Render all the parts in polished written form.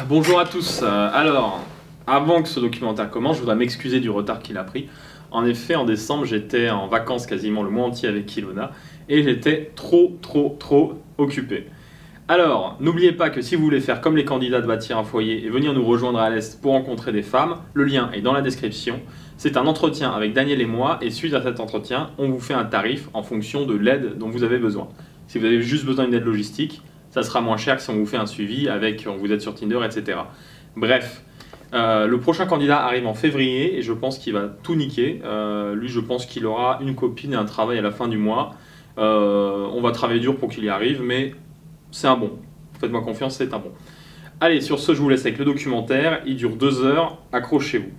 Bonjour à tous. Alors, avant que ce documentaire commence, je voudrais m'excuser du retard qu'il a pris. En effet, en décembre, j'étais en vacances quasiment le mois entier avec Ilona et j'étais trop occupé. Alors, n'oubliez pas que si vous voulez faire comme les candidats de bâtir un foyer et venir nous rejoindre à l'Est pour rencontrer des femmes, le lien est dans la description. C'est un entretien avec Daniel et moi et suite à cet entretien, on vous fait un tarif en fonction de l'aide dont vous avez besoin. Si vous avez juste besoin d'une aide logistique, ça sera moins cher que si on vous fait un suivi avec, on vous aide sur Tinder, etc. Bref, le prochain candidat arrive en février et je pense qu'il va tout niquer. Lui, je pense qu'il aura une copine et un travail à la fin du mois. On va travailler dur pour qu'il y arrive, mais c'est un bon. Faites-moi confiance, c'est un bon. Allez, sur ce, je vous laisse avec le documentaire. Il dure 2 heures. Accrochez-vous.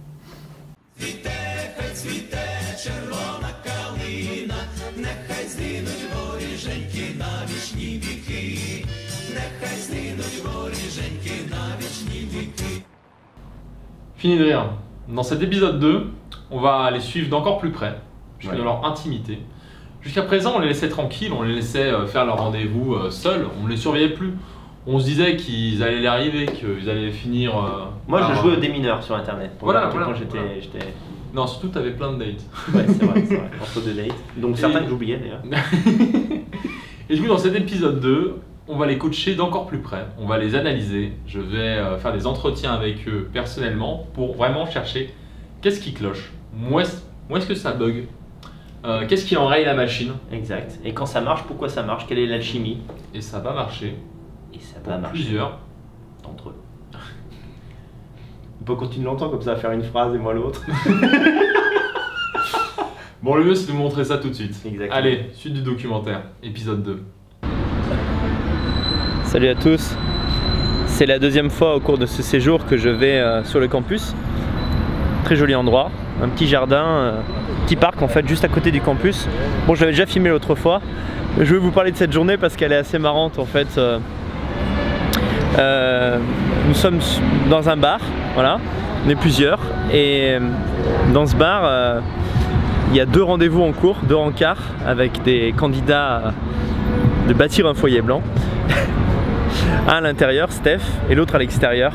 Fini de rire. Dans cet épisode 2, on va les suivre d'encore plus près, jusqu'à leur intimité. Jusqu'à présent, on les laissait tranquilles, on les laissait faire leur rendez-vous seuls, on ne les surveillait plus. On se disait qu'ils allaient y arriver, qu'ils allaient finir. Moi, je jouais aux démineurs sur internet. Voilà. J'étais. Non, surtout, tu avais plein de dates. Ouais, c'est vrai, entre deux dates. Donc certains que j'oubliais d'ailleurs. Et du coup, dans cet épisode 2, on va les coacher d'encore plus près, on va les analyser. Je vais faire des entretiens avec eux personnellement pour vraiment chercher qu'est-ce qui cloche, où est-ce que ça bug, qu'est-ce qui enraye la machine. Exact. Et quand ça marche, pourquoi ça marche, quelle est l'alchimie. Et ça va marcher. Et ça va marcher. Plusieurs d'entre eux. On peut continuer longtemps comme ça à faire une phrase et moi l'autre. Bon, le mieux c'est de vous montrer ça tout de suite. Exactement. Allez, suite du documentaire, épisode 2. Salut à tous. C'est la deuxième fois au cours de ce séjour que je vais sur le campus. Très joli endroit, un petit jardin, petit parc en fait juste à côté du campus. Bon, je l'avais déjà filmé l'autre fois. Je vais vous parler de cette journée parce qu'elle est assez marrante en fait. Nous sommes dans un bar, voilà, on est plusieurs et dans ce bar il y a 2 rendez-vous en cours, 2 rencarts avec des candidats de bâtir un foyer blanc. Un à l'intérieur, Steph, et l'autre à l'extérieur.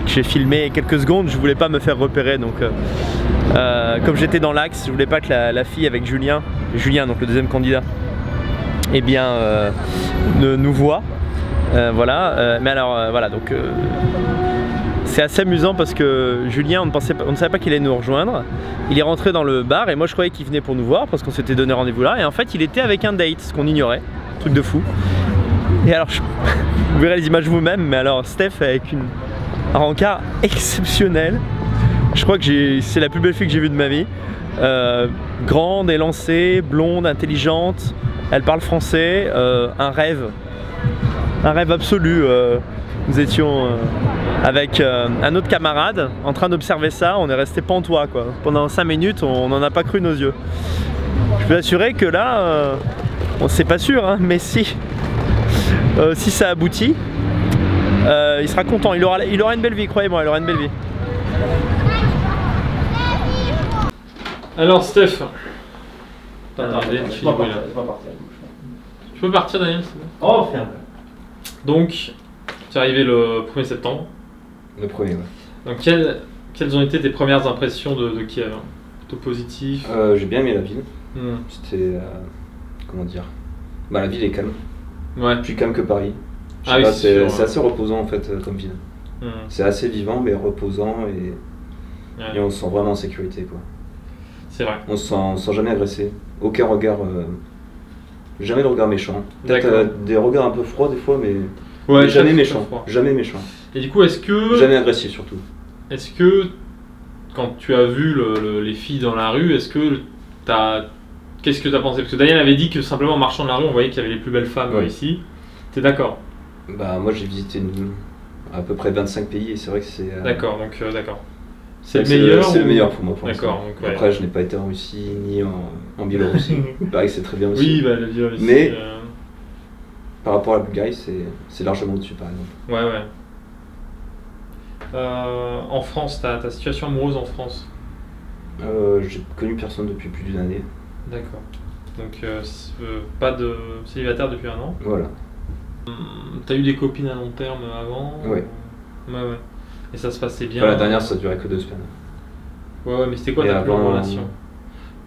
J'ai filmé quelques secondes, je voulais pas me faire repérer donc comme j'étais dans l'axe, je voulais pas que la fille avec Julien donc le deuxième candidat, eh bien nous voit. Voilà, mais alors voilà, donc c'est assez amusant parce que Julien, on ne savait pas qu'il allait nous rejoindre. Il est rentré dans le bar et moi je croyais qu'il venait pour nous voir parce qu'on s'était donné rendez-vous là. Et en fait, il était avec un date, ce qu'on ignorait, truc de fou. Et alors, vous verrez les images vous-même, mais alors Steph avec un rencard exceptionnel. Je crois que c'est la plus belle fille que j'ai vue de ma vie. Grande, élancée, blonde, intelligente. Elle parle français, un rêve absolu. Nous étions avec un autre camarade en train d'observer ça, on est resté pantois quoi. Pendant 5 minutes, on n'en a pas cru nos yeux. Je peux assurer que là, c'est pas sûr, hein, mais si ça aboutit, il sera content, il aura une belle vie, croyez-moi, il aura une belle vie. Alors Steph, Attends, je peux partir Daniel? Oh, ferme. Donc, tu es arrivé le 1er septembre. Le premier, ouais. Donc, quelles ont été tes premières impressions de Kiev? Plutôt positif? J'ai bien aimé la ville. C'était. Comment dire? Bah, la ville est calme. Ouais. Plus calme que Paris. Ah oui, c'est assez reposant en fait comme ville. C'est assez vivant mais reposant et on se sent vraiment en sécurité quoi. C'est vrai. On se sent jamais agressé. Aucun regard. Jamais de regard méchant. Peut-être des regards un peu froids des fois mais. Ouais, jamais méchant. Jamais méchant. Et du coup, est-ce que. Jamais agressif surtout. Est-ce que. Quand tu as vu les filles dans la rue, est-ce que t'as. Qu'est-ce que tu as pensé? Parce que Daniel avait dit que simplement en marchant dans la rue, on voyait qu'il y avait les plus belles femmes ici. T'es d'accord? Bah, moi j'ai visité à peu près 25 pays et c'est vrai que c'est. D'accord, donc d'accord. C'est le meilleur? C'est le meilleur pour moi pour l'instant. D'accord. Ouais. Après, je n'ai pas été en Russie ni en Biélorussie. Il paraît que c'est très bien aussi. Oui, bah la Biélorussie. Mais par rapport à la Bulgarie, c'est largement au-dessus par exemple. Ouais. En France, ta situation amoureuse en France? J'ai connu personne depuis plus d'1 année. D'accord. Donc pas de célibataire depuis 1 an. Voilà. T'as eu des copines à long terme avant? Ouais. Ouais, ouais. Et ça se passait bien. Enfin, la dernière, ça durait que 2 semaines. Ouais, mais c'était quoi ta plus longue relation?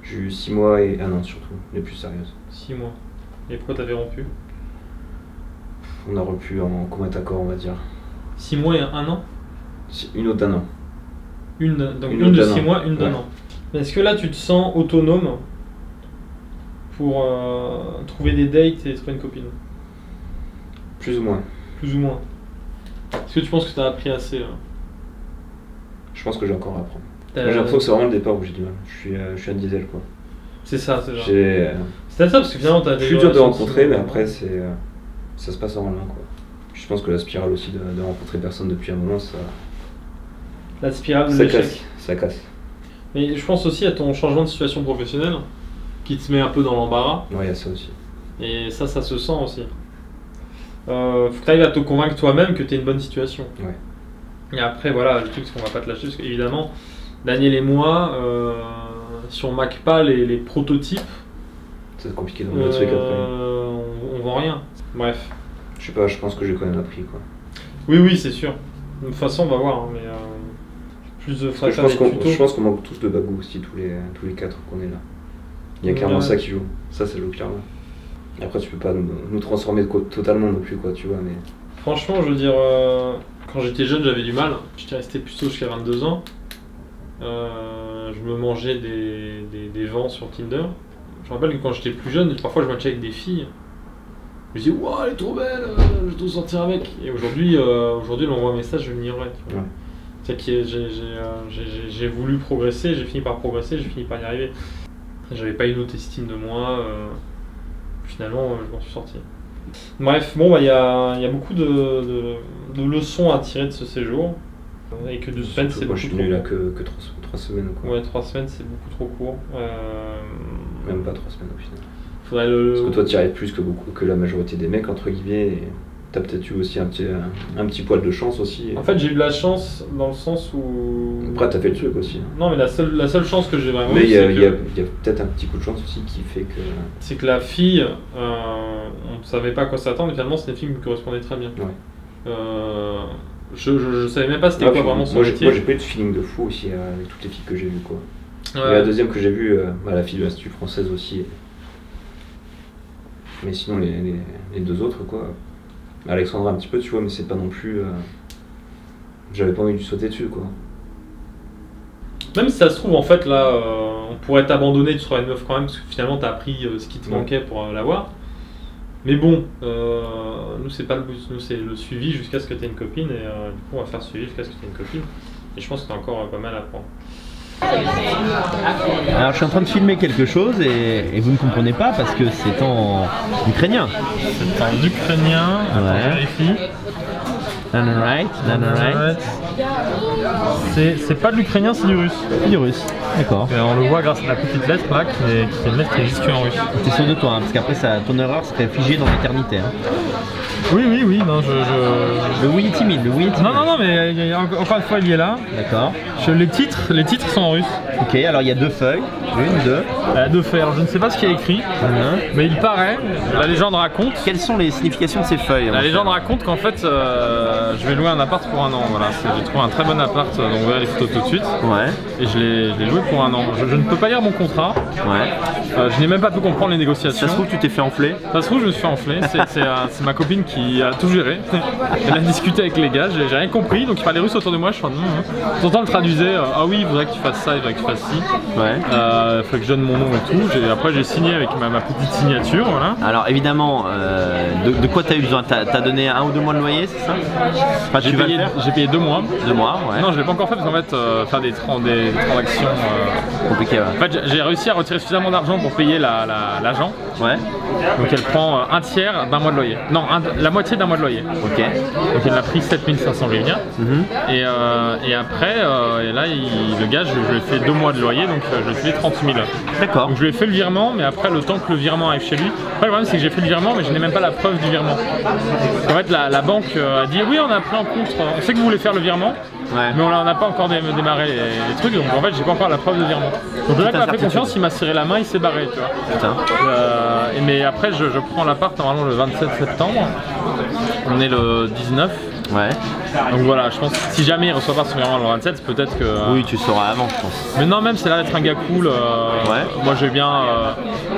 J'ai eu 6 mois et 1 an surtout, les plus sérieuses. 6 mois. Et pourquoi t'avais rompu? On a rompu en commun accord, on va dire. 6 mois et 1 an? Une autre d'un an. Donc une de 6 mois, une d'un an. Est-ce que là tu te sens autonome pour trouver des dates et trouver une copine? Plus ou moins. Plus ou moins. Est-ce que tu penses que tu as appris assez Je pense que j'ai encore à apprendre. J'ai l'impression que c'est vraiment le départ où j'ai du mal. Je suis un diesel quoi. C'est ça, c'est genre. C'est ça parce que finalement t'as des plus dur de rencontrer, mais après ça se passe en main quoi. Je pense que la spirale aussi de rencontrer personne depuis un moment, ça. La spirale de l'échec. Ça casse. Mais je pense aussi à ton changement de situation professionnelle qui te met un peu dans l'embarras. Ouais, il y a ça aussi. Et ça se sent aussi. Faut que tu arrives à te convaincre toi-même que tu es une bonne situation. Ouais. Et après, voilà, le truc, c'est qu'on va pas te lâcher parce qu'évidemment, Daniel et moi, si on maque pas les prototypes, c'est compliqué dans le truc après. On vend rien. Bref. Je sais pas, je pense que j'ai quand même appris quoi. Oui, c'est sûr. De toute façon, on va voir. Hein, mais plus de je pense qu'on manque tous de bagou aussi, tous les 4 qu'on est là. Il y a clairement ça qui joue. Ça joue clairement. Après, tu peux pas nous transformer totalement non plus, quoi, tu vois. Mais franchement, je veux dire, quand j'étais jeune, j'avais du mal. J'étais resté plutôt jusqu'à 22 ans. Je me mangeais des vents sur Tinder. Je me rappelle que quand j'étais plus jeune, parfois je matchais avec des filles. Je me disais, waouh, elle est trop belle, je dois sortir avec. Et aujourd'hui, on m'envoie un message, je l'ignorais. Ouais. C'est que j'ai voulu progresser, j'ai fini par progresser, j'ai fini par y arriver. J'avais pas une haute estime de moi. Finalement, je m'en suis sorti. Bref, bon, bah, y a beaucoup de leçons à tirer de ce séjour. Et que 2 semaines, c'est beaucoup trop. Moi, je suis venu là que 3 semaines. Quoi. Ouais, 3 semaines, c'est beaucoup trop court. Même pas 3 semaines au final. Parce que toi, tu y arrives plus que la majorité des mecs, entre guillemets. Et t'as peut-être eu aussi un petit poil de chance aussi. En fait, j'ai eu de la chance dans le sens où. Après, t'as fait le truc aussi. Non, mais la seule chance que j'ai vraiment. Mais il y a peut-être un petit coup de chance aussi qui fait que. C'est que la fille, on savait pas à quoi s'attendre, et finalement, c'est une fille qui me correspondait très bien. Ouais. Je savais même pas c'était quoi vraiment son métier. Moi, j'ai pas eu de feeling de fou aussi avec toutes les filles que j'ai vues, quoi. Ouais. Et la deuxième que j'ai vue, la fille de l'Institut française aussi. Mais sinon, les 2 autres, quoi. Alexandra un petit peu, tu vois, mais c'est pas non plus. J'avais pas envie de lui sauter dessus, quoi. Même si ça se trouve, en fait, là, on pourrait t'abandonner, tu seras une meuf quand même, parce que finalement, t'as appris ce qui te manquait pour l'avoir. Mais bon, nous, c'est pas le but, nous, c'est le suivi jusqu'à ce que t'aies une copine, et du coup, on va faire le suivi jusqu'à ce que t'aies une copine. Et je pense que t'as encore pas mal à apprendre. Alors je suis en train de filmer quelque chose et vous ne comprenez pas parce que c'est en ukrainien. C'est en ukrainien, attends, je vérifie. Right. C'est pas de l'ukrainien, c'est du russe. C'est du russe, d'accord. Et on le voit grâce à la petite lettre là, qui est une lettre qui existe en russe. T'es sûr de toi, hein, parce qu'après ton erreur serait figée dans l'éternité. Hein. Oui, non, Le oui est timide, Non, mais encore une fois, il y est là. D'accord. Les titres sont en russe. Ok, alors il y a 2 feuilles. 2. 2 feuilles, alors je ne sais pas ce qu'il y a écrit, mais il paraît, la légende raconte... Quelles sont les significations de ces feuilles? La légende raconte qu'en fait, je vais louer un appart pour 1 an, voilà. J'ai trouvé un très bon appart, donc vous verrez les photos tout de suite. Ouais. Et je l'ai loué pour 1 an. Je ne peux pas lire mon contrat. Ouais. Je n'ai même pas pu comprendre les négociations. Ça se trouve, tu t'es fait enfler? Ça se trouve, je me suis fait enfler. C'est ma copine qui a tout géré. Elle a discuté avec les gars, j'ai rien compris, donc il parlait russe autour de moi. Je suis en de temps en temps, elle traduisait ah oui, il faudrait que tu fasses ça, il faudrait que tu fasses ci. Ouais. Il faudrait que je donne mon nom et tout. Après, j'ai signé avec ma petite signature. Voilà. Alors, évidemment, de quoi tu as eu besoin? T'as donné 1 ou 2 mois de loyer, c'est ça? Enfin, j'ai payé 2 mois. 2 mois, ouais. Non, je l'ai pas encore fait parce qu'en fait, faire des transactions compliquées. Ouais. En fait, j'ai réussi à retirer suffisamment d'argent pour payer l'agent. Ouais. Donc elle prend un tiers d'un mois de loyer. Non, la moitié d'un mois de loyer. Ok. Donc elle a pris 7500 hryvnias. Et après, et là, le gars, je lui ai fait 2 mois de loyer, donc je lui ai fait 30 000. D'accord. Donc je lui ai fait le virement, mais après, le temps que le virement arrive chez lui. Après, le problème, c'est que j'ai fait le virement, mais je n'ai même pas la preuve du virement. En fait, la banque a dit oui, on a pris en compte, on sait que vous voulez faire le virement. Ouais. Mais on n'a pas encore démarré les trucs, donc en fait j'ai pas encore la preuve de virement. Donc le mec m'a fait confiance, il m'a serré la main, il s'est barré, tu vois. Mais après je prends l'appart normalement le 27 septembre, on est le 19, Ouais. Donc voilà, je pense que si jamais il reçoit pas son virement le 27, peut-être que. Oui, tu sauras avant, je pense. Mais non, même c'est là d'être un gars cool. Moi j'ai bien.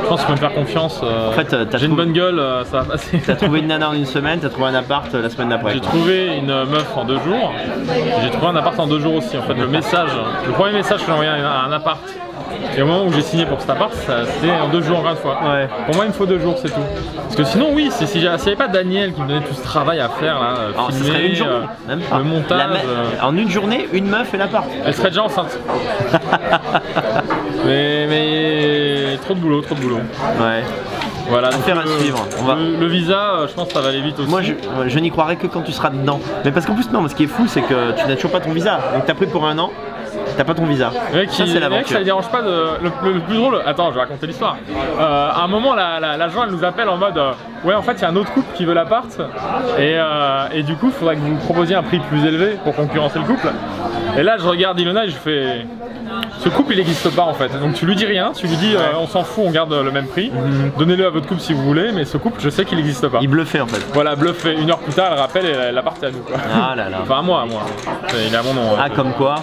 Je pense qu'il faut me faire confiance. En fait, j'ai une bonne gueule, ça va passer. T'as trouvé une nana en une semaine, t'as trouvé un appart la semaine d'après. J'ai trouvé une meuf en 2 jours. J'ai trouvé un appart en 2 jours aussi. En fait, le premier message que j'ai envoyé à un appart. Et au moment où j'ai signé pour cet appart, c'était en 2 jours encore une fois. Ouais. Pour moi, il me faut 2 jours, c'est tout. Parce que sinon, oui, s'il n'y avait pas Daniel qui me donnait tout ce travail à faire, là, Alors, filmer, ce serait une journée, même pas. le montage. En une journée, une meuf et l'appart. Elle serait déjà enceinte. mais trop de boulot, trop de boulot. Ouais. Voilà, Affaire à suivre. Le visa, je pense que ça va aller vite aussi. Moi, je n'y croirais que quand tu seras dedans. Mais parce qu'en plus, non, ce qui est fou, c'est que tu n'as toujours pas ton visa. Donc, t'as pris pour 1 an. T'as pas ton visa. Ça, c'est l'aventure. Ça ne dérange pas le plus drôle. Attends, je vais raconter l'histoire. À un moment, l'agent elle nous appelle en mode ouais, en fait, il y a un autre couple qui veut l'appart. Et du coup, il faudrait que vous proposiez un prix plus élevé pour concurrencer le couple. Et là, je regarde Ilona et je fais ce couple, il n'existe pas en fait. Donc, tu lui dis rien, tu lui dis on s'en fout, on garde le même prix. Donnez-le à votre couple si vous voulez, mais ce couple, je sais qu'il n'existe pas. Il bluffait en fait. Voilà, bluffait. 1 heure plus tard, elle rappelle et l'appart est à nous. Quoi. Ah là là. Enfin, à moi. Il est à mon nom. Ah, comme quoi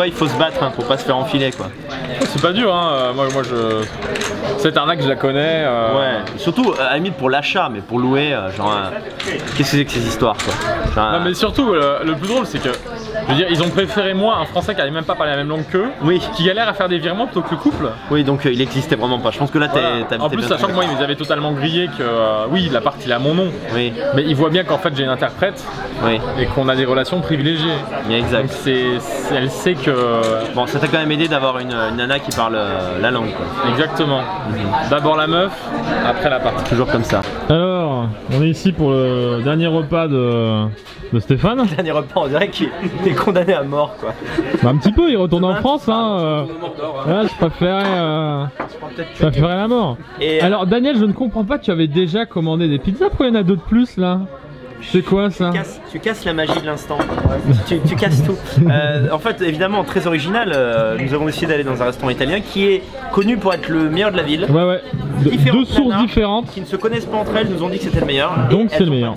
il faut se battre pour pas se faire enfiler quoi. C'est pas dur hein, moi cette arnaque je la connais. Ouais, surtout à la limite pour l'achat, mais pour louer, qu'est-ce que c'est que ces histoires quoi. Non mais surtout le plus drôle c'est que, je veux dire, ils ont préféré moi, un français qui n'avait même pas parlé la même langue qu'eux, oui, qui galère à faire des virements plutôt que le couple. Oui, donc il existait vraiment pas, je pense que là t'as en plus sachant que moi ils avaient totalement grillé que oui l'appart il est à mon nom, oui, mais ils voient bien qu'en fait j'ai une interprète, oui, et qu'on a des relations privilégiées. Yeah, exact. Donc elle sait que... Bon, ça t'a quand même aidé d'avoir une nana qui parle la langue quoi. Exactement. D'abord la meuf, après l'appart. Toujours comme ça. Alors, on est ici pour le dernier repas de Stéphane. Le dernier repas, on dirait qu'il est condamné à mort quoi. Bah, un petit peu, il retourne en France hein. Là, je préférais la mort. Et alors Daniel, je ne comprends pas, tu avais déjà commandé des pizzas, pourquoi il y en a 2 de plus là? C'est quoi ça? Tu casses la magie de l'instant. tu casses tout. En fait, évidemment, très original, nous avons décidé d'aller dans un restaurant italien qui est connu pour être le meilleur de la ville. Ouais. 2 sources différentes qui ne se connaissent pas entre elles nous ont dit que c'était le meilleur. Donc c'est le meilleur.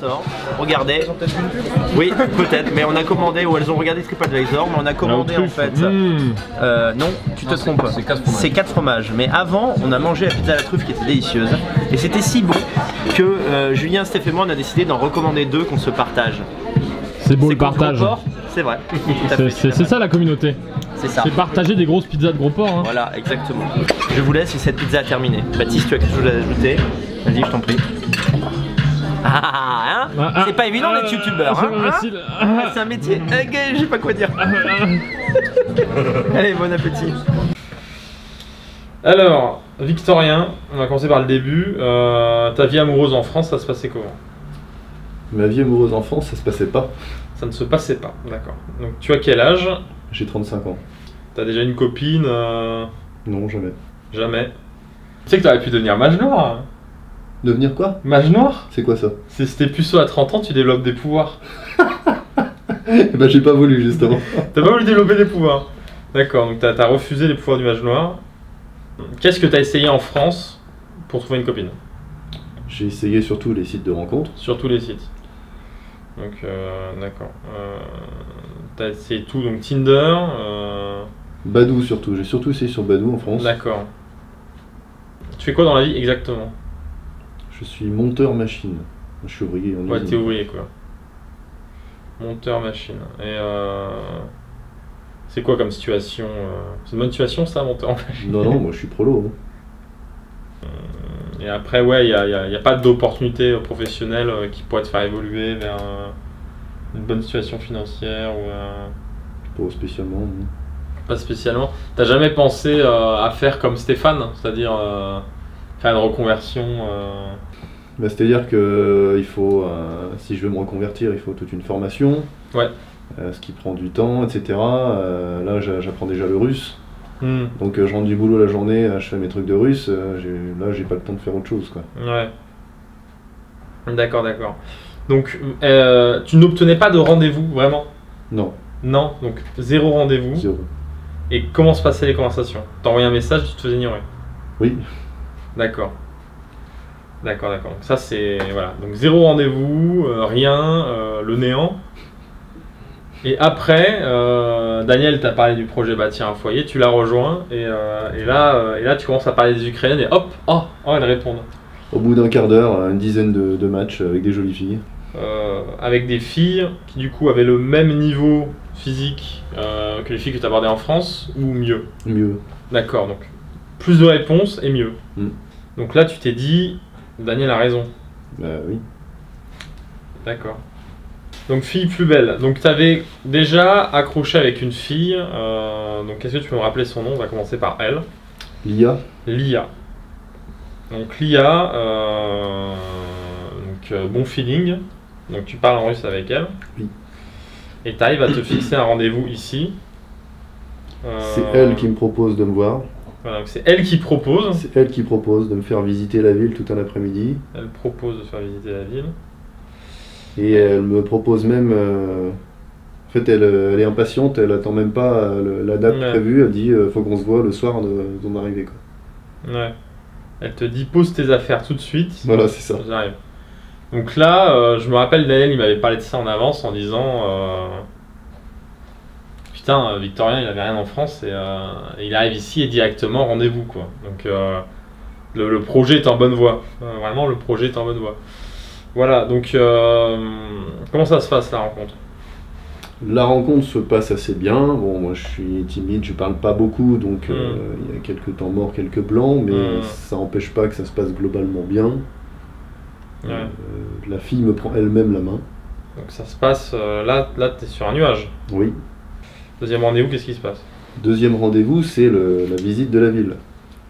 Regardez. Oui, peut-être, mais on a commandé, ou elles ont regardé TripAdvisor, mais on a commandé en fait. Non, tu te trompes. C'est 4 fromages. Mais avant, on a mangé la pizza à la truffe qui était délicieuse. Et c'était si bon que Julien, Steph et moi, on a décidé d'en recommander 2 qu'on se partage. C'est beau le partage. C'est vrai. C'est ça la communauté. C'est ça. C'est partager des grosses pizzas de gros porc. Hein. Voilà, exactement. Je vous laisse et cette pizza a terminé. Baptiste, tu as quelque chose à ajouter? Vas-y, je t'en prie. C'est pas évident d'être youtubeur. C'est un métier. Je sais pas quoi dire. Allez, bon appétit. Alors, Victorien, on va commencer par le début. Ta vie amoureuse en France, ça se passait comment? Ma vie amoureuse en France, ça se passait pas. Ça ne se passait pas, d'accord. Donc tu as quel âge? J'ai 35 ans. T'as déjà une copine? Non, jamais. Jamais. Tu sais que t'aurais pu devenir mage noir? Devenir quoi? Mage noir? C'est quoi ça? Si t'es puceau à 30 ans, tu développes des pouvoirs. Bah j'ai pas voulu justement. T'as pas voulu développer des pouvoirs? D'accord, donc t'as refusé les pouvoirs du mage noir. Qu'est-ce que t'as essayé en France pour trouver une copine? J'ai essayé surtout les sites de rencontres. Sur tous les sites. Donc d'accord. T'as essayé tout, donc Tinder. Badoo surtout, j'ai surtout essayé sur Badoo en France. D'accord. Tu fais quoi dans la vie exactement? Je suis monteur machine. Je suis ouvrier en usine. Ouais, t'es ouvrier quoi. Monteur machine. Et c'est quoi comme situation? C'est une bonne situation ça, monteur machine? Non, moi je suis prolo. Hein. Et après, ouais, il n'y a pas d'opportunité professionnelle qui pourrait te faire évoluer vers une bonne situation financière ou Pas spécialement. Non. Pas spécialement. T'as jamais pensé à faire comme Stéphane, c'est-à-dire faire une reconversion Bah, c'est-à-dire que il faut, si je veux me reconvertir, il faut toute une formation. Ouais. Ce qui prend du temps, etc. Là, j'apprends déjà le russe. Donc je rentre du boulot la journée, je fais mes trucs de russe, là j'ai pas le temps de faire autre chose quoi. Ouais. D'accord. Donc tu n'obtenais pas de rendez-vous vraiment? Non. Non, donc 0 rendez-vous. 0. Et comment se passaient les conversations? T'envoyais un message, tu te faisais ignorer? Oui. D'accord. D'accord, d'accord. Donc ça c'est voilà. Donc 0 rendez-vous, rien, le néant. Et après, Daniel t'a parlé du projet bâtir un foyer, tu l'as rejoint et là tu commences à parler des Ukrainiennes et hop, oh elles répondent. Au bout d'un quart d'heure, une dizaine de matchs avec des jolies filles. Avec des filles qui du coup avaient le même niveau physique que les filles que tu abordais en France ou mieux? Mieux. D'accord, donc plus de réponses et mieux. Mm. Donc là tu t'es dit, Daniel a raison. Bah oui. D'accord. Donc fille plus belle. Donc tu avais déjà accroché avec une fille. Donc est-ce que tu peux me rappeler son nom? On va commencer par elle. Lia. Lia. Donc Lia, bon feeling. Donc tu parles en russe avec elle. Oui. Et tu arrives à te fixer un rendez-vous ici. C'est elle qui me propose de me voir. Voilà, c'est elle qui propose. C'est elle qui propose de me faire visiter la ville tout un après-midi. Elle propose de faire visiter la ville. Et elle me propose même... En fait, elle est impatiente, elle attend même pas la date prévue. Elle dit faut qu'on se voit le soir de ton arrivée. Quoi. Ouais. Elle te dit pose tes affaires tout de suite. Voilà, c'est ça. J'arrive. Donc là, je me rappelle Daniel, il m'avait parlé de ça en avance en disant putain, Victorien, il avait rien en France et il arrive ici et directement rendez-vous quoi. Donc le projet est en bonne voie. Vraiment, le projet est en bonne voie. Voilà. Donc comment ça se passe la rencontre? La rencontre se passe assez bien. Bon, moi je suis timide, je parle pas beaucoup, donc il y a quelques temps morts, quelques blancs, mais ça n'empêche pas que ça se passe globalement bien. Ouais. La fille me prend elle-même la main. Donc ça se passe, là tu es sur un nuage. Oui. Deuxième rendez-vous, qu'est-ce qui se passe? Deuxième rendez-vous, c'est la visite de la ville.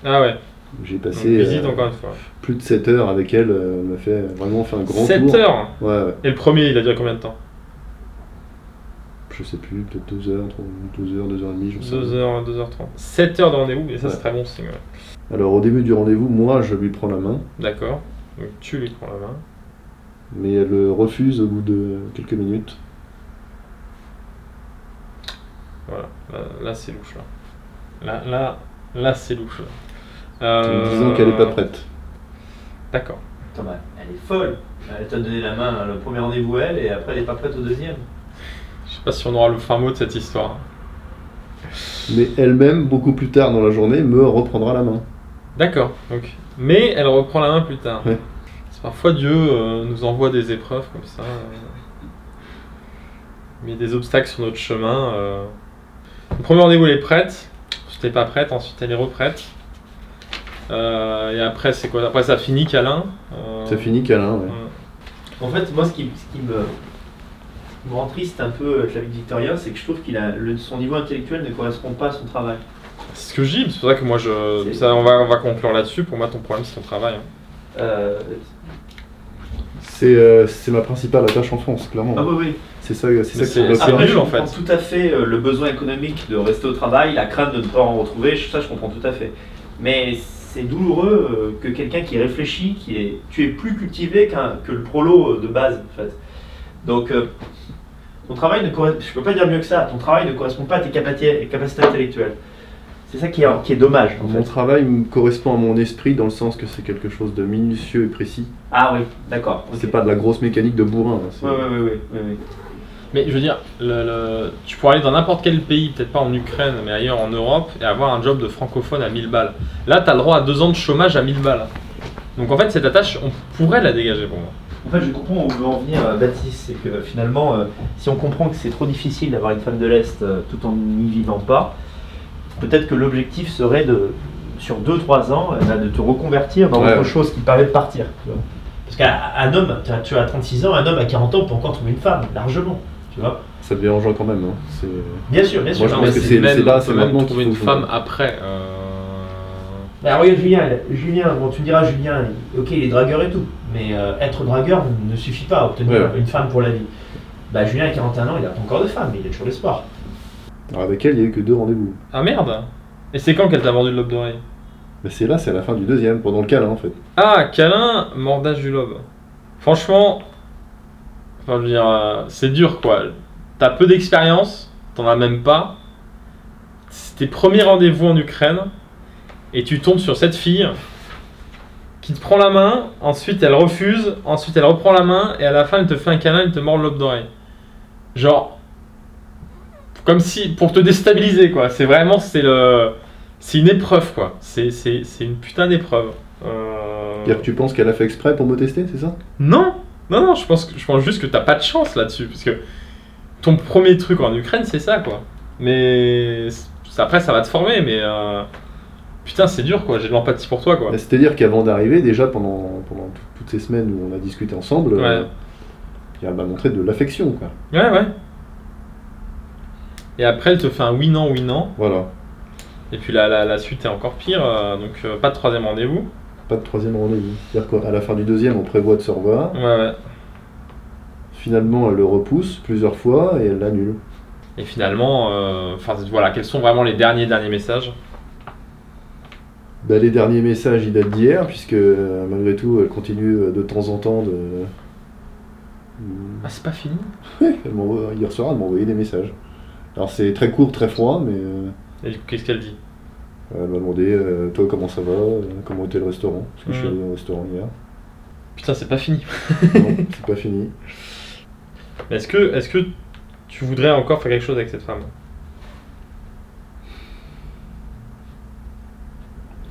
Ah ouais. J'ai passé visite encore une fois. Plus de 7 heures avec elle, elle m'a fait vraiment fait un grand 7 tour. 7 heures? Ouais. Et le premier, il a duré combien de temps? Je sais plus, peut-être 2 heures, 2 heures, 2 heures et demie, je sais pas. 2 heures, 2h30. 7 heures de rendez-vous, et ça c'est très bon signe. Ouais. Alors au début du rendez-vous, moi je lui prends la main. D'accord. Donc tu lui prends la main. Mais elle refuse au bout de quelques minutes. Voilà, là c'est louche là. Là c'est louche là. En me disant qu'elle est pas prête. D'accord. Attends, elle est folle. Elle t'a donné la main le premier rendez-vous elle et après elle est pas prête au deuxième. Je sais pas si on aura le fin mot de cette histoire. Mais elle-même, beaucoup plus tard dans la journée, me reprendra la main. D'accord. Donc, mais elle reprend la main plus tard. Ouais. Parfois Dieu nous envoie des épreuves comme ça. Met des obstacles sur notre chemin. Le premier rendez-vous elle est prête. Tu n'étais pas prête, ensuite elle est reprête. Et après c'est quoi? Après ça finit câlin. Ça finit câlin, ouais. En fait, moi ce qui me rend triste un peu avec la vie de Victorien, c'est que je trouve son niveau intellectuel ne correspond pas à son travail. C'est ce que je dis, c'est pour ça que moi on va conclure là-dessus. Pour moi ton problème c'est ton travail. C'est ma principale attache en France, clairement. Ah oui. C'est ça c'est Après, nul je en comprends fait. tout à fait le besoin économique de rester au travail, la crainte de ne pas en retrouver, ça je comprends tout à fait. Mais c'est douloureux que quelqu'un qui réfléchit, tu es plus cultivé que le prolo de base en fait. Donc ton travail ne correspond, je peux pas dire mieux que ça, ton travail ne correspond pas à tes capacités intellectuelles. C'est ça qui est dommage en Mon fait. travail me correspond à mon esprit dans le sens que c'est quelque chose de minutieux et précis. Ah oui, d'accord. Okay. C'est pas de la grosse mécanique de bourrin. Oui. Mais je veux dire, tu pourrais aller dans n'importe quel pays, peut-être pas en Ukraine, mais ailleurs en Europe, et avoir un job de francophone à 1000 balles. Là, tu as le droit à 2 ans de chômage à 1000 balles. Donc en fait, cette attache, on pourrait la dégager pour moi. En fait, je comprends où veut en venir Baptiste, c'est que finalement, si on comprend que c'est trop difficile d'avoir une femme de l'Est tout en n'y vivant pas, peut-être que l'objectif serait sur 2-3 ans, de te reconvertir dans autre chose qui permet de partir. Tu vois. Parce qu'un homme, tu as 36 ans, un homme à 40 ans peut encore trouver une femme, largement. Tu vois. Ça devient dérangeant quand même. Hein. Bien sûr. Moi, je pense que c'est là, c'est même maintenant trouver qu'il une faut femme après. Alors regarde Julien, bon, tu me diras Julien, ok il est dragueur et tout, mais être dragueur ne suffit pas à obtenir une femme pour la vie. Julien a 41 ans, il n'a pas encore de femme, mais il a toujours l'espoir. Alors avec elle, il n'y a eu que 2 rendez-vous. Ah merde! Et c'est quand qu'elle t'a vendu le lobe d'oreille? C'est là, c'est à la fin du deuxième, pendant le câlin en fait. Ah, câlin, mordage du lobe. Franchement, je veux dire, c'est dur quoi. T'as peu d'expérience, t'en as même pas. C'est tes premiers rendez-vous en Ukraine, et tu tombes sur cette fille qui te prend la main, ensuite elle refuse, ensuite elle reprend la main, et à la fin elle te fait un câlin, elle te mord le lobe d'oreille. Genre, comme si, pour te déstabiliser quoi, c'est vraiment, c'est une épreuve quoi, c'est une putain d'épreuve. C'est-à-dire que tu penses qu'elle a fait exprès pour me tester, c'est ça? Non, je pense juste que t'as pas de chance là-dessus, parce que ton premier truc en Ukraine c'est ça quoi, mais après ça va te former, mais putain c'est dur quoi, j'ai de l'empathie pour toi quoi. C'est-à-dire qu'avant d'arriver, déjà pendant toutes ces semaines où on a discuté ensemble, Ouais. elle m'a montré de l'affection quoi. Ouais. Et après elle te fait un oui non. Voilà. Et puis la suite est encore pire, donc pas de troisième rendez-vous. Pas de troisième rendez-vous. C'est-à-dire qu'à la fin du deuxième, on prévoit de se revoir. Ouais. Finalement, elle le repousse plusieurs fois et elle l'annule. Et finalement, voilà, quels sont vraiment les derniers messages? Les derniers messages, ils datent d'hier, puisque malgré tout, elle continue de temps en temps de... Ah, c'est pas fini? Hier soir, elle m'a envoyé des messages. Alors c'est très court, très froid, mais... Et du coup, qu'est-ce qu'elle dit? Elle m'a demandé, toi comment ça va, comment était le restaurant, parce que je suis allé au restaurant hier. Putain, c'est pas fini. Non, c'est pas fini. Mais est-ce que tu voudrais encore faire quelque chose avec cette femme?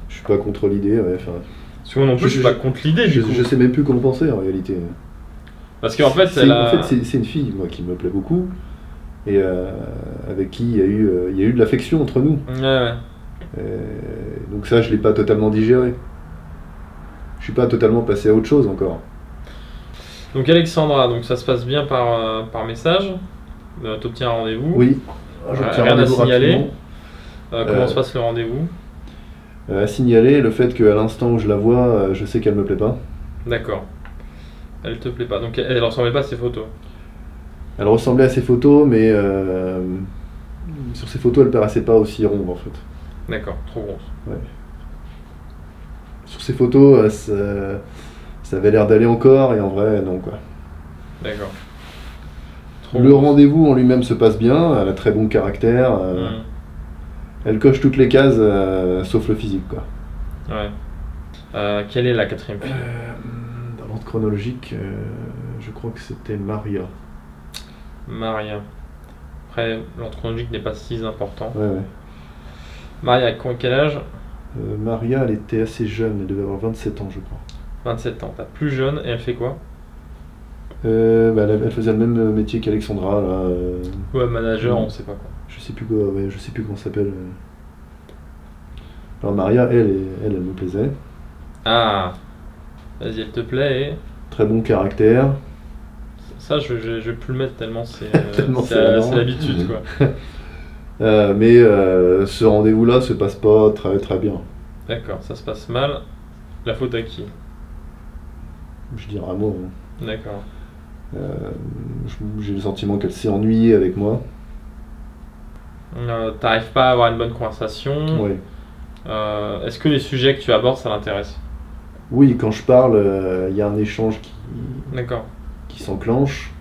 Je suis pas contre l'idée, ouais. Parce que moi non plus, je suis pas contre l'idée du coup. Je sais même plus comment penser en réalité. Parce qu'en fait, c'est une fille, moi, qui me plaît beaucoup, et avec qui il y a eu de l'affection entre nous. Ouais. Donc ça, je l'ai pas totalement digéré. Je suis pas totalement passé à autre chose encore. Donc Alexandra, donc ça se passe bien par message. T'obtiens un rendez-vous. Oui. Rien à signaler. Comment se passe le rendez-vous? À signaler le fait qu'à l'instant où je la vois, je sais qu'elle me plaît pas. D'accord. Elle te plaît pas. Donc elle ressemblait pas à ses photos. Elle ressemblait à ses photos, mais sur ses photos, elle paraissait pas aussi ronde en fait. D'accord, trop grosse. Ouais. Sur ses photos, ça avait l'air d'aller encore, et en vrai, non quoi. D'accord. Le rendez-vous en lui-même se passe bien, elle a très bon caractère, elle coche toutes les cases, sauf le physique quoi. Ouais. Quelle est la quatrième fille? Dans l'ordre chronologique, je crois que c'était Maria. Maria. Après, l'ordre chronologique n'est pas si important. Ouais. Maria, quel âge? Maria, elle était assez jeune, elle devait avoir 27 ans je crois. 27 ans, t'as plus jeune, et elle fait quoi? Elle faisait le même métier qu'Alexandra là. Ouais, manager, on sait pas quoi. Je sais plus quoi, je sais plus comment ça s'appelle. Alors Maria, elle me plaisait. Ah, vas-y, elle te plaît et... Très bon caractère. Ça, je vais plus le mettre tellement c'est l'habitude quoi. Mais ce rendez-vous-là se passe pas très très bien. D'accord, ça se passe mal. La faute à qui? Je dirais à moi. D'accord. J'ai le sentiment qu'elle s'est ennuyée avec moi. T'arrives pas à avoir une bonne conversation. Oui. Est-ce que les sujets que tu abordes, ça l'intéresse? Oui, quand je parle, il y a un échange qui s'enclenche.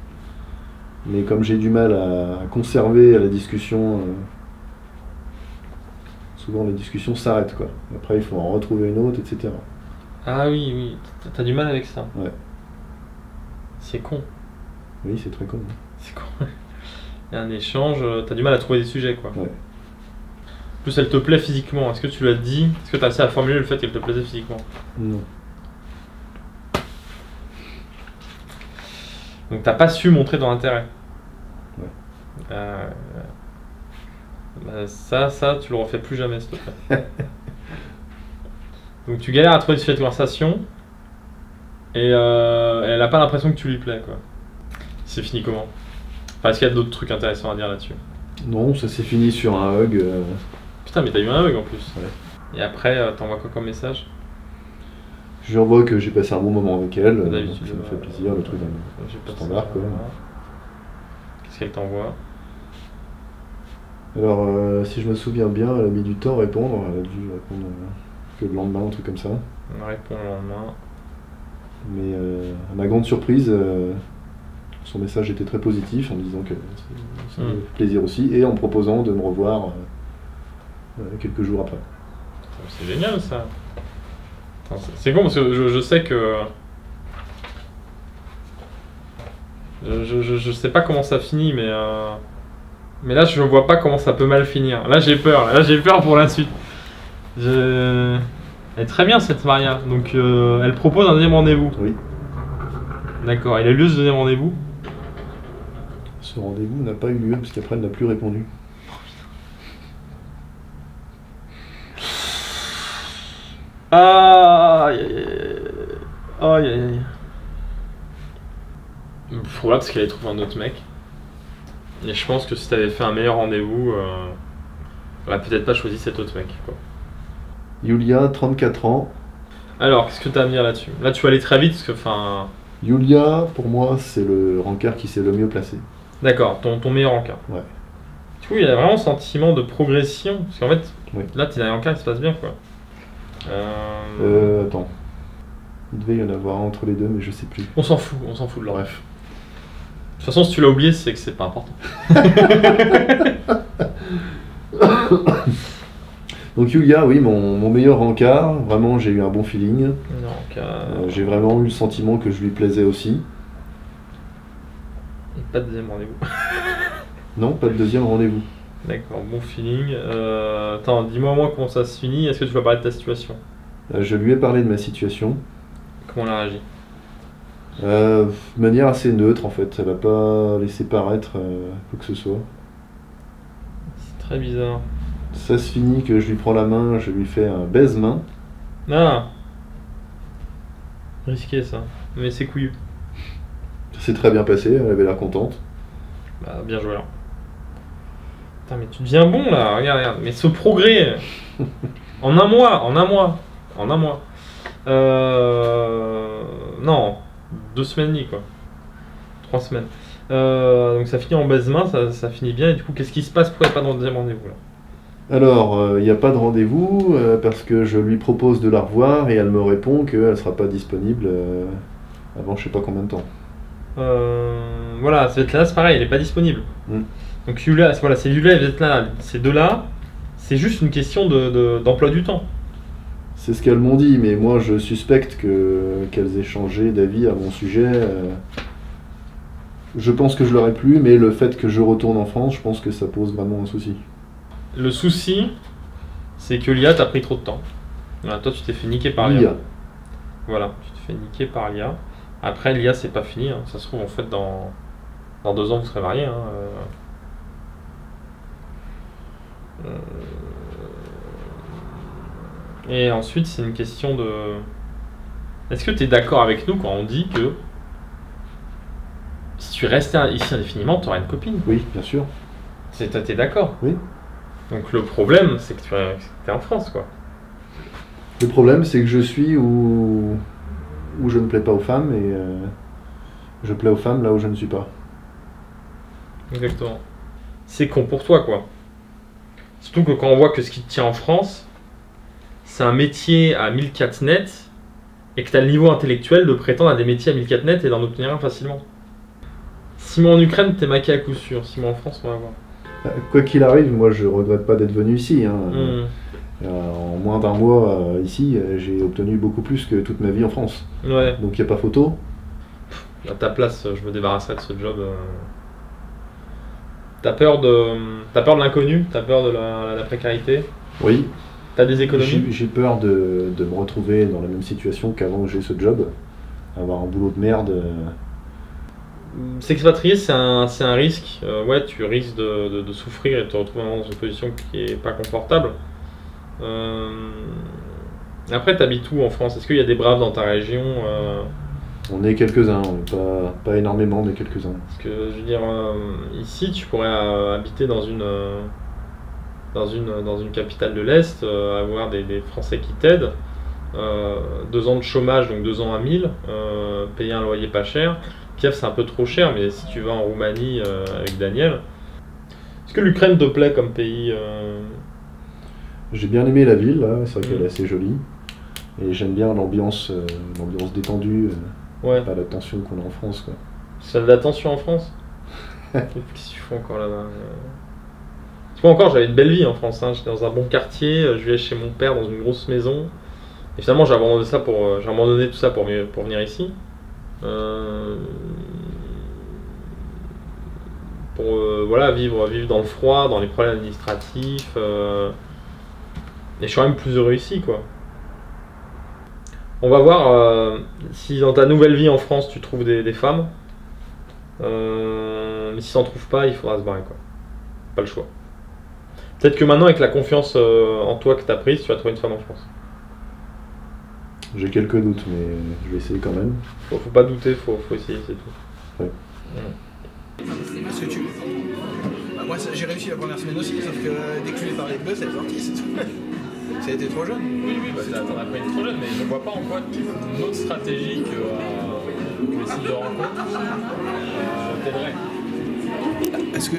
Mais comme j'ai du mal à conserver la discussion, souvent les discussions s'arrêtent quoi. Après il faut en retrouver une autre, etc. Ah oui, t'as du mal avec ça. Ouais. C'est con. Oui, c'est très con. C'est con. Il y a un échange, t'as du mal à trouver des sujets quoi. Ouais. En plus elle te plaît physiquement, est-ce que tu l'as dit? Est-ce que t'as assez à formuler le fait qu'elle te plaisait physiquement? Non. Donc t'as pas su montrer ton intérêt. Ouais. Ça, tu le refais plus jamais s'il te plaît. Donc tu galères à trouver des sujets de conversation et elle a pas l'impression que tu lui plais quoi. C'est fini comment? Enfin, est-ce qu'il y a d'autres trucs intéressants à dire là-dessus? Non, ça s'est fini sur un hug. Putain, mais t'as eu un hug en plus. Ouais. Et après, t'envoies quoi comme message? Je lui envoie que j'ai passé un bon moment avec elle, ça D'habitude, me fait plaisir, le truc standard quoi. Qu'est-ce qu'elle t'envoie? Alors, si je me souviens bien, elle a mis du temps à répondre, elle a dû répondre que le lendemain, un truc comme ça. On répond le lendemain. Mais à ma grande surprise, son message était très positif en me disant que ça me fait plaisir aussi, et en me proposant de me revoir quelques jours après. C'est génial ça. C'est con parce que je sais que... Je sais pas comment ça finit, mais là je vois pas comment ça peut mal finir. Là j'ai peur pour la suite. Elle est très bien cette Maria. Donc elle propose un deuxième rendez-vous. Oui. D'accord, il a eu lieu ce deuxième rendez-vous? Ce rendez-vous n'a pas eu lieu parce qu'après elle n'a plus répondu. Aïe aïe aïe. Probable parce qu'elle a trouvé un autre mec. Et je pense que si t'avais fait un meilleur rendez-vous, elle aurait peut-être pas choisi cet autre mec, quoi. Yulia, 34 ans. Alors, qu'est-ce que t'as à me dire là-dessus? Là, tu vas aller très vite parce que, enfin... Yulia, pour moi, c'est le rencard qui s'est le mieux placé. D'accord, ton meilleur encart. Ouais. Du coup, il y a vraiment un sentiment de progression. Parce qu'en fait, Oui. là, tes derniers encarts, ils se passent bien, quoi. Attends. Il devait y en avoir un entre les deux, mais je sais plus. On s'en fout de l'ordre. Bref. De toute façon, si tu l'as oublié, c'est que c'est pas important. Donc Yulia, oui, mon meilleur rencard. Vraiment, j'ai eu un bon feeling. J'ai vraiment eu le sentiment que je lui plaisais aussi. Et pas de deuxième rendez-vous. Non, pas de deuxième rendez-vous. D'accord, bon feeling. Attends, dis-moi au moins comment ça se finit. Est-ce que tu vas parler de ta situation? Je lui ai parlé de ma situation. Comment elle a réagi? De manière assez neutre en fait. Elle n'a pas laissé paraître quoi que ce soit. C'est très bizarre. Ça se finit que je lui prends la main, je lui fais un baise-main. Ah, risqué ça. Mais c'est couillu. Ça s'est très bien passé, elle avait l'air contente. Bah, bien joué alors. Putain, mais tu deviens bon là, regarde. Mais ce progrès en un mois. Non, 2 semaines et demie quoi. 3 semaines. Donc ça finit en baise-main, ça finit bien. Et du coup, qu'est-ce qui se passe? Pourquoi il n'y a pas de deuxième rendez-vous là? Alors, il n'y a pas de rendez-vous parce que je lui propose de la revoir et elle me répond qu'elle ne sera pas disponible avant je sais pas combien de temps. Voilà, Svetlana c'est pareil, elle n'est pas disponible. Donc Yulia, voilà, c'est Yulia et Svetlana, ces deux-là, c'est juste une question d'emploi du temps. C'est ce qu'elles m'ont dit, mais moi je suspecte qu'elles aient changé d'avis à mon sujet. Je pense que je l'aurais plu, mais le fait que je retourne en France, je pense que ça pose vraiment un souci. Le souci, c'est que Lia t'a pris trop de temps. Voilà, toi tu t'es fait niquer par Lia. Voilà, tu t'es fait niquer par Lia. Après Lia c'est pas fini, hein. Ça se trouve en fait dans 2 ans vous serez mariés. Hein. Et ensuite c'est une question de... Est-ce que tu es d'accord avec nous quand on dit que si tu restais ici indéfiniment, tu aurais une copine? Oui, bien sûr. T'es d'accord? Oui. Donc le problème c'est que tu es en France quoi. Le problème c'est que je suis où je ne plais pas aux femmes et je plais aux femmes là où je ne suis pas. Exactement. C'est con pour toi quoi. Surtout que quand on voit que ce qui te tient en France, c'est un métier à 1004 net et que tu as le niveau intellectuel de prétendre à des métiers à 1004 net et d'en obtenir un facilement. 6 mois en Ukraine, t'es maqué à coup sûr. 6 mois en France, on va voir. Quoi qu'il arrive, moi je regrette pas d'être venu ici. Hein. En moins d'un mois ici, j'ai obtenu beaucoup plus que toute ma vie en France. Ouais. Donc il n'y a pas photo. À ta place, je me débarrasserais de ce job. T'as peur de l'inconnu? T'as peur de la précarité? Oui. T'as des économies? J'ai peur de me retrouver dans la même situation qu'avant que j'ai ce job. Avoir un boulot de merde. S'expatrier, c'est un risque. Ouais, tu risques de souffrir et de te retrouver dans une position qui est pas confortable. Après, t'habites où en France? Est-ce qu'il y a des braves dans ta région? On est quelques-uns, pas énormément, mais quelques-uns. Parce que, je veux dire, ici, tu pourrais habiter dans une capitale de l'Est, avoir des Français qui t'aident, 2 ans de chômage, donc 2 ans à 1000, payer un loyer pas cher. Kiev c'est un peu trop cher, mais si tu vas en Roumanie avec Daniel, est-ce que l'Ukraine te plaît comme pays? J'ai bien aimé la ville, là, c'est vrai qu'elle est assez jolie. Et j'aime bien l'ambiance détendue, ouais. Pas la tension qu'on a en France. Quoi. Ça a de la tension en France? Qu'est-ce que tu fais encore là-bas? Moi encore, j'avais une belle vie en France, hein. J'étais dans un bon quartier, je vivais chez mon père dans une grosse maison. Et finalement, j'ai abandonné tout ça pour venir ici. Pour voilà, vivre dans le froid, dans les problèmes administratifs. Et je suis quand même plus heureux ici, quoi. On va voir si dans ta nouvelle vie en France tu trouves des femmes. Mais si t'en trouves pas, il faudra se barrer, quoi. Pas le choix. Peut-être que maintenant, avec la confiance en toi que t'as prise, tu vas trouver une femme en France. J'ai quelques doutes, mais je vais essayer quand même. Faut pas douter, faut essayer, c'est tout. Ouais. Parce que moi j'ai réussi la première semaine aussi, sauf que dès que je lui ai parlé de buzz, elle est sortie, c'est tout. Ça a été trop jeune. Oui, t'en as pas été trop jeune, mais je vois pas en quoi une autre stratégie que les sites de rencontre t'aiderait. Parce que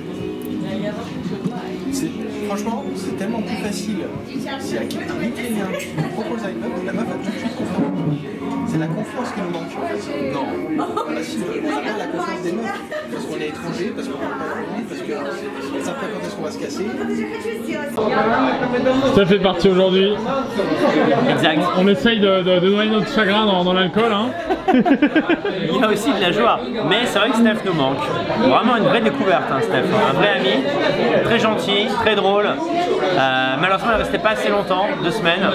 franchement, c'est tellement plus facile. Si un Ukrainien nous propose un immeuble, la meuf a tout de suite confiance. C'est la confiance qui nous manque. Non. Si, on n'a pas la confiance des meufs. Parce qu'on est étranger, parce qu'on parle pas la langue, parce qu'elles savent pas quand est-ce qu'on va se casser. Ça fait partie aujourd'hui. Exact. On essaye de noyer notre chagrin dans l'alcool. Hein. Il y a aussi de la joie, mais c'est vrai que Steph nous manque. Vraiment une vraie découverte, hein, Steph. Un vrai ami, très gentil, très drôle. Malheureusement, il ne restait pas assez longtemps, 2 semaines.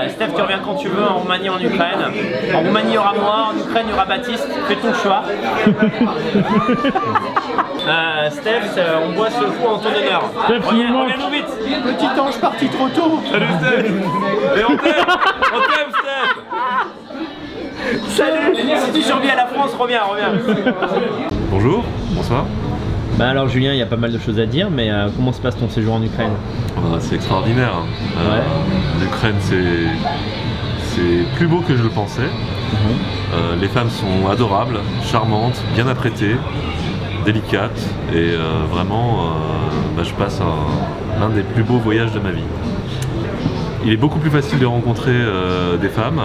Steph, tu reviens quand tu veux en Roumanie, en Ukraine. En Roumanie, il y aura moi, en Ukraine, il y aura Baptiste. Fais ton choix. Steph, on boit ce coup en ton honneur. Reviens-nous vite. Petit ange parti trop tôt. Salut Steph. Et on t'aime Steph. Salut. Si tu survis à la France, reviens. Bonjour, bonsoir. Bah alors Julien, il y a pas mal de choses à dire, mais comment se passe ton séjour en Ukraine? C'est extraordinaire. L'Ukraine, c'est plus beau que je le pensais. Les femmes sont adorables, charmantes, bien apprêtées, délicates, et vraiment, je passe l'un des plus beaux voyages de ma vie. Il est beaucoup plus facile de rencontrer des femmes.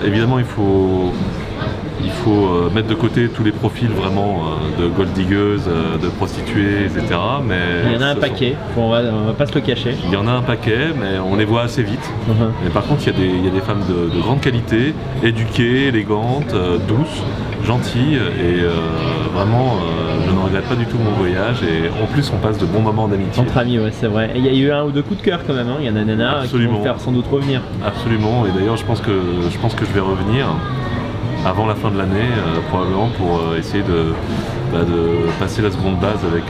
Évidemment, il faut mettre de côté tous les profils vraiment de gold diggers, de prostituées, etc. Mais il y en a un paquet, on va pas se le cacher. Il y en a un paquet, mais on les voit assez vite. Mais par contre, il y a des femmes de grande qualité, éduquées, élégantes, douces, gentilles, et vraiment, je ne regrette pas du tout mon voyage. Et en plus, on passe de bons moments d'amitié. Entre amis, ouais, c'est vrai. Et il y a eu 1 ou 2 coups de cœur quand même. Il y en a nana qui vont faire sans doute revenir. Absolument. Et d'ailleurs, je pense que je vais revenir avant la fin de l'année, probablement pour essayer de passer la seconde base avec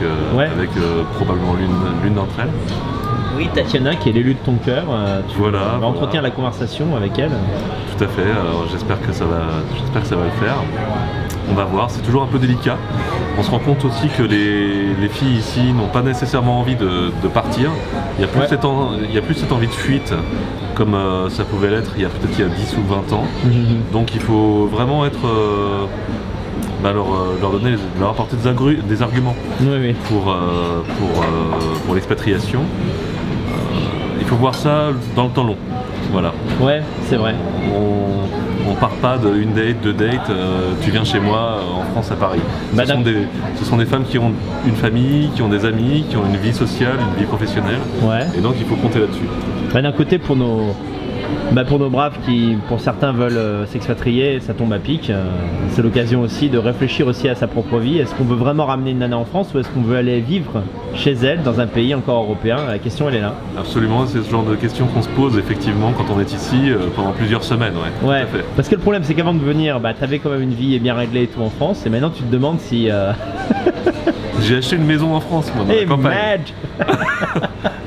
probablement l'une d'entre elles. Oui, Tatiana qui est l'élu de ton cœur, tu vas entretenir la conversation avec elle. Tout à fait, alors j'espère que ça va le faire. On va voir, c'est toujours un peu délicat. On se rend compte aussi que les filles ici n'ont pas nécessairement envie de partir. Il n'y a plus cette envie de fuite comme ça pouvait l'être il y a 10 ou 20 ans. Donc il faut vraiment être leur apporter des arguments pour l'expatriation. Il faut voir ça dans le temps long. Voilà. Ouais, c'est vrai. On part pas d'une date, 2 dates, tu viens chez moi en France à Paris. Ce sont des femmes qui ont une famille, qui ont des amis, qui ont une vie sociale, une vie professionnelle. Et donc il faut compter là-dessus. D'un côté, pour nos braves qui, pour certains, veulent s'expatrier, ça tombe à pic. C'est l'occasion aussi de réfléchir aussi à sa propre vie. Est-ce qu'on veut vraiment ramener une nana en France ou est-ce qu'on veut aller vivre chez elle dans un pays encore européen? La question, elle est là. Absolument, c'est ce genre de questions qu'on se pose effectivement quand on est ici pendant plusieurs semaines. Ouais. Tout à fait. Parce que le problème, c'est qu'avant de venir, tu avais quand même une vie bien réglée et tout en France, et maintenant tu te demandes si... J'ai acheté une maison en France, moi, dans la campagne.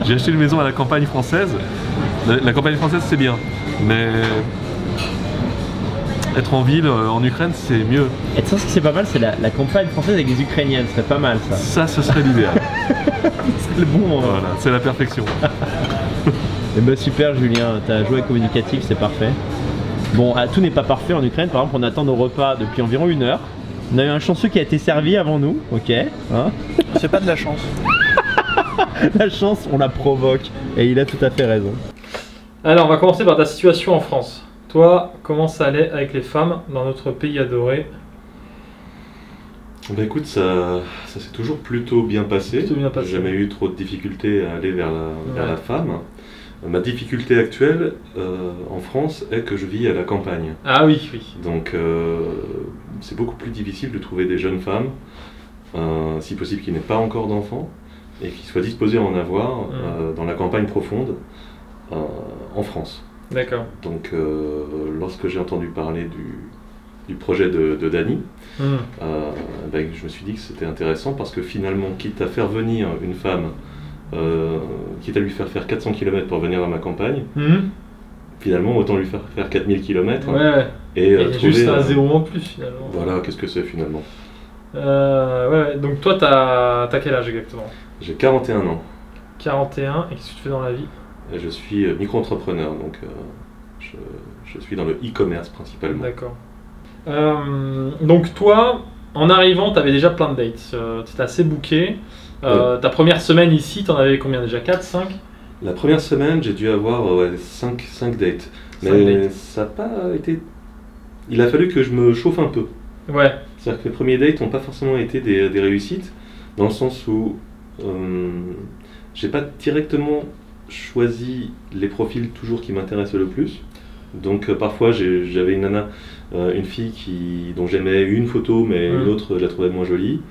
J'ai acheté une maison à la campagne française. La campagne française, c'est bien, mais être en ville, en Ukraine, c'est mieux. Et tu sais ce qui c'est pas mal, c'est la campagne française avec des Ukrainiennes, ce serait pas mal ça. Ça, ce serait l'idéal. C'est le bon moment. Voilà, c'est la perfection. Et ben super Julien, t'as joué communicatif, c'est parfait. Bon, tout n'est pas parfait en Ukraine, par exemple on attend nos repas depuis environ 1 heure. On a eu un chanceux qui a été servi avant nous, ok hein. C'est pas de la chance. La chance, on la provoque, et il a tout à fait raison. Alors, on va commencer par ta situation en France. Toi, comment ça allait avec les femmes dans notre pays adoré? Bah écoute, ça s'est toujours plutôt bien passé. J'ai jamais eu trop de difficultés à aller vers la femme. Ma difficulté actuelle en France est que je vis à la campagne. Ah oui, oui. Donc c'est beaucoup plus difficile de trouver des jeunes femmes, si possible qui n'aient pas encore d'enfants, et qui soient disposées à en avoir dans la campagne profonde en France. D'accord. Donc lorsque j'ai entendu parler du projet de Dany, ben, je me suis dit que c'était intéressant parce que finalement, quitte à faire venir une femme, quitte à lui faire 400 km pour venir dans ma campagne, finalement autant lui faire 4000 km et trouver juste un zéro en plus finalement. Voilà, qu'est-ce que c'est finalement. Ouais, donc toi t'as quel âge exactement? J'ai 41 ans. 41, et qu'est-ce que tu fais dans la vie? Et je suis micro-entrepreneur, donc je suis dans le e-commerce principalement. D'accord. Donc toi, en arrivant, t'avais déjà plein de dates, t'étais assez booké. Ta première semaine ici, t'en avais combien déjà? 4, 5? La première semaine, j'ai dû avoir 5 dates. Mais ça n'a pas été... Il a fallu que je me chauffe un peu. Ouais. C'est-à-dire que mes premiers dates n'ont pas forcément été des réussites, dans le sens où j'ai pas directement choisi les profils toujours qui m'intéressent le plus. Donc parfois j'avais une nana, une fille dont j'aimais une photo, mais une autre je la trouvais moins jolie.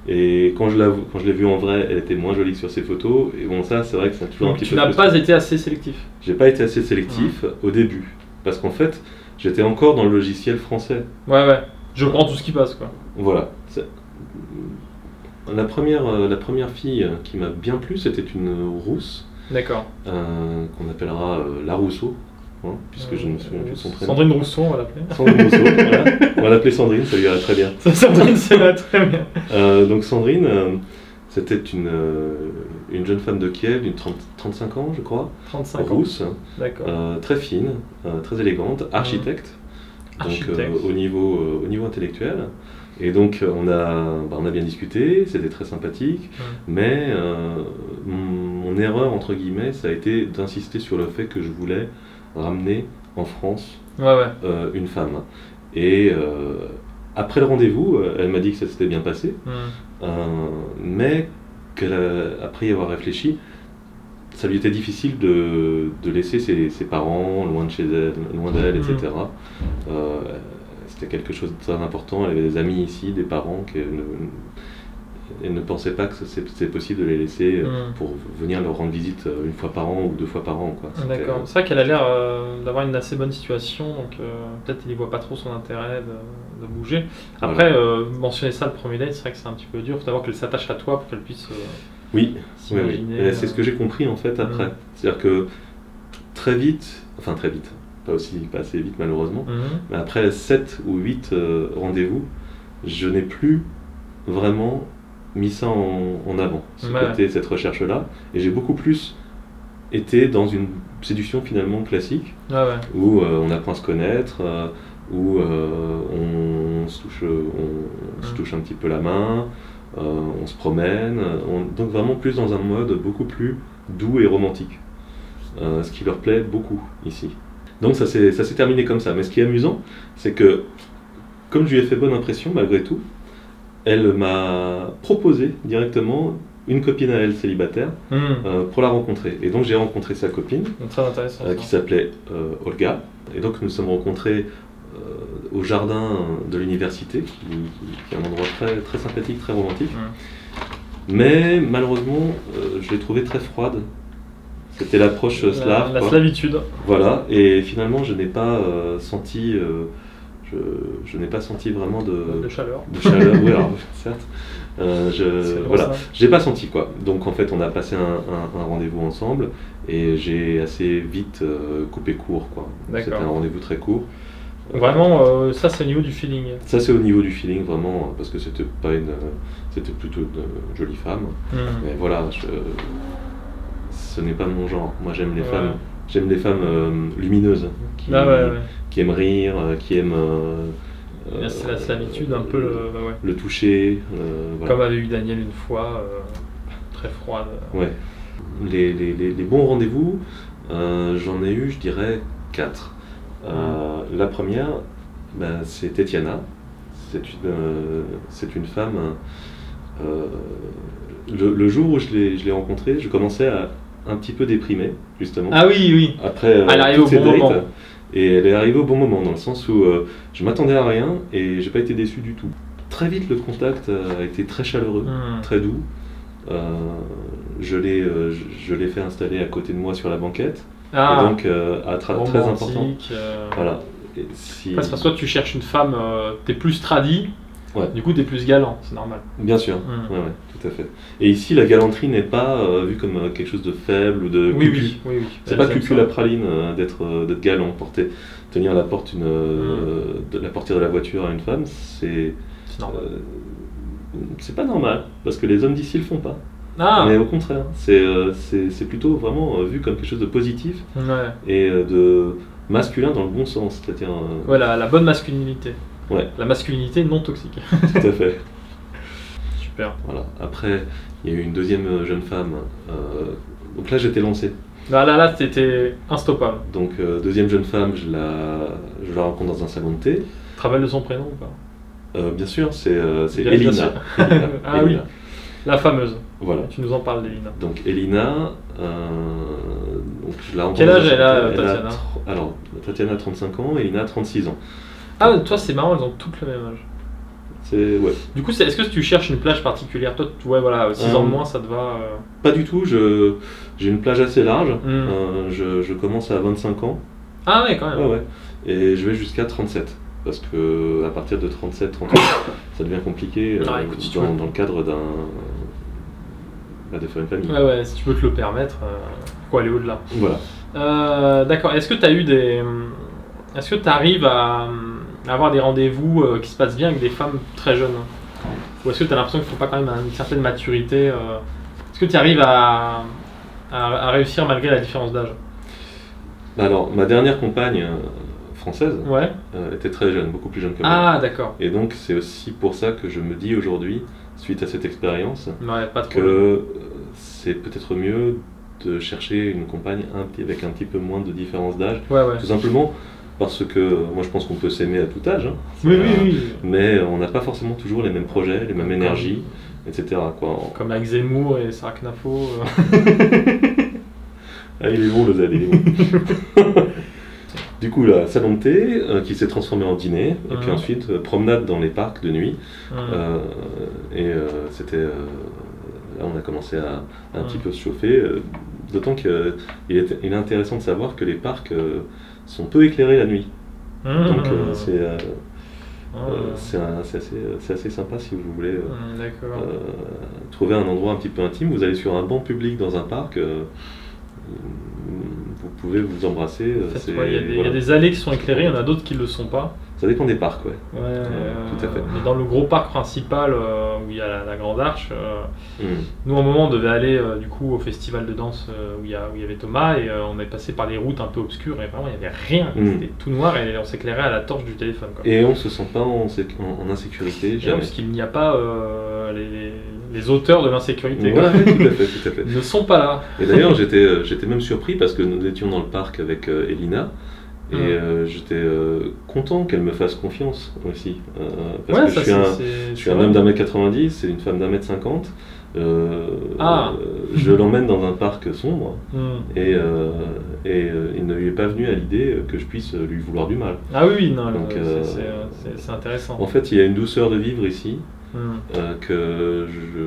Et quand je l'ai vue en vrai, elle était moins jolie que sur ses photos. Et bon, ça, c'est vrai que c'est toujours un petit peu... Tu n'as pas été assez sélectif? J'ai pas été assez sélectif au début. Parce qu'en fait, j'étais encore dans le logiciel français. Ouais. Je prends tout ce qui passe, quoi. Voilà. La première fille qui m'a bien plu, c'était une rousse. D'accord. Qu'on appellera la Rousseau. Puisque je ne me souviens plus de son prénom. Sandrine Rousseau, on va l'appeler. Sandrine Rousseau, voilà. On va l'appeler Sandrine, ça lui irait très bien. Sandrine, ça va très bien. Donc Sandrine, c'était une jeune femme de Kiev, d'une 35 ans, je crois. 35 ans. Rousse. D'accord. Très fine, très élégante, architecte. Donc au niveau intellectuel. Et donc on a bien discuté, c'était très sympathique, mais mon erreur entre guillemets, ça a été d'insister sur le fait que je voulais ramener en France une femme. Et après le rendez-vous, elle m'a dit que ça s'était bien passé, mais qu'après y avoir réfléchi, ça lui était difficile de laisser ses parents loin de chez elle, loin d'elle, etc. C'était quelque chose de très important. Elle avait des amis ici, des parents elle ne pensait pas que c'était possible de les laisser pour venir leur rendre visite une fois par an ou 2 fois par an. D'accord. C'est vrai qu'elle a l'air d'avoir une assez bonne situation, donc peut-être il n'y voit pas trop son intérêt de bouger. Après, mentionner ça le premier date, c'est vrai que c'est un petit peu dur. Il faut d'abord qu'elle s'attache à toi pour qu'elle puisse s'imaginer. Oui. C'est ce que j'ai compris en fait après. C'est-à-dire que très vite, pas assez vite malheureusement, mais après 7 ou 8 rendez-vous, je n'ai plus vraiment mis ça en avant, cette recherche-là, et j'ai beaucoup plus été dans une séduction finalement classique, où on apprend à se connaître, où on se touche un petit peu la main, on se promène, donc vraiment plus dans un mode beaucoup plus doux et romantique, ce qui leur plaît beaucoup ici. Donc ça s'est terminé comme ça, mais ce qui est amusant, c'est que comme je lui ai fait bonne impression malgré tout, elle m'a proposé directement une copine à elle célibataire pour la rencontrer. Et donc j'ai rencontré sa copine qui s'appelait Olga. Et donc nous nous sommes rencontrés au jardin de l'université, qui est un endroit très, très sympathique, très romantique. Mais malheureusement, je l'ai trouvée très froide. C'était l'approche slave. La slavitude. Voilà, et finalement je n'ai pas senti... Je n'ai pas senti vraiment de chaleur. Oui, alors, certes. J'ai pas senti quoi. Donc en fait, on a passé un rendez-vous ensemble et j'ai assez vite coupé court quoi. C'était un rendez-vous très court. Vraiment, ça c'est au niveau du feeling. Ça c'est au niveau du feeling vraiment, parce que c'était plutôt une jolie femme. Mais voilà, ce n'est pas mon genre. Moi j'aime les femmes. J'aime les femmes lumineuses qui aiment rire, qui aiment. C'est la slavitude, un peu le toucher. Comme avait eu Daniel une fois, très froide. Ouais. Les bons rendez-vous, j'en ai eu, je dirais, 4. La première, c'est Tetiana. C'est une femme. Le jour où je l'ai rencontrée, je commençais un petit peu déprimée, justement. Ah oui, oui. Après Elle arrive toutes au ces bon dates. moment. Et elle est arrivée au bon moment, dans le sens où je m'attendais à rien et j'ai pas été déçu du tout. Très vite, le contact a été très chaleureux, très doux. Je l'ai fait installer à côté de moi sur la banquette. Ah, et donc, très important. romantique. Voilà. Et si... Après, c'est parce que toi, tu cherches une femme, t'es plus tradi, Ouais. du coup, t'es plus galant, c'est normal. Bien sûr, ouais, tout à fait. Et ici, la galanterie n'est pas vue comme quelque chose de faible ou de Oui, cucu. oui. C'est pas cucu la praline d'être galant, tenir la porte la portière de la voiture à une femme, c'est normal. C'est pas normal, parce que les hommes d'ici le font pas. Ah, Mais au contraire, c'est plutôt vraiment vu comme quelque chose de positif ouais. et de masculin dans le bon sens, c'est-à-dire... Ouais, la bonne masculinité. Ouais. La masculinité non toxique. Tout à fait. Super. Voilà. Après, il y a eu une deuxième jeune femme. Donc là, j'étais lancé. Là, t'étais instoppable. Donc, deuxième jeune femme, je la rencontre dans un salon de thé. Travail de son prénom ou pas? Bien sûr, c'est Bien Elina. sûr. Ah Elina. oui, la fameuse. Voilà. Tu nous en parles d'Elina. Donc, Elina, donc je la rencontre. Quel âge elle a, elle Tatiana? Alors, Tatiana a 35 ans, Elina a 36 ans. Ah, toi, c'est marrant, elles ont toutes le même âge. Ouais. Du coup, est-ce que tu cherches une plage particulière? Toi, ouais, voilà, 6 ans de moins, ça te va Pas du tout, j'ai une plage assez large. Je commence à 25 ans. Ah ouais, quand même. Ouais. Et je vais jusqu'à 37. Parce que à partir de 37, 38, ça devient compliqué Écoute, si tu veux. dans le cadre de faire une famille. Ouais, si tu peux te le permettre, pourquoi aller au-delà? Voilà. D'accord, est-ce que tu as eu Est-ce que tu arrives à avoir des rendez-vous qui se passent bien avec des femmes très jeunes? Ou est-ce que tu as l'impression qu'il faut pas quand même une certaine maturité Est-ce que tu arrives à réussir malgré la différence d'âge? Alors, ma dernière compagne française Ouais. était très jeune, beaucoup plus jeune que moi. Ah, d'accord. Et donc, c'est aussi pour ça que je me dis aujourd'hui, suite à cette expérience, Ouais, pas trop. que c'est peut-être mieux de chercher une compagne avec un petit peu moins de différence d'âge. Ouais. Tout simplement parce que moi je pense qu'on peut s'aimer à tout âge. Hein. Oui. Mais on n'a pas forcément toujours les mêmes projets, les mêmes énergies, etc. Comme avec Zemmour et Sarah Knafo. Ah, il est bon le Z, il est bon. Du coup, là, salon de thé qui s'est transformé en dîner, et puis ensuite promenade dans les parcs de nuit. C'était. Là, on a commencé à un petit peu se chauffer, d'autant qu'il est intéressant de savoir que les parcs sont peu éclairés la nuit. Donc, c'est assez sympa si vous voulez trouver un endroit un petit peu intime. Vous allez sur un banc public dans un parc. Vous pouvez vous embrasser. Il y a des allées qui sont éclairées, il y en a d'autres qui ne le sont pas. Ça dépend des parcs, ouais. Tout à fait. Mais dans le gros parc principal où il y a la Grande Arche, nous à un moment on devait aller du coup au festival de danse où il y avait Thomas et on est passé par des routes un peu obscures et vraiment il n'y avait rien, c'était tout noir et on s'éclairait à la torche du téléphone. Quoi. Et on se sent pas en insécurité, jamais. Parce qu'il n'y a pas les auteurs de l'insécurité. Ouais, tout à fait. Ne sont pas là. Et d'ailleurs j'étais même surpris parce que nous étions dans le parc avec Elina. Et j'étais content qu'elle me fasse confiance aussi. Parce que je suis un homme d'1m90, c'est une femme d'1m50. Je l'emmène dans un parc sombre et il ne lui est pas venu à l'idée que je puisse lui vouloir du mal. Ah oui, non, donc c'est intéressant. En fait, il y a une douceur de vivre ici que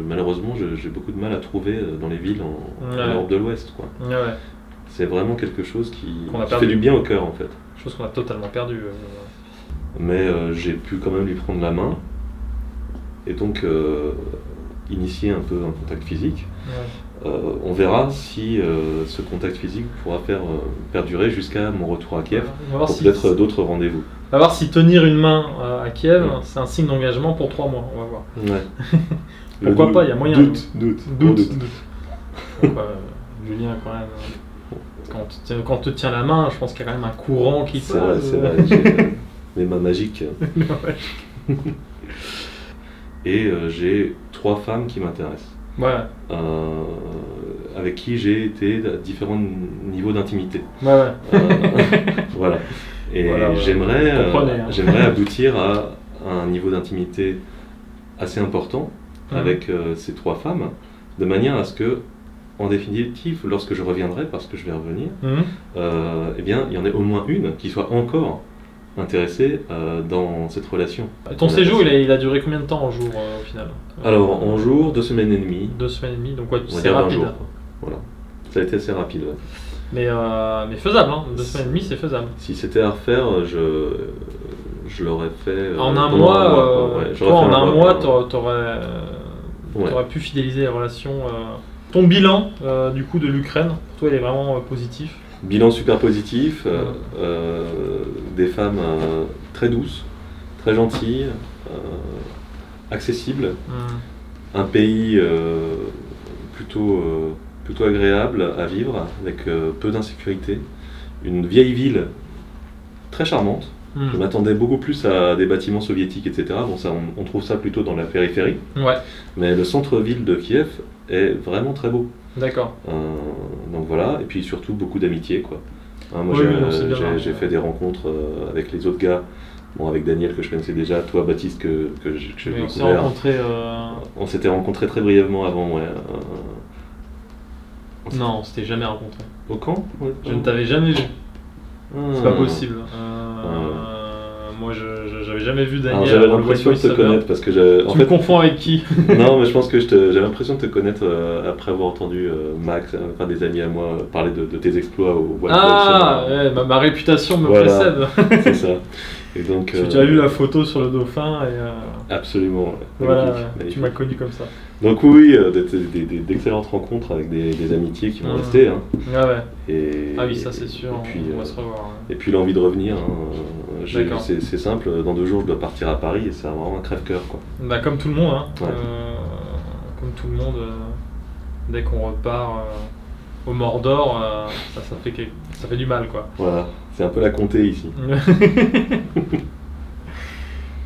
malheureusement j'ai beaucoup de mal à trouver dans les villes en Europe de l'Ouest. Ouais. C'est vraiment quelque chose qui fait du bien au cœur en fait. Chose qu'on a totalement perdu. Mais j'ai pu quand même lui prendre la main et donc initier un peu un contact physique. On verra si ce contact physique pourra faire perdurer jusqu'à mon retour à Kiev pour peut-être d'autres rendez-vous. On va voir si tenir une main à Kiev, c'est un signe d'engagement pour 3 mois. On va voir. Ouais. Pourquoi pas, il y a moyen. Doute. Julien, quand même. Quand on te tient la main, je pense qu'il y a quand même un courant qui passe. C'est vrai, j'ai les mains magiques. Et j'ai 3 femmes qui m'intéressent. Ouais. Avec qui j'ai été à différents niveaux d'intimité. Ouais. Voilà. Et j'aimerais aboutir à un niveau d'intimité assez important avec ces 3 femmes, de manière à ce que en définitive, lorsque je reviendrai, parce que je vais revenir, eh bien, il y en ait au moins une qui soit encore intéressée dans cette relation. Ton séjour, il a duré combien de temps en jour au final? Alors, en jour, 2 semaines et demie. 2 semaines et demie, donc ouais, On va c'est dire 20 rapide. jours. Voilà. Ça a été assez rapide. Ouais. Mais faisable, hein. 2 semaines et demie, c'est faisable. Si c'était à refaire, je l'aurais fait. En un pendant mois, ouais. toi, en un mois, quoi. t'aurais pu fidéliser les relations. Ton bilan, du coup, de l'Ukraine, pour toi, il est vraiment positif? Bilan super positif, des femmes très douces, très gentilles, accessibles, un pays plutôt agréable à vivre, avec peu d'insécurité, une vieille ville très charmante. Je m'attendais beaucoup plus à des bâtiments soviétiques, etc. Bon, ça, on trouve ça plutôt dans la périphérie. Ouais. Mais le centre-ville de Kiev est vraiment très beau. D'accord. Donc voilà, et puis surtout beaucoup d'amitié, quoi. Moi, Oui, j'ai fait des rencontres avec les autres gars. Bon, avec Daniel que je connaissais déjà, toi Baptiste que j'ai On découvert. s'est rencontrés. On s'était rencontrés très brièvement avant, ouais. Non, on s'était jamais rencontrés. Au camp? Ouais. Je ne t'avais jamais vu. C'est pas possible. Moi, j'avais jamais vu Daniel. Alors, j'avais l'impression de te connaître parce que tu me confonds avec qui? Non, mais je pense que j'avais l'impression de te connaître après avoir entendu Max, enfin des amis à moi, parler de tes exploits au Wild ouais, ma réputation me précède. C'est ça. Et donc, tu as vu la photo sur le dauphin et absolument. Ouais. Voilà, magnifique. tu m'as connu comme ça. Donc oui, d'excellentes rencontres avec des amitiés qui vont rester. Hein. Ah ouais. Ah oui, ça c'est sûr, puis, on va se revoir. Ouais. Et puis l'envie de revenir, hein. C'est simple, dans 2 jours je dois partir à Paris et c'est vraiment un crève-cœur, quoi. Bah, comme tout le monde, hein. Ouais. Comme tout le monde, dès qu'on repart au Mordor, ça fait du mal, quoi. Voilà, c'est un peu la comté ici.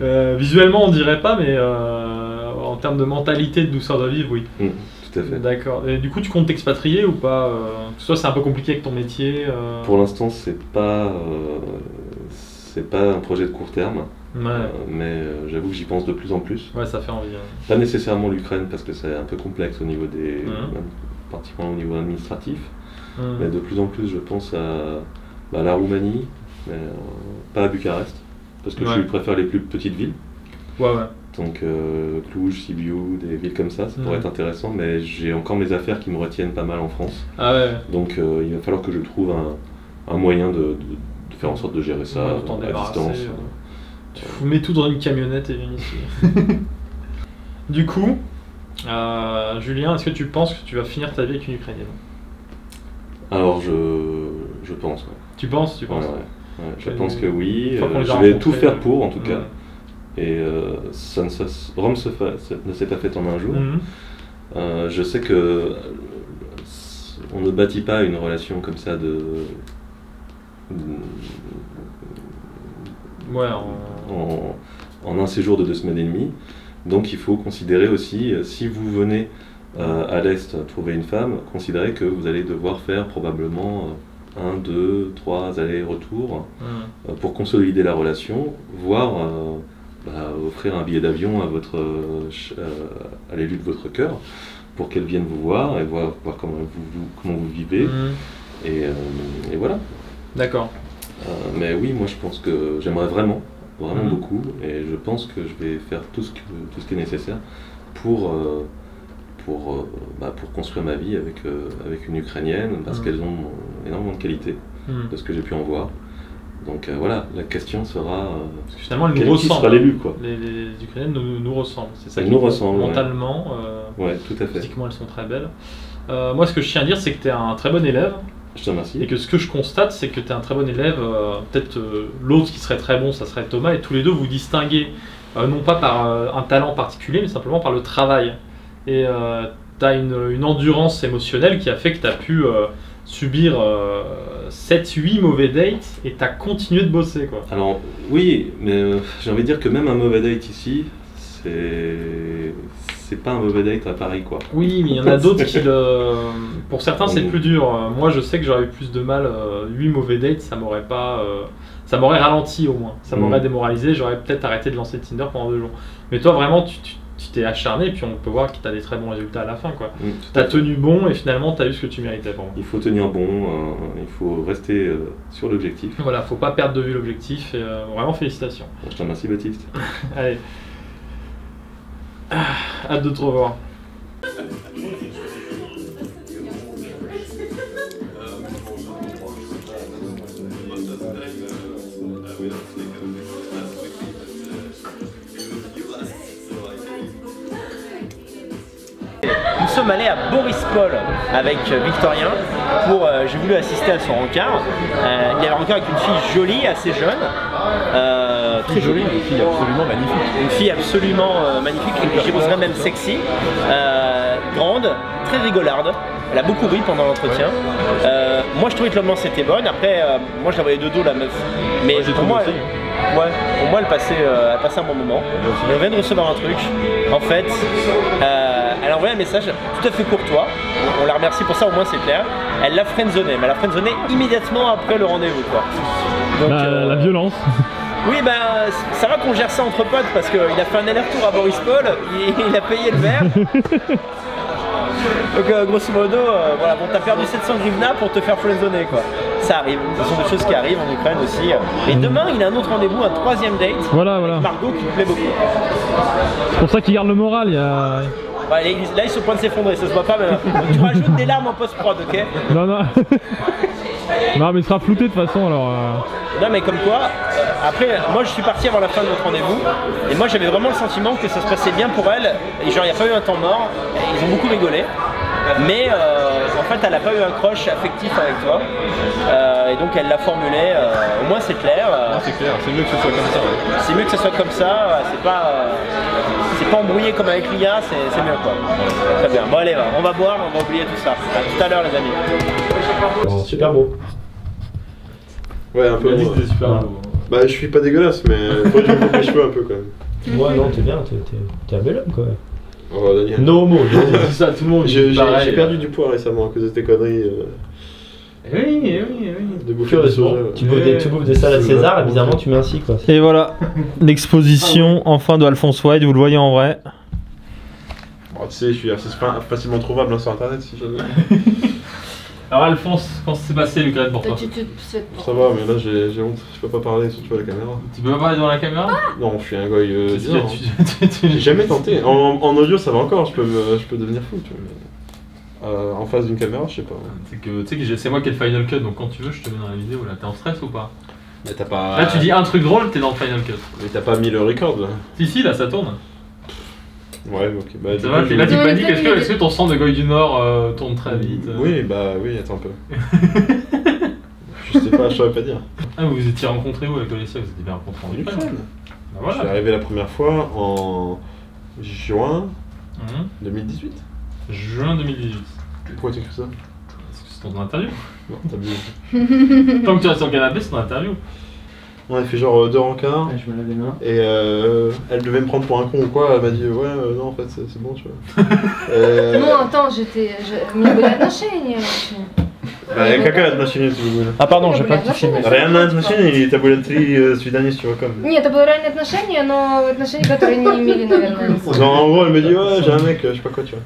Visuellement on dirait pas, mais en termes de mentalité, de douceur de vivre, oui. Tout à fait. D'accord. Et du coup, tu comptes t'expatrier ou pas? Soit c'est un peu compliqué avec ton métier. Pour l'instant, c'est pas un projet de court terme. Ouais. Mais j'avoue que j'y pense de plus en plus. Ouais, ça fait envie. Hein. Pas nécessairement l'Ukraine parce que c'est un peu complexe au niveau particulièrement au niveau administratif. Mais de plus en plus, je pense à la Roumanie, mais pas à Bucarest, parce que je préfère les plus petites villes. Ouais. Donc Cluj, Sibiu, des villes comme ça pourrait être intéressant, mais j'ai encore mes affaires qui me retiennent pas mal en France. Ah ouais. Donc il va falloir que je trouve un moyen de faire en sorte de gérer ça à distance. Tu mets tout dans une camionnette et viens ici. Du coup, Julien, est-ce que tu penses que tu vas finir ta vie avec une Ukrainienne? Alors je pense. Ouais. Tu penses? Ouais, je pense que oui. Je vais tout faire pour, en tout cas. Et Rome ne s'est pas fait en un jour. Je sais que on ne bâtit pas une relation comme ça en un séjour de 2 semaines et demie. Donc il faut considérer aussi, si vous venez à l'Est trouver une femme, considérez que vous allez devoir faire probablement 1, 2, 3 allers-retours pour consolider la relation, voire offrir un billet d'avion à l'élu de votre cœur pour qu'elle vienne vous voir et voir comment vous vivez. Et voilà. D'accord. Mais oui, moi je pense que j'aimerais vraiment beaucoup, et je pense que je vais faire tout ce qui est nécessaire pour construire ma vie avec une Ukrainienne, parce qu'elles ont énormément de qualités, de ce que j'ai pu en voir. Donc voilà, la question sera parce que finalement, elles nous ressemblent. Qui sera l'élu, quoi. Les Ukrainiennes nous ressemblent. C'est ça. Elles nous ressemblent mentalement. Ouais, tout à fait. Physiquement, elles sont très belles. Moi, ce que je tiens à dire, c'est que tu es un très bon élève. Je te remercie. Et que ce que je constate, c'est que tu es un très bon élève. Peut-être l'autre qui serait très bon, ça serait Thomas. Et tous les deux, vous distinguez non pas par un talent particulier, mais simplement par le travail. Et tu as une endurance émotionnelle qui a fait que tu as pu subir 7-8 mauvais dates et tu as continué de bosser, quoi. Alors oui, mais j'ai envie de dire que même un mauvais date ici, c'est pas un mauvais date à Paris, quoi. Oui, mais il y en a d'autres qui pour certains c'est plus dur. Moi je sais que j'aurais eu plus de mal, 8 mauvais dates, ça m'aurait ralenti au moins. Ça m'aurait démoralisé, j'aurais peut-être arrêté de lancer Tinder pendant 2 jours. Mais toi vraiment, tu t'es acharné et puis on peut voir que tu as des très bons résultats à la fin. Tout Tu as à fait. tenu bon et finalement tu as eu ce que tu méritais pour moi. Il faut tenir bon, il faut rester sur l'objectif. Voilà, faut pas perdre de vue l'objectif et vraiment félicitations. Je te remercie Baptiste. Allez. Hâte de te revoir. Nous sommes allés à Boris-Paul avec Victorien pour, j'ai voulu assister à son rencard. Il y a un rencard avec une fille jolie, assez jeune, très jolie, une fille absolument magnifique. Une fille absolument magnifique, je dirais même sexy, grande, très rigolarde. Elle a beaucoup ri pendant l'entretien. Moi je trouvais que l'ambiance était bonne, après moi je la voyais de dos la meuf. Mais pour moi, pour moi elle passait un bon moment. Je viens de recevoir un truc. En fait, elle a envoyé un message tout à fait courtois. On la remercie pour ça, au moins c'est clair. Elle l'a friendzoné, mais elle l'a friendzoné immédiatement après le rendez-vous quoi. Donc, la violence. Oui, bah ça va qu'on gère ça entre potes parce qu'il a fait un aller-retour à Boris-Paul, il a payé le verre. Donc grosso modo, voilà, bon, t'as perdu 700 grivna pour te faire friendzoner quoi. Ça arrive, ce sont des choses qui arrivent en Ukraine aussi. Et demain, il a un autre rendez-vous, un troisième date. Voilà. Avec Margot qui me plaît beaucoup. C'est pour ça qu'il garde le moral. Il y a... Ouais, là, il se point de s'effondrer, ça se voit pas, mais tu rajoutes des larmes en post-prod, ok? Non. Non, mais il sera flouté de toute façon alors. Non, mais comme quoi, après, moi je suis parti avant la fin de notre rendez-vous, et moi j'avais vraiment le sentiment que ça se passait bien pour elle, et genre il n'y a pas eu un temps mort, ils ont beaucoup rigolé, mais en fait elle n'a pas eu un crush affectif avec toi, et donc elle l'a formulé, au moins c'est clair. C'est clair, c'est mieux que ce soit comme ça. Ouais. C'est mieux que ce soit comme ça, c'est pas embrouillé comme avec Lia, c'est mieux quoi. Très bien, bon allez, on va boire, on va oublier tout ça. À tout à l'heure les amis. Super beau. Ouais, un peu. Il a dit que c'était super beau. Bah, je suis pas dégueulasse, mais faut que je me coupe les cheveux un peu quand même. Ouais, non, t'es bien, t'es un bel homme quoi. Oh, Daniel. No homo. C'est ça, tout le monde. J'ai perdu du poids récemment à cause de tes conneries. Oui. De bouffer des soja. Tu bouffes des salades César et bizarrement tu mets ainsi quoi. Et voilà, l'exposition enfin de Alphonse White, vous le voyez en vrai. Oh, tu sais, je suis assez facilement trouvable sur internet si jamais. Alors Alphonse, comment ça s'est passé l'Ukraine pour toi? Ça va, mais là j'ai honte, je peux pas parler surtout à la caméra. Tu peux pas parler devant la caméra? Non, je suis un goy bizarre. J'ai J'ai jamais tenté. En audio ça va encore, je peux devenir fou, tu vois. En face d'une caméra, je sais pas. C'est moi qui ai le Final Cut, donc quand tu veux, je te mets dans la vidéo là. T'es en stress ou pas? Mais t'as pas. Là, tu dis un truc drôle, t'es dans le Final Cut. Mais t'as pas mis le record là. Si, là, ça tourne. Ouais, ok. Bah, Ça va, là, tu paniques. Est-ce que ton sang de Goy du Nord tourne très vite? Oui, bah oui, attends un peu. Je sais pas, je saurais pas dire. Ah, vous vous étiez rencontrés où avec Olesya? Vous étiez bien rencontrés en Ukraine? Bah Je suis voilà. arrivé la première fois en juin 2018. Juin 2018. Pourquoi tu écris ça? Parce que c'est ton interview. Non, t'as bien. Tant que tu restes sur le canapé, c'est ton interview. On a fait genre 2 rencarts. Je me lave les mains. Et elle devait me prendre pour un con ou quoi, elle m'a dit ouais non en fait c'est bon tu vois. Ну, attends, мне были отношения вообще. Bah какая отношение tu veux? Ah pardon, j'ai были pas отношения. Реальные отношения или это были 3 свидания с чуваком? Нет, это были реальные отношения, но отношения, которые не имели, наверное, смысла. Genre en gros elle me dit ouais j'ai un mec je sais pas quoi tu vois.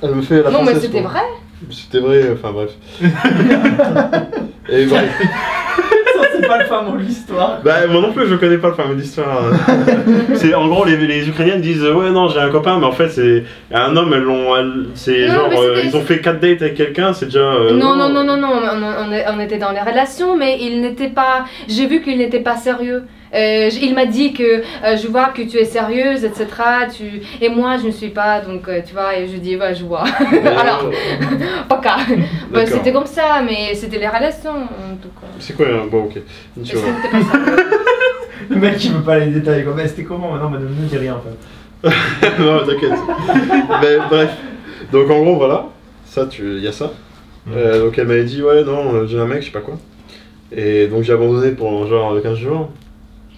Elle me fait la Non, mais française, c'était quoi. vrai. C'était vrai, enfin bref. Et bref. C'est pas le fin mot de l'histoire. Bah moi non plus je connais pas le fameux d'histoire. C'est en gros les Ukrainiennes disent ouais non j'ai un copain mais en fait c'est un homme c'est Non, genre mais c'était- ils ont fait 4 dates avec quelqu'un c'est déjà Non, on était dans les relations, mais il n'était pas. J'ai vu qu'il n'était pas sérieux. Il m'a dit que je vois que tu es sérieuse, etc. Et moi, je ne suis pas, donc tu vois, et je dis, ouais, je vois. Alors, пока. Bah, D'accord. c'était comme ça, mais c'était les relations, en tout cas. C'est quoi bon ok. Mais ce n'était pas sérieux. Le mec il veut pas les détails quoi. Mais c'était comment maintenant? Madame ne dit rien en fait. Non t'inquiète. Mais bref. Donc en gros voilà. Ça il y a ça. Donc elle m'avait dit ouais non j'ai un mec je sais pas quoi. Et donc j'ai abandonné pour genre 15 jours.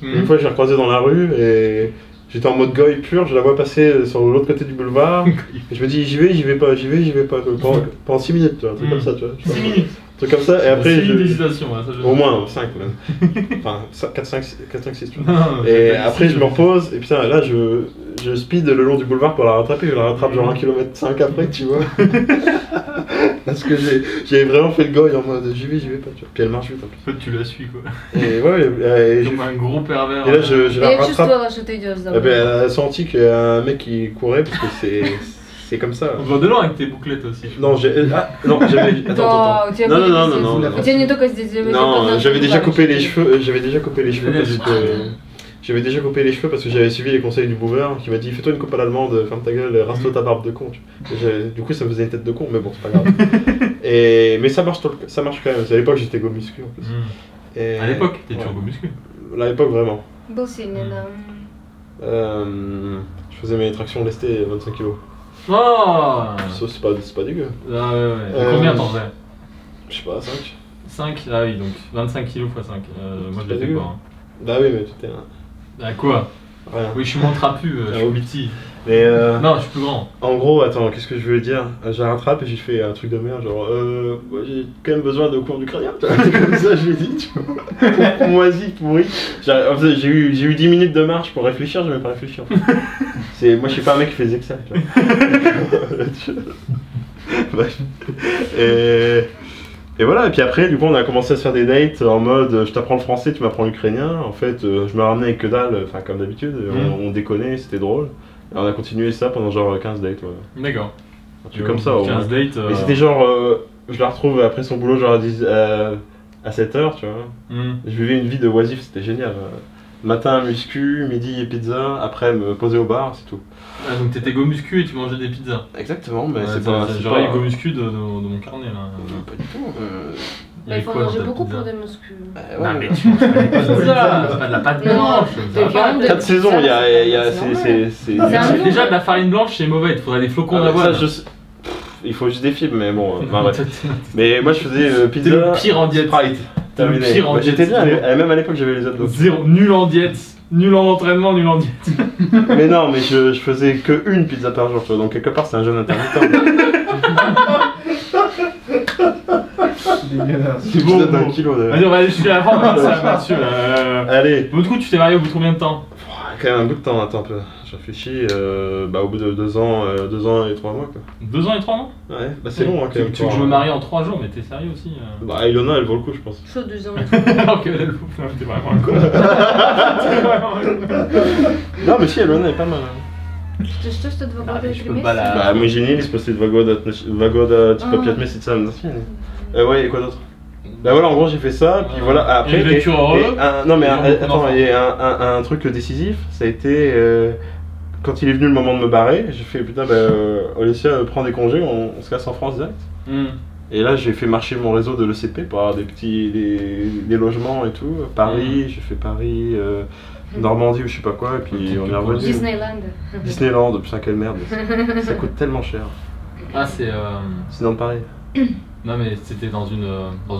Une fois, je l'ai recroisé dans la rue et j'étais en mode goy pur. Je la vois passer sur l'autre côté du boulevard. Et je me dis, j'y vais pas. Pendant 6 minutes, tu vois, un truc comme ça, tu vois. 6 minutes. truc comme ça, et après C'est une hésitation, hein, ça je au moins 5 même. Enfin 4, 5, 6 tu vois. Non, Et après je me repose, et putain là je speed le long du boulevard pour la rattraper, je la rattrape genre 1,5 km après, tu vois. Parce que j'avais vraiment fait le goy en mode j'y vais pas, tu vois. Puis elle marche vite en plus. En fait, tu la suis quoi. Et ouais, Comme un gros pervers. et là je la Et juste rattrape. dois rajouter deux Et ben, elle a senti qu'il y a un mec qui courait parce que c'est comme ça. On te voit de loin avec tes bouclettes aussi. Non, j'avais. Attends. Non, j'avais déjà coupé les cheveux. J'avais déjà coupé les cheveux parce que j'avais suivi les conseils du boomer qui m'a dit fais-toi une coupe à l'allemande, ferme ta gueule, rase-toi ta barbe de con. Du coup, ça me faisait une tête de con, mais bon, c'est pas grave. Mais ça marche quand même. À l'époque, j'étais go muscu en plus. Et... À l'époque, t'étais toujours go muscu. À l'époque, vraiment. Bon signe, Je faisais mes tractions lestées 25 kg. Oh Ça, c'est pas dégueu. Ah ouais. Combien t'en faisais? Je sais pas, 5. 5. Ah oui, donc 25 kg x 5. Moi je l'ai fait quoi. Bah oui, mais t'étais un. Bah quoi? Rien. Oui, je suis moins trapu, je suis petit. Mais non, je suis plus grand. En gros, attends, qu'est-ce que je veux dire? Je la rattrape et j'ai fait un truc de merde, genre ouais, j'ai quand même besoin de cours du crânien, tu vois. Comme ça, je lui ai dit, tu vois. Moisi, pourri. J'ai eu 10 minutes de marche pour réfléchir, je n'avais pas réfléchi en fait. Moi, je suis pas un mec qui faisait que ça, tu vois. Bref. Et voilà, et puis après, du coup, on a commencé à se faire des dates en mode je t'apprends le français, tu m'apprends l'ukrainien. En fait, je me ramenais avec que dalle, enfin, comme d'habitude, on déconnait, c'était drôle. Et on a continué ça pendant genre 15 dates, ouais. D'accord. Un truc comme ça, au moins. 15 dates. Et c'était genre, je la retrouve après son boulot, genre à 7h, tu vois. Je vivais une vie de oisif, c'était génial. Matin, muscu, midi, pizza, après me poser au bar, c'est tout. Ah, donc t'étais go muscu et tu mangeais des pizzas. Exactement, mais Ouais, c'est pas. J'aurais eu go muscu de mon carnet là. Pas du tout. Il faut manger beaucoup pour des muscles. Non, mais tu manges pas des pizzas, c'est pas de la pâte blanche. Des viandes, 4 saisons, il y a. C'est. Déjà, de la farine blanche c'est mauvais, il faudrait des flocons d'avoine. Il faut juste des fibres, mais bon. Mais moi je faisais pizza. T'es le pire en diète. T'es le pire en diète. J'étais bien, même à l'époque j'avais les abdos. Nul en diète. Nul en entraînement, nul en diète. Mais non, mais je faisais que une pizza par jour, tu vois, donc quelque part c'est un jeûne intermittent. C'est bon. D'un kilo d'ailleurs. Vas-y, on va aller jusqu'à la fin, on va passer à Mathieu. Allez. Du coup, tu t'es marié au bout de combien de temps? Quand même un bout de temps, attends un peu. Je réfléchis, au bout de 2 ans et 3 mois quoi. 2 ans et 3 mois? Ouais, bah c'est long hein, quand même. Tu veux que je me marie en 3 jours, mais t'es sérieux aussi? Bah Ilona elle vaut le coup je pense. Chaud 2 ans. Alors qu'elle le coup, t'es vraiment un con. Non mais si Ilona est pas mal. Что ты два года je peux pas la- Bah мы женились после 2 года типа 5 месяцев на отношения. Ouais et quoi d'autre? Bah voilà en gros j'ai fait ça, puis voilà après. Une lecture heureux. Non mais attends, il y a un truc décisif, ça a été quand il est venu le moment de me barrer, j'ai fait putain Olesya prend des congés, on se casse en France direct. Et là j'ai fait marcher mon réseau de l'ECP pour avoir des logements et tout. Paris, j'ai fait Paris, Normandie ou je sais pas quoi, et puis on est revenu. Disneyland, putain quelle merde. Ça coûte tellement cher. Ah c'est Sinon de Paris. Non mais c'était dans une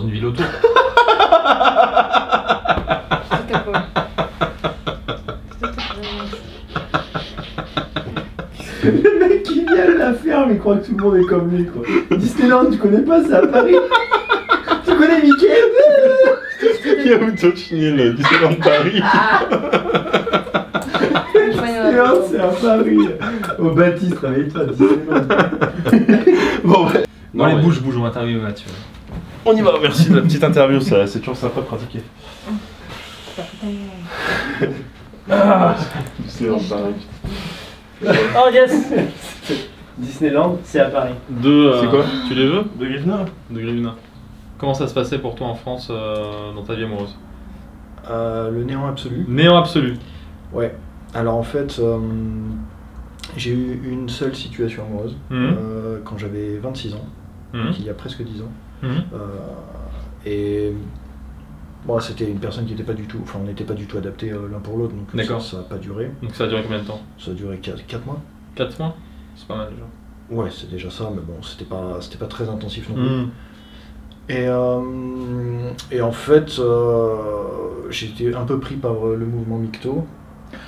ville autour. Le mec qui vient de la ferme, il croit que tout le monde est comme lui quoi. Disneyland, tu connais pas, c'est à Paris. Tu connais Mickey? Il y a où le Disneyland Paris. Disneyland, c'est à Paris. Oh Baptiste, réveille-toi, Disneyland. Bon ouais. Non, allez, bouge, on va interviewer Mathieu. On y va, merci de la petite interview, ça, c'est toujours sympa de pratiquer. Disneyland Paris. Oh yes. Disneyland, c'est à Paris. C'est quoi? Tu les veux? De Grivna? De Grivna. Comment ça se passait pour toi en France dans ta vie amoureuse? Le néant absolu. Néant absolu. Ouais. Alors en fait, j'ai eu une seule situation amoureuse quand j'avais 26 ans, donc il y a presque 10 ans. Et bon, c'était une personne qui n'était pas du tout, enfin on n'était pas du tout adaptés l'un pour l'autre, donc ça n'a pas duré. Donc ça a duré combien de temps? Ça a duré 4 mois. 4 mois? C'est pas mal déjà. Ouais, c'est déjà ça, mais bon, c'était pas très intensif non plus. Et en fait, j'ai été un peu pris par le mouvement Micto.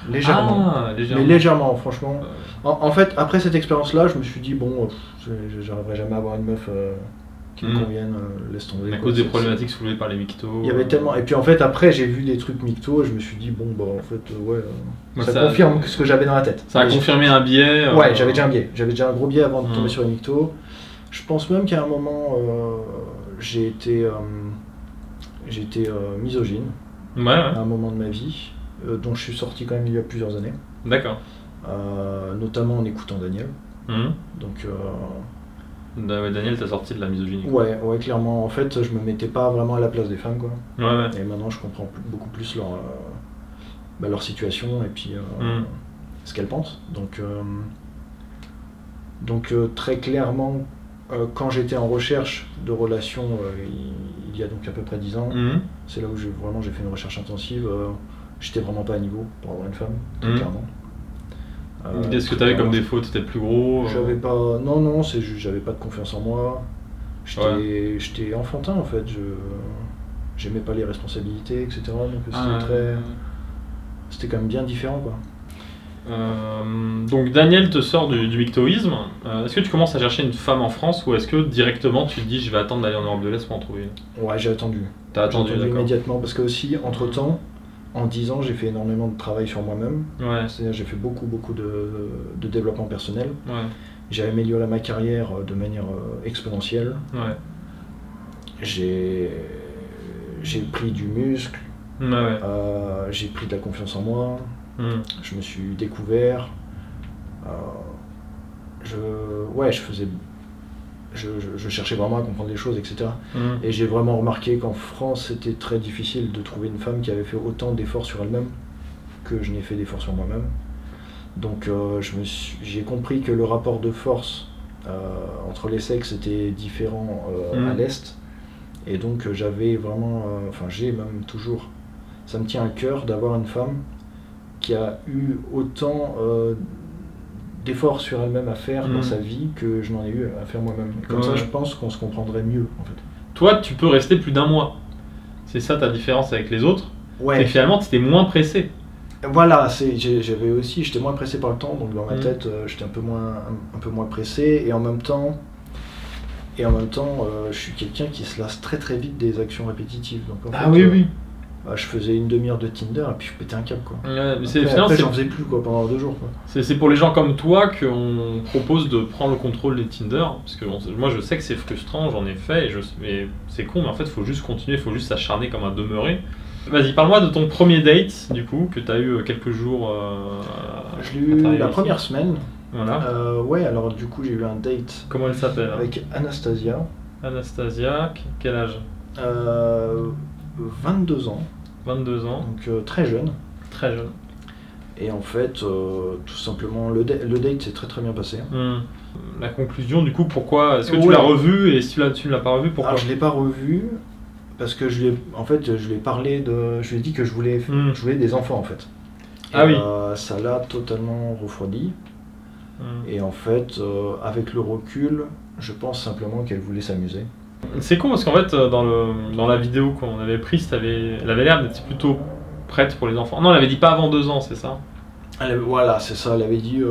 Légèrement. Ah, Mais légèrement, franchement. En fait, après cette expérience-là, je me suis dit, bon, j'arriverai jamais à avoir une meuf qui me conviennent, laisse tomber. À cause des problématiques soulevées par les Mictos. Il y avait tellement. Et puis en fait, après, j'ai vu des trucs Mictos et je me suis dit, bon, bah en fait, ça confirme ce que j'avais dans la tête. Ça a confirmé un biais. Ouais, j'avais déjà un biais. J'avais déjà un gros biais avant de tomber sur les Mictos. Je pense même qu'à un moment, j'ai été misogyne. Ouais. À un moment de ma vie, dont je suis sorti quand même il y a plusieurs années. D'accord. Notamment en écoutant Daniel. Donc. Daniel, t'as sorti de la misogynie. Ouais, clairement. En fait, je me mettais pas vraiment à la place des femmes, quoi. Ouais. Et maintenant, je comprends beaucoup plus leur situation et puis ce qu'elles pensent. Donc très clairement, quand j'étais en recherche de relations, il y a donc à peu près 10 ans, c'est là où j'ai fait une recherche intensive. J'étais vraiment pas à niveau pour avoir une femme, très clairement. Qu'est-ce que t'avais comme défaut? T'étais plus gros? J'avais pas. Non, c'est juste j'avais pas de confiance en moi. J'étais enfantin en fait. J'aimais pas les responsabilités, etc. Donc c'était quand même bien différent, quoi. Donc Daniel te sort du mictoïsme. Est-ce que tu commences à chercher une femme en France ou est-ce que directement tu te dis je vais attendre d'aller en Europe de l'Est pour en trouver une? Ouais, j'ai attendu. T'as attendu, d'accord. Immédiatement parce que aussi entre temps. En 10 ans, j'ai fait énormément de travail sur moi-même. Ouais. C'est-à-dire j'ai fait beaucoup de développement personnel. Ouais. J'ai amélioré ma carrière de manière exponentielle. Ouais. J'ai pris du muscle. Ouais. J'ai pris de la confiance en moi. Je me suis découvert. Je cherchais vraiment à comprendre les choses, etc. Et j'ai vraiment remarqué qu'en France, c'était très difficile de trouver une femme qui avait fait autant d'efforts sur elle-même que je n'ai fait d'efforts sur moi-même. Donc j'ai compris que le rapport de force entre les sexes était différent à l'Est. Et donc j'avais vraiment, j'ai même toujours, ça me tient à cœur d'avoir une femme qui a eu autant d'efforts sur elle-même à faire dans sa vie que je n'en ai eu à faire moi-même. Comme ça, je pense qu'on se comprendrait mieux, en fait. Toi, tu peux rester plus d'un mois. C'est ça ta différence avec les autres. Ouais. C'est que finalement, tu étais moins pressé. Voilà, j'étais moins pressé par le temps, donc dans ma tête, j'étais un peu moins pressé, et en même temps, je suis quelqu'un qui se lasse très très vite des actions répétitives. Donc, en fait, oui. Je faisais une demi-heure de Tinder et puis je pétais un câble, quoi. Après, j'en faisais plus, quoi, pendant 2 jours, quoi. C'est pour les gens comme toi qu'on propose de prendre le contrôle des Tinder, parce que moi je sais que c'est frustrant, j'en ai fait, et c'est con, mais en fait il faut juste continuer, il faut juste s'acharner comme un demeuré. Vas-y, parle-moi de ton premier date, du coup, que tu as eu quelques jours. Je l'ai eu la première semaine. Voilà. Ouais, alors du coup j'ai eu un date. Comment elle s'appelle? Avec Anastasia. Anastasia, quel âge? 22 ans. 22 ans. Donc très jeune. Très jeune. Et en fait, tout simplement, le date s'est très très bien passé. La conclusion, du coup, pourquoi? Est-ce que tu l'as revu? Et si tu ne l'as pas revu, pourquoi? Alors je ne l'ai pas revu parce que je lui ai parlé de... Je lui ai dit que je voulais des enfants, en fait. Et ça l'a totalement refroidi. Et en fait, avec le recul, je pense simplement qu'elle voulait s'amuser. C'est con parce qu'en fait, dans la vidéo qu'on avait prise, elle avait l'air d'être plutôt prête pour les enfants. Non, elle avait dit pas avant 2 ans, c'est ça? Voilà, c'est ça, elle avait dit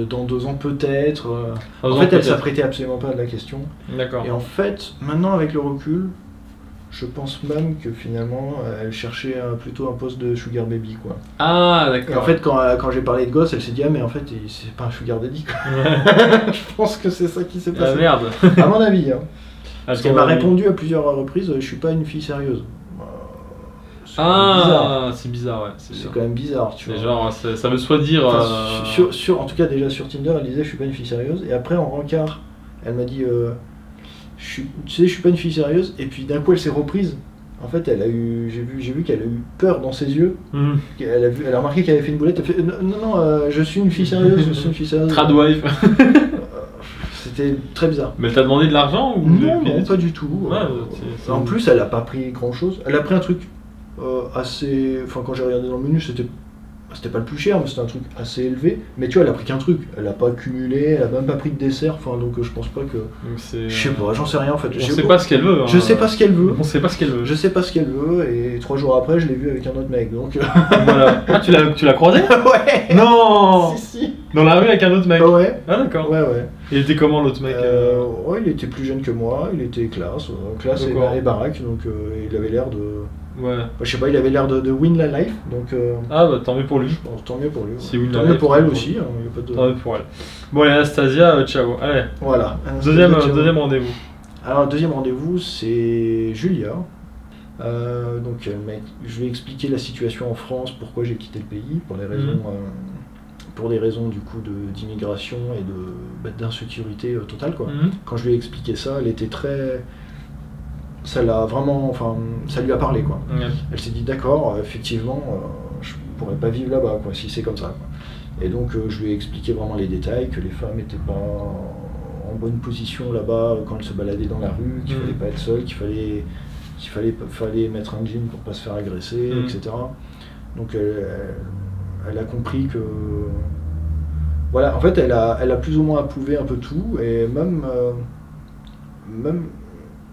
dans 2 ans peut-être. En fait, elle s'apprêtait absolument pas à la question. D'accord. Et en fait, maintenant avec le recul, je pense même que finalement, elle cherchait plutôt un poste de sugar baby, quoi. Ah, d'accord. Et en fait, quand j'ai parlé de gosse, elle s'est dit, ah mais en fait, c'est pas un sugar daddy, quoi. Je pense que c'est ça qui s'est passé. Ah merde. À mon avis, hein. Parce qu'elle m'a répondu à plusieurs reprises, je suis pas une fille sérieuse. C'est bizarre, ouais. C'est quand même bizarre, tu vois. Genre, ça veut soit dire... En tout cas, déjà sur Tinder, elle disait je suis pas une fille sérieuse. Et après, en rencard, elle m'a dit tu sais, je suis pas une fille sérieuse. Et puis d'un coup, elle s'est reprise. En fait, j'ai vu qu'elle a eu peur dans ses yeux. Elle a remarqué qu'elle avait fait une boulette. Elle fait non, je suis une fille sérieuse, je suis une fille sérieuse. Tradwife. C'était très bizarre. Mais elle t'a demandé de l'argent ou Non, pas du tout. Ouais, en plus, elle a pas pris grand chose. Elle a pris un truc assez. Enfin, quand j'ai regardé dans le menu, c'était pas le plus cher, mais c'était un truc assez élevé. Mais tu vois, elle a pris qu'un truc. Elle a pas cumulé, elle a même pas pris de dessert. Enfin, donc je pense pas que. Je sais pas, j'en sais rien en fait. On sait pas ce qu'elle veut. Hein. Je sais pas ce qu'elle veut. On sait pas ce qu'elle veut. Je sais pas ce qu'elle veut, et 3 jours après, je l'ai vue avec un autre mec. Donc. Voilà. Ah, tu l'as croisé? Ouais. Non. Si. Dans la rue avec un autre mec? Ouais. Ah d'accord. Ouais, ouais. Il était comment l'autre mec? Ouais, il était plus jeune que moi, il était classe D'accord. et baraque, donc il avait l'air de... Ouais. Je sais pas, il avait l'air de win la life, donc... Ah bah tant mieux pour lui. Bon, tant mieux pour lui. Ouais. Si win Tant la mieux life, pour elle tant aussi, mieux. hein, y a pas de... Tant mieux pour elle. Bon et Anastasia, ciao. Allez. Voilà. Deuxième rendez-vous. Alors, le deuxième rendez-vous, c'est Julia. Donc, je vais expliquer la situation en France, pourquoi j'ai quitté le pays, pour des raisons du coup d'immigration et d'insécurité totale, quoi. Quand je lui ai expliqué ça, elle était très... Ça l'a vraiment... Enfin, ça lui a parlé, quoi. Elle s'est dit, d'accord, effectivement, je pourrais pas vivre là-bas, quoi, si c'est comme ça, quoi. Et donc, je lui ai expliqué vraiment les détails, que les femmes n'étaient pas en bonne position là-bas quand elles se baladaient dans la rue, qu'il fallait pas être seul, qu'il fallait mettre un jean pour pas se faire agresser, etc. Donc elle a compris que... Voilà, en fait, elle a plus ou moins approuvé un peu tout, et même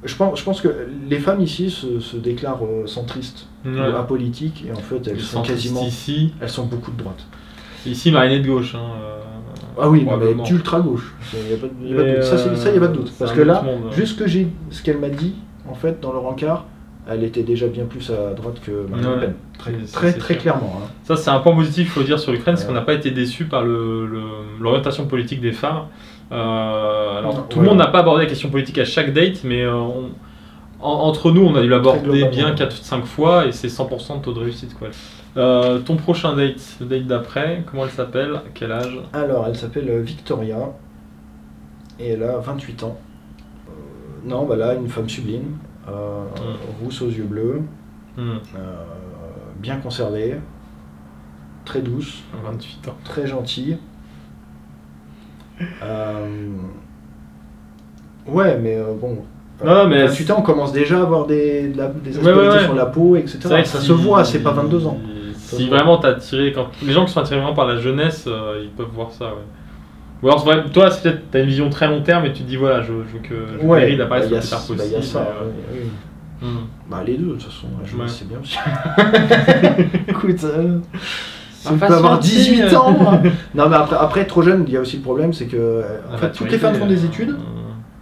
je pense que les femmes ici se déclarent centristes ou apolitiques, et en fait, elles sont quasiment... Ici. Elles sont beaucoup de droite. Ici, Marianne est de gauche. Ah oui, mais d'ultra gauche. Y a pas de doute. Ça, il n'y a pas de doute. Parce que là, juste ce qu'elle m'a dit, en fait, dans le rencard, elle était déjà bien plus à droite que Marine Le Pen. Très clairement. Hein. Ça, c'est un point positif, il faut dire, sur l'Ukraine, c'est qu'on n'a pas été déçus par l'orientation politique des femmes. Alors, tout le monde n'a pas abordé la question politique à chaque date, mais entre nous, on a dû l'aborder bien 4-5 fois, et c'est 100% de taux de réussite, quoi. Ton prochain date, le date d'après, comment elle s'appelle? À quel âge? Alors, elle s'appelle Victoria, et elle a 28 ans. Non, bah là, une femme sublime, rousse aux yeux bleus, bien conservée, très douce, 28 ans. très gentille. Ouais, mais bon... Non, mais 28 ans, on commence déjà à avoir des aspérités sur la peau, etc. Vrai que ça se voit, c'est pas 22 ans. Si vraiment t'as attiré, les gens qui sont attirés vraiment par la jeunesse, ils peuvent voir ça, ouais. Ou alors toi, c'est peut-être t'as une vision très long terme et tu te dis voilà, je veux que Perry apparaisse le plus tard possible. Il y a ça. Bah les deux, de toute façon, la jeunesse c'est bien aussi. Écoute, on peut avoir 18 ans. Non mais après trop jeune, il y a aussi le problème, c'est que en fait toutes les femmes font des études.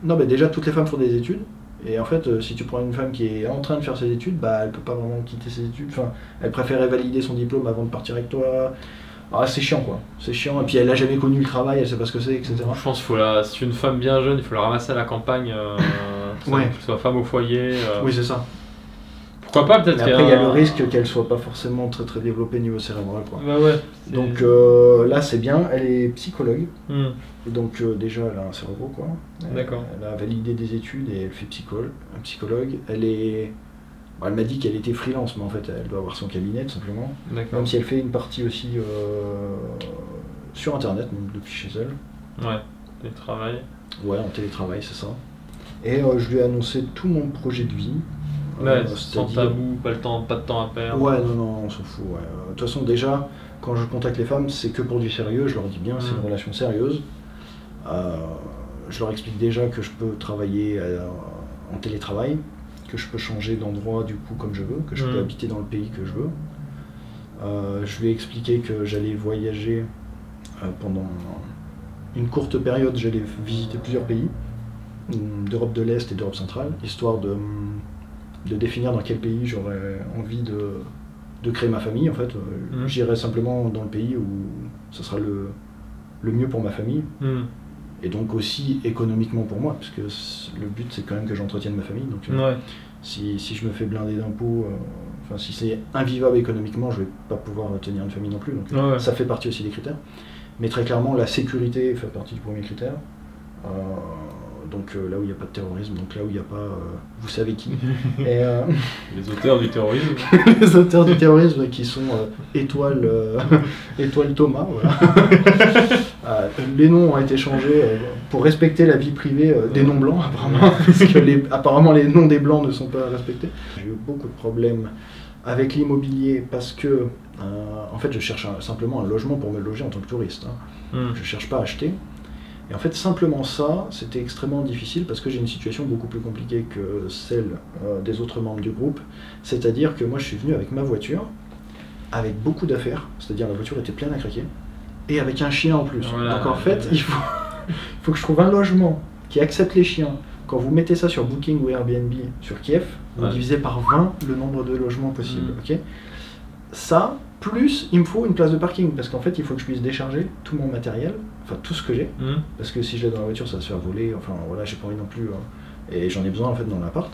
Non mais déjà toutes les femmes font des études. Et en fait, si tu prends une femme qui est en train de faire ses études, bah elle peut pas vraiment quitter ses études. Enfin, elle préférait valider son diplôme avant de partir avec toi. Ah, c'est chiant quoi, c'est chiant. Et puis elle a jamais connu le travail, elle sait pas ce que c'est, etc. Je pense qu'il faut si une femme bien jeune, il faut la ramasser à la campagne, qu'elle soit femme au foyer. Oui, c'est ça. Pourquoi pas peut-être. Après, il y a le risque qu'elle soit pas forcément très développée niveau cérébral, quoi. Bah ouais. Donc là, c'est bien. Elle est psychologue. Donc déjà, elle a un cerveau, quoi. D'accord. Elle a validé des études et elle fait psychologue. Elle m'a dit qu'elle était freelance, mais en fait, elle doit avoir son cabinet, tout simplement. Même si elle fait une partie aussi sur Internet, donc depuis chez elle. Ouais, télétravail. Ouais, en télétravail, c'est ça. Et je lui ai annoncé tout mon projet de vie. Ouais, sans tabou, pas de temps à perdre. Ouais, non, on s'en fout. Ouais. De toute façon, déjà, quand je contacte les femmes, c'est que pour du sérieux. Je leur dis bien, c'est une relation sérieuse. Je leur explique déjà que je peux travailler en télétravail, que je peux changer d'endroit du coup comme je veux, que je peux habiter dans le pays que je veux. Je lui ai expliqué que j'allais voyager pendant une courte période. J'allais visiter plusieurs pays d'Europe de l'Est et d'Europe centrale, histoire de définir dans quel pays j'aurais envie de créer ma famille. En fait, j'irai simplement dans le pays où ce sera le mieux pour ma famille. Et donc aussi économiquement pour moi, parce que le but c'est quand même que j'entretienne ma famille. Donc si je me fais blinder d'impôts, si c'est invivable économiquement, je vais pas pouvoir tenir une famille non plus. Donc ça fait partie aussi des critères. Mais très clairement, la sécurité fait partie du premier critère. Donc là où il n'y a pas de terrorisme, donc là où il n'y a pas vous savez qui. Et, les auteurs du terrorisme. Les auteurs du terrorisme qui sont Étoile Thomas, voilà. Les noms ont été changés pour respecter la vie privée des non blancs apparemment, parce que apparemment les noms des blancs ne sont pas respectés. J'ai eu beaucoup de problèmes avec l'immobilier parce que en fait je cherche simplement un logement pour me loger en tant que touriste. Je cherche pas à acheter. Et en fait, simplement ça, c'était extrêmement difficile parce que j'ai une situation beaucoup plus compliquée que celle des autres membres du groupe. C'est-à-dire que moi, je suis venu avec ma voiture, avec beaucoup d'affaires, c'est-à-dire la voiture était pleine à craquer. et avec un chien en plus. Voilà. Donc en fait, il faut que je trouve un logement qui accepte les chiens. Quand vous mettez ça sur Booking ou Airbnb sur Kiev, vous divisez par 20 le nombre de logements possibles. Ok. Ça, plus il me faut une place de parking, parce qu'en fait il faut que je puisse décharger tout mon matériel, enfin tout ce que j'ai, parce que si je l'ai dans la voiture ça va se faire voler, enfin voilà, j'ai pas envie non plus, et j'en ai besoin en fait dans l'appart,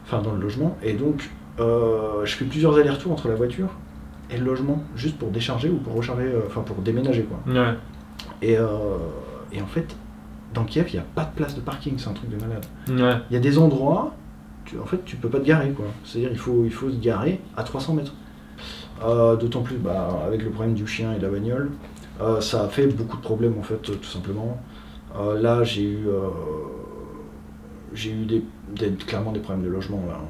enfin dans le logement, et donc je fais plusieurs allers-retours entre la voiture et le logement, juste pour décharger ou pour recharger, enfin pour déménager quoi. Ouais. Et en fait, dans Kiev, il n'y a pas de place de parking, c'est un truc de malade. Ouais. Il y a des endroits, en fait, tu peux pas te garer, quoi. C'est-à-dire, il faut se garer à 300 mètres. D'autant plus, avec le problème du chien et de la bagnole, ça a fait beaucoup de problèmes, en fait, tout simplement. Là, j'ai eu clairement des problèmes de logement, là.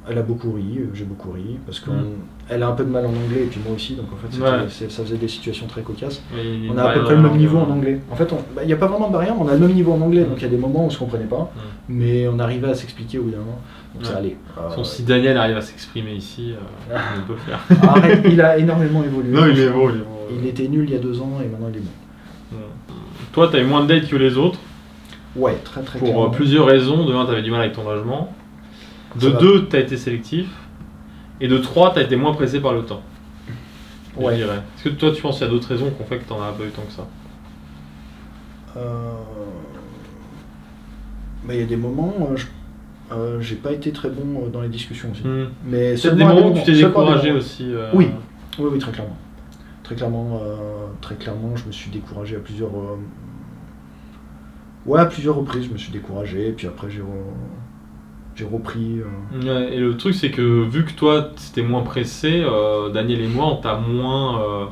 Elle a beaucoup ri, j'ai beaucoup ri, parce qu'elle a un peu de mal en anglais, et puis moi aussi, donc en fait ça faisait des situations très cocasses. On a à peu près le même niveau en anglais. En fait, il n'y a pas vraiment de barrière, mais on a le même niveau en anglais, donc il y a des moments où on ne se comprenait pas, mais on arrivait à s'expliquer au bout d'un moment, donc ça allait. Si Daniel arrive à s'exprimer ici, on peut le faire. Arrête, il a énormément évolué. Non, il est beau, il était nul il y a 2 ans, et maintenant il est bon. Toi, tu as eu moins de dates que les autres. Ouais, très très Pour clairement. plusieurs raisons. De 1, tu avais du mal avec ton logement. De 2, tu as été sélectif. Et de 3, tu as été moins pressé par le temps. Je dirais. Est-ce que toi, tu penses qu'il y a d'autres raisons qui ont fait que tu n'en as pas eu tant que ça? Il y a des moments, j'ai pas été très bon dans les discussions aussi. Mais c'est des moments où tu t'es découragé aussi. Oui, très clairement. Très clairement, je me suis découragé à plusieurs reprises. Je me suis découragé, et puis après j'ai repris. Ouais, et le truc, c'est que vu que toi, t'étais moins pressé, Daniel et moi, on t'a moins.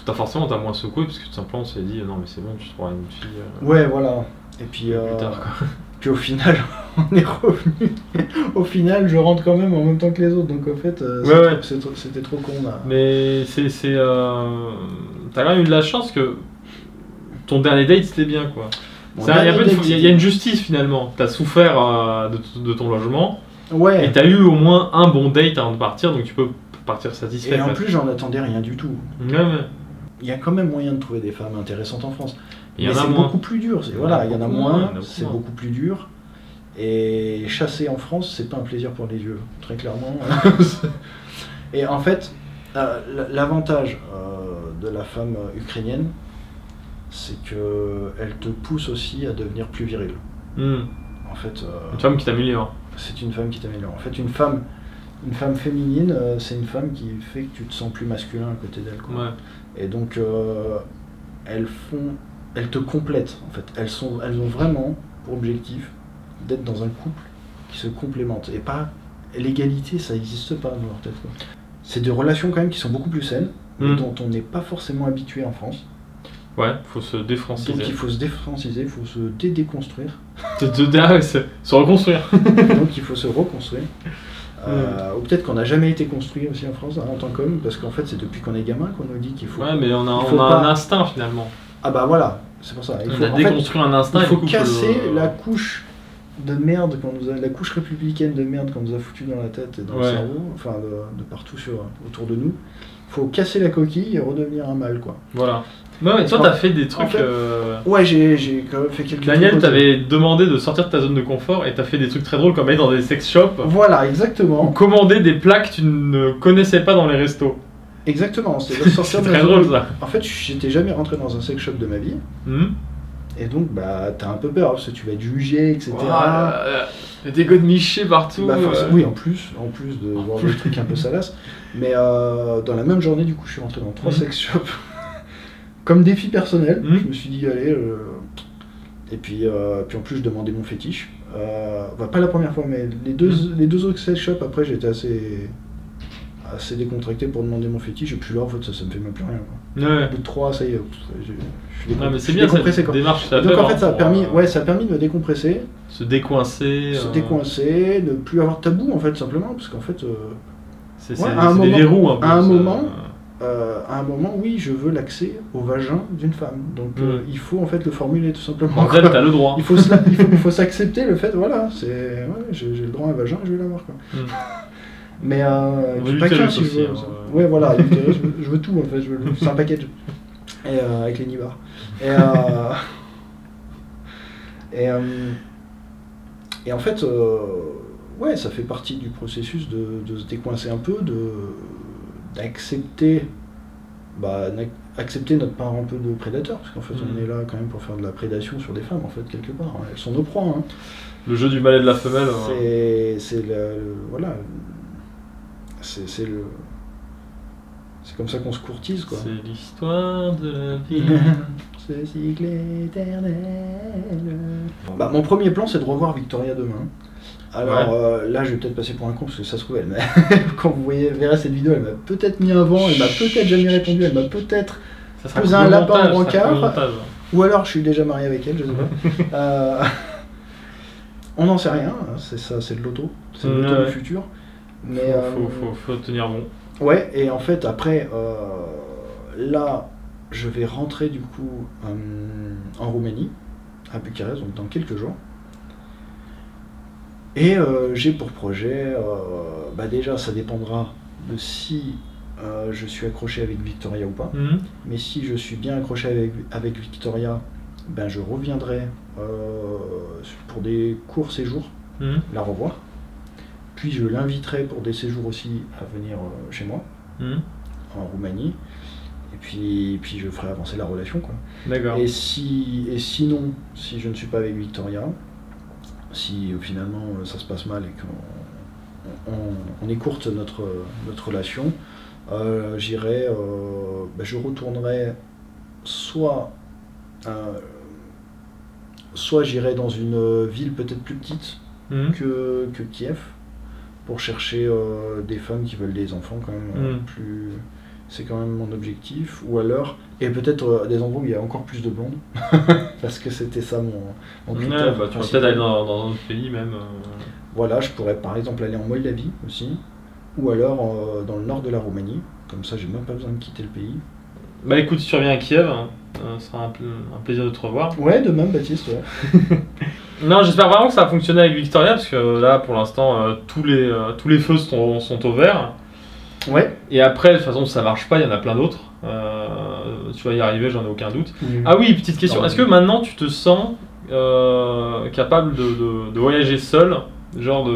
Forcément, on t'a moins secoué, parce que tout simplement, on s'est dit non, mais c'est bon, tu trouveras une fille. Ouais, voilà. Et puis. Plus tard, quoi. Puis au final, on est revenu. Au final, je rentre quand même en même temps que les autres, donc en fait, c'était trop con là. Mais t'as quand même eu de la chance que ton dernier date c'était bien quoi. Il y a une justice finalement. T'as souffert de ton logement. Ouais. Et t'as eu au moins un bon date avant de partir, donc tu peux partir satisfait. Et en plus, j'en attendais rien du tout. Ouais. Il y a quand même moyen de trouver des femmes intéressantes en France. Mais c'est beaucoup plus dur. Voilà, il y en a moins, c'est beaucoup plus dur. Et chasser en France, c'est pas un plaisir pour les yeux, très clairement. Et en fait, l'avantage de la femme ukrainienne, c'est qu'elle te pousse aussi à devenir plus viril. En fait, une femme qui t'améliore. C'est une femme qui t'améliore. En fait, une femme féminine, c'est une femme qui fait que tu te sens plus masculin à côté d'elle. Ouais. Et donc, elles te complètent. En fait, elles ont vraiment pour objectif d'être dans un couple qui se complémente. Et pas l'égalité, ça n'existe pas dans leur tête. C'est des relations quand même qui sont beaucoup plus saines, dont on n'est pas forcément habitué en France. Ouais, faut se défranciser. Donc il faut se défranciser, il faut se déconstruire. Se reconstruire. Donc il faut se reconstruire. Ou peut-être qu'on n'a jamais été construit aussi en France en tant qu'homme, parce qu'en fait c'est depuis qu'on est gamin qu'on nous dit qu'il faut. Ouais, mais on a un instinct finalement. Ah bah voilà, c'est pour ça. On a déconstruit un instinct. Il faut casser la couche de merde la couche républicaine de merde qu'on nous a foutu dans la tête et dans le cerveau, enfin de partout autour de nous. Il faut casser la coquille et redevenir un mâle quoi. Voilà. Ouais, toi t'as fait des trucs. En fait, ouais, j'ai quand même fait quelques trucs. Daniel t'avait demandé de sortir de ta zone de confort et t'as fait des trucs très drôles comme aller dans des sex shops. Voilà, exactement. Ou commander des plats que tu ne connaissais pas dans les restos. Exactement, c'est sortir de très drôle ça. En fait, j'étais jamais rentré dans un sex shop de ma vie. Et donc, t'as un peu peur parce que tu vas être jugé, etc. Des gars de michés partout. Oui, en plus de voir des trucs un peu salaces. Mais dans la même journée, du coup, je suis rentré dans 3 sex shops. Comme défi personnel, je me suis dit, allez. Et puis en plus, je demandais mon fétiche. Pas la première fois, mais les deux autres sex shops, après, j'étais assez décontracté pour demander mon fétiche. Et puis là, en fait, ça me fait même plus rien. Ouais. Au bout de 3, ça y est, mais c'est bien cette démarche. Donc en fait, ça a permis de me décompresser. Se décoincer. Ne plus avoir de tabou, en fait, simplement. Parce qu'en fait, c'est des verrous un peu. À un moment, oui, je veux l'accès au vagin d'une femme. Donc il faut en fait le formuler tout simplement. En fait, t'as le droit. Il faut s'accepter le fait, voilà, j'ai le droit à un vagin, je vais l'avoir quoi. Mais veut pas qu'un l'utérus si je aussi, veux. hein, Ouais, voilà, l'utérus, je veux tout en fait, c'est un package. Et avec les nibards. Et en fait, ouais, ça fait partie du processus de se décoincer un peu, d'accepter accepter notre part un peu de prédateur, parce qu'en fait on est là quand même pour faire de la prédation sur des femmes, en fait, quelque part. Elles sont nos proies. Hein. Le jeu du mâle et de la femelle. Voilà. C'est comme ça qu'on se courtise, quoi. C'est l'histoire de la vie. Ce cycle éternel. Bah, mon premier plan, c'est de revoir Victoria demain. Alors là, je vais peut-être passer pour un con, parce que ça se trouve, quand vous verrez cette vidéo, elle m'a peut-être mis un vent, elle m'a peut-être jamais répondu, elle m'a peut-être posé un lapin en brancard. Ou alors je suis déjà marié avec elle, je sais pas. On n'en sait rien, c'est ça, c'est de l'auto, c'est de l'auto du futur. Mais faut tenir bon. Ouais, et en fait après, là, je vais rentrer du coup en Roumanie, à Bucarest, donc dans quelques jours. Et j'ai pour projet, déjà ça dépendra de si je suis accroché avec Victoria ou pas. Mais si je suis bien accroché avec Victoria, ben je reviendrai pour des courts séjours, la revoir. Puis je l'inviterai pour des séjours aussi à venir chez moi, en Roumanie. Et puis je ferai avancer la relation, quoi. D'accord. Et sinon, si je ne suis pas avec Victoria, si finalement ça se passe mal et qu'on écourte notre relation, je retournerai soit j'irai dans une ville peut-être plus petite que Kiev, pour chercher des femmes qui veulent des enfants quand même plus. C'est quand même mon objectif. Ou alors, et peut-être des endroits où il y a encore plus de blondes, parce que c'était ça mon critère. Tu pourrais peut-être aller dans un autre pays même. Voilà, je pourrais par exemple aller en Moldavie aussi, ou alors dans le nord de la Roumanie. Comme ça, j'ai même pas besoin de quitter le pays. Bah écoute, si tu reviens à Kiev, ce sera un plaisir de te revoir. Ouais, de même, Baptiste, ouais. Non, j'espère vraiment que ça va fonctionner avec Victoria, parce que là, pour l'instant, tous les feux sont au vert. Ouais. Et après, de toute façon, si ça marche pas, il y en a plein d'autres. Tu vas y arriver, j'en ai aucun doute. Ah oui, petite question. Est-ce que maintenant, tu te sens capable de voyager seul, genre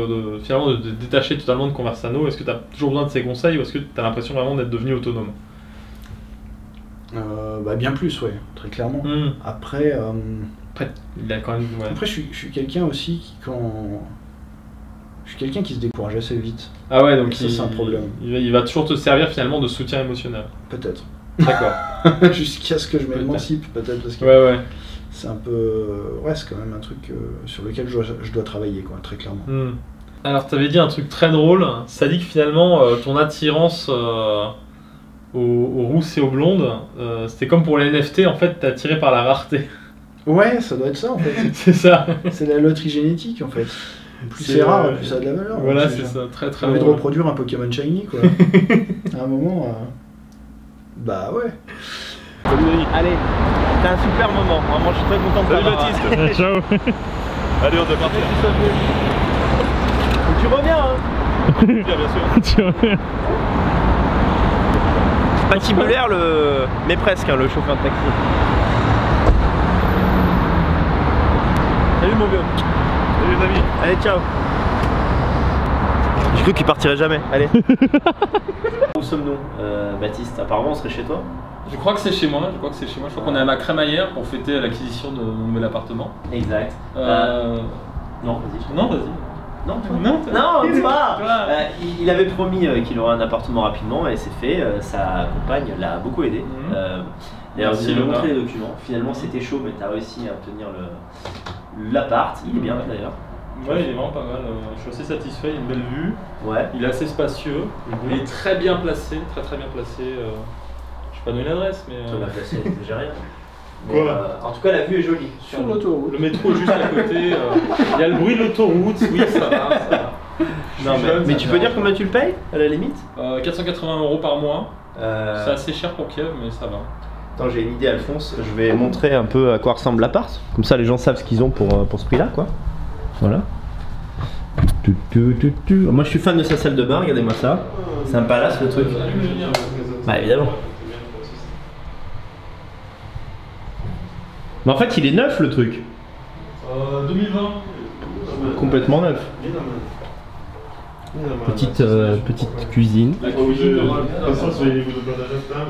finalement de te détacher totalement de Conversano? Est-ce que tu as toujours besoin de ses conseils, ou est-ce que tu as l'impression vraiment d'être devenu autonome? Bien plus, ouais, très clairement. Après, il a quand même, après, je suis quelqu'un aussi je suis quelqu'un qui se décourage assez vite. Ah ouais, donc ça, c'est un problème. Il va toujours te servir finalement de soutien émotionnel. Peut-être. D'accord. Jusqu'à ce que je m'émancipe, peut-être, parce que c'est un peu... Ouais, c'est quand même un truc sur lequel je dois travailler, quoi, très clairement. Alors, tu avais dit un truc très drôle. Ça dit que finalement, ton attirance aux rousses et aux blondes, c'était comme pour les NFT, en fait, t'es attiré par la rareté. Ouais, ça doit être ça, en fait. C'est ça. C'est la loterie génétique, en fait. Plus c'est rare, plus ça a de la valeur. Voilà, c'est ça, très très. J'ai envie de reproduire un Pokémon Shiny, quoi. À un moment, bah ouais. Allez, c'était un super moment. Vraiment, je suis très content de t'avoir. Baptiste. Ciao. Allez, on doit partir. Tu reviens, hein. Bien sûr. Tu reviens. Patibulaire, mais presque, le chauffeur de taxi. Salut mon vieux. Salut les amis. Allez, ciao. J'ai cru qu'il partirait jamais. Allez. Où sommes-nous, Baptiste? Apparemment, on serait chez toi. Je crois que c'est chez moi. Je crois qu'on est à ma crémaillère pour fêter l'acquisition de mon nouvel appartement. Exact. Non, vas-y. Non, vas-y. Non, pas. Il avait promis qu'il aurait un appartement rapidement et c'est fait. Sa compagne l'a beaucoup aidé. D'ailleurs, vous avez montré les documents. Finalement, c'était chaud, mais tu as réussi à obtenir l'appart. Il est bien d'ailleurs. Ouais, il est vraiment pas mal. Je suis assez satisfait. Il y a une belle vue. Ouais. Il est assez spacieux. Il est très bien placé, très bien placé. Je vais pas donner l'adresse, mais. Tu l'as placé, j'ai rien. En tout cas, la vue est jolie. Sur l'autoroute. Le métro est juste à côté. Il y a le bruit de l'autoroute. Oui, ça va. Non, mais tu peux dire combien tu le payes à la limite? 480 € par mois. C'est assez cher pour Kiev, mais ça va. Attends, j'ai une idée, Alphonse. Je vais montrer un peu à quoi ressemble l'appart. Comme ça, les gens savent ce qu'ils ont pour ce prix-là, quoi. Voilà. Moi je suis fan de sa salle de bain, regardez-moi ça. C'est un palace le truc. Bah évidemment. Mais en fait il est neuf le truc. 2020. Complètement neuf. Petite cuisine.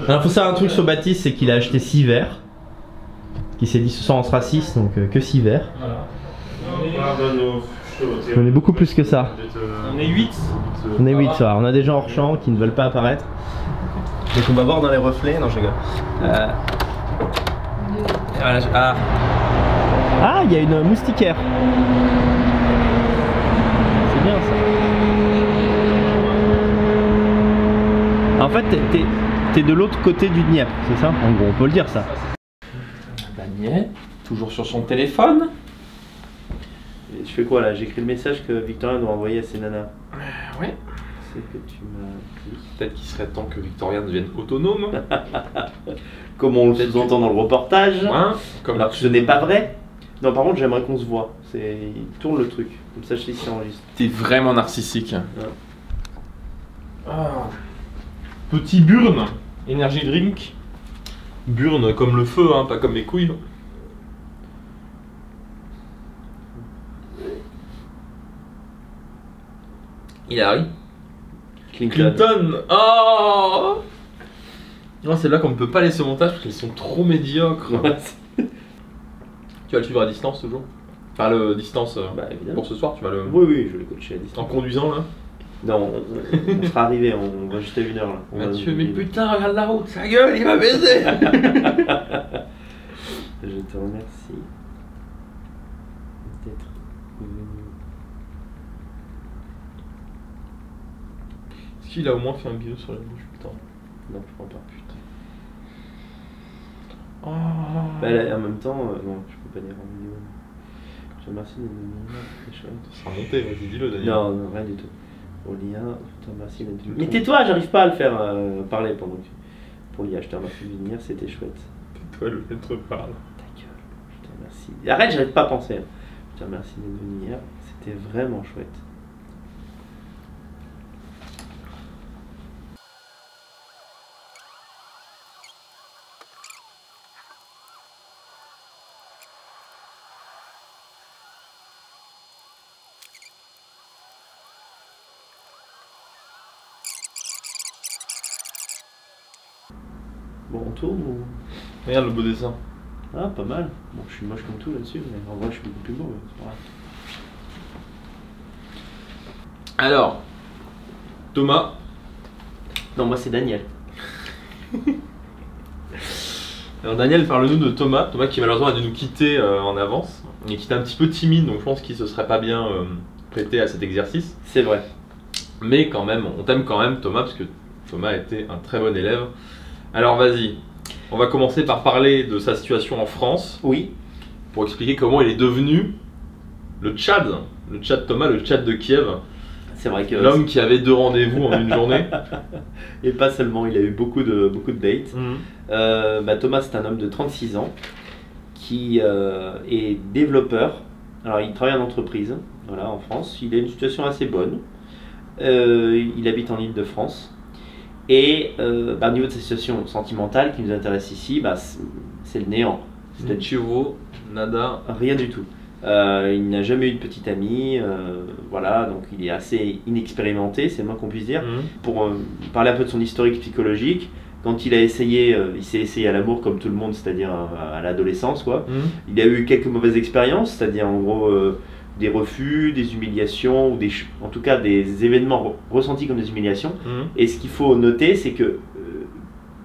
Alors faut savoir un truc sur Baptiste, c'est qu'il a acheté 6 verres. Qu'il s'est dit ce soir on sera 6, donc que 6 verres. On est beaucoup plus que ça. On est 8. On est 8 ce soir. On a des gens hors champ qui ne veulent pas apparaître. Donc on va voir dans les reflets. Non je rigole. Voilà, ah, il y a une moustiquaire. C'est bien ça. En fait, t'es de l'autre côté du Dniepr, c'est ça? En gros, on peut le dire ça. Daniel, toujours sur son téléphone. Et je fais quoi là? J'écris le message que Victorien doit envoyer à ses nanas. Ouais. C'est que tu m'as dit. Peut-être qu'il serait temps que Victorien devienne autonome. Comme on le sous-entend dans le reportage. Ouais, comme alors que ce n'est pas vrai. Non, par contre, j'aimerais qu'on se voit. Il tourne le truc. Comme ça, je sais si ça enregistre. T'es vraiment narcissique. Ouais. Ah. Petit burn, energy drink. Burn comme le feu, hein, pas comme mes couilles. Hillary. Clinton. Oh non, c'est là qu'on ne peut pas laisser au montage parce qu'ils sont trop médiocres. Tu vas le suivre à distance toujours? Enfin, le distance pour ce soir, tu vas le. Oui, oui, je vais le coacher à distance. En conduisant là? Non, on sera arrivé, on va juste à 1 heure là. Mathieu, mais putain, regarde la route, sa gueule, il m'a baisé. Je te remercie d'être venu. Est-ce qu'il a au moins fait un bisou sur la bouche, putain? Non, je crois pas. Putain. Oh. Bah, là, en même temps, non, je peux pas dire en vidéo. Je te remercie d'être venu. C'est chouette. Ça sera monté, vas-y, dis-le, Daniel. Non, non, rien du tout. Olia, je te remercie d'être venu. Mais tais-toi, j'arrive pas à le faire parler pendant que. Pour Olia, je te remercie de venir, c'était chouette. Tais-toi, le maître parle. Ta gueule, je te remercie. Arrête, j'arrive pas à penser. Je te remercie d'être venu hier, c'était vraiment chouette. Bon, on tourne ou... Regarde le beau dessin. Ah, pas mal. Bon, je suis moche comme tout là-dessus, mais en vrai, je suis beaucoup plus beau. C'est pas grave. Alors, Thomas. Non, moi c'est Daniel. Alors Daniel, parle-nous de Thomas. Thomas qui malheureusement a dû nous quitter en avance et qui était un petit peu timide, donc je pense qu'il se serait pas bien prêté à cet exercice. C'est vrai. Mais quand même, on t'aime quand même Thomas, parce que Thomas était un très bon élève. Alors vas-y, on va commencer par parler de sa situation en France. Oui. Pour expliquer comment il est devenu le Tchad Thomas, le Tchad de Kiev. C'est vrai que l'homme qui avait 2 rendez-vous en une journée. Et pas seulement, il a eu beaucoup de dates. Thomas, c'est un homme de 36 ans qui est développeur. Alors il travaille en entreprise, voilà, en France. Il a une situation assez bonne. Il habite en Île-de-France. Et au niveau de sa situation sentimentale qui nous intéresse ici, c'est le néant. Chiro, nada. Rien du tout. Il n'a jamais eu de petite amie, voilà, donc il est assez inexpérimenté, c'est le moins qu'on puisse dire. Pour parler un peu de son historique psychologique, quand il a essayé, il s'est essayé à l'amour comme tout le monde, c'est-à-dire à l'adolescence, quoi. Il a eu quelques mauvaises expériences, c'est-à-dire en gros des refus, des humiliations, ou en tout cas des événements ressentis comme des humiliations. Et ce qu'il faut noter, c'est que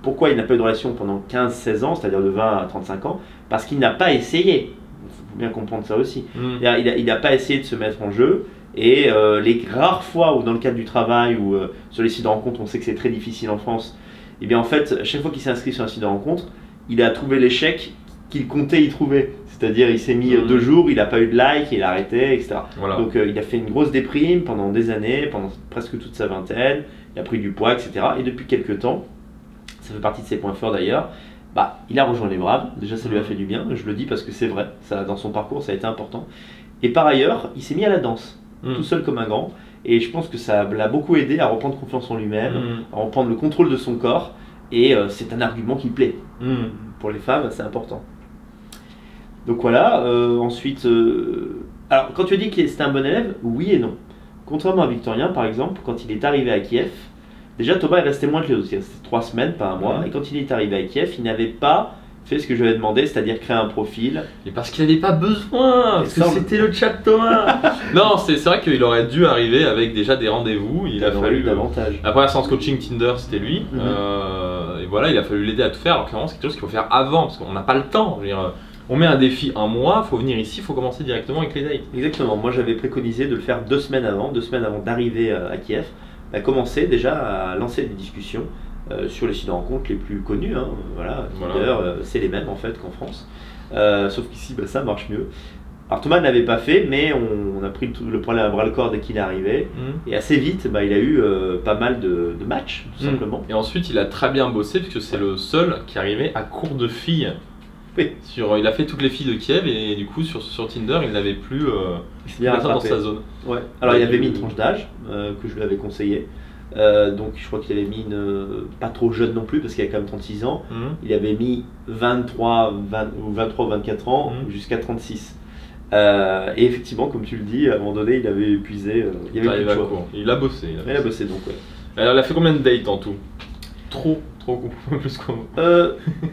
pourquoi il n'a pas eu de relation pendant 15-16 ans, c'est-à-dire de 20 à 35 ans, parce qu'il n'a pas essayé. Il faut bien comprendre ça aussi. Il n'a pas essayé de se mettre en jeu. Et les rares fois où dans le cadre du travail ou sur les sites de rencontre, on sait que c'est très difficile en France, et bien en fait, chaque fois qu'il s'est inscrit sur un site de rencontre, il a trouvé l'échec qu'il comptait y trouver. C'est-à-dire il s'est mis 2 jours, il n'a pas eu de like, il a arrêté, etc. Voilà. Donc il a fait une grosse déprime pendant des années, pendant presque toute sa vingtaine, il a pris du poids, etc. Et depuis quelques temps, ça fait partie de ses points forts d'ailleurs, il a rejoint les Braves. Déjà ça lui a fait du bien, je le dis parce que c'est vrai, ça, dans son parcours ça a été important. Et par ailleurs, il s'est mis à la danse. tout seul comme un grand. Et je pense que ça l'a beaucoup aidé à reprendre confiance en lui-même, à reprendre le contrôle de son corps. Et c'est un argument qui plaît. Pour les femmes, c'est important. Donc voilà, ensuite... Alors, quand tu as dit que c'était un bon élève, oui et non. Contrairement à Victorien, par exemple, quand il est arrivé à Kiev, déjà Thomas est resté moins que les autres, c'était 3 semaines, pas un mois. Et quand il est arrivé à Kiev, il n'avait pas fait ce que je lui avais demandé, c'est-à-dire créer un profil. Et parce qu'il n'avait pas besoin, parce que c'était le chat Thomas. Non, c'est vrai qu'il aurait dû arriver avec déjà des rendez-vous. Il a fallu davantage. La première séance coaching Tinder, c'était lui. Et voilà, il a fallu l'aider à tout faire. Alors clairement, c'est quelque chose qu'il faut faire avant, parce qu'on n'a pas le temps. Je veux dire, on met un défi un mois, il faut venir ici, il faut commencer directement avec les dates. Exactement, moi j'avais préconisé de le faire 2 semaines avant d'arriver à Kiev, à commencer déjà à lancer des discussions sur les sites de rencontres les plus connus. Voilà. Tinder, c'est les mêmes en fait qu'en France. Sauf qu'ici, ça marche mieux. Alors Thomas ne l'avait pas fait, mais on a pris le problème à bras le corps dès qu'il est arrivé. Et assez vite, il a eu pas mal de matchs, tout simplement. Et ensuite, il a très bien bossé, puisque c'est le seul qui arrivait à court de filles. Oui. Il a fait toutes les filles de Kiev, et du coup, sur Tinder, il n'avait plus personne dans sa zone. Ouais. Alors il avait mis une tranche d'âge que je lui avais conseillé. Donc je crois qu'il avait mis pas trop jeune non plus parce qu'il avait quand même 36 ans. Il avait mis 23 ou 24 ans jusqu'à 36. Et effectivement, comme tu le dis, à un moment donné, il avait épuisé. Il y avait plus de choix. Il a bossé. Il a bossé donc. Ouais. Alors, il a fait combien de dates en tout? Trop plus qu'on.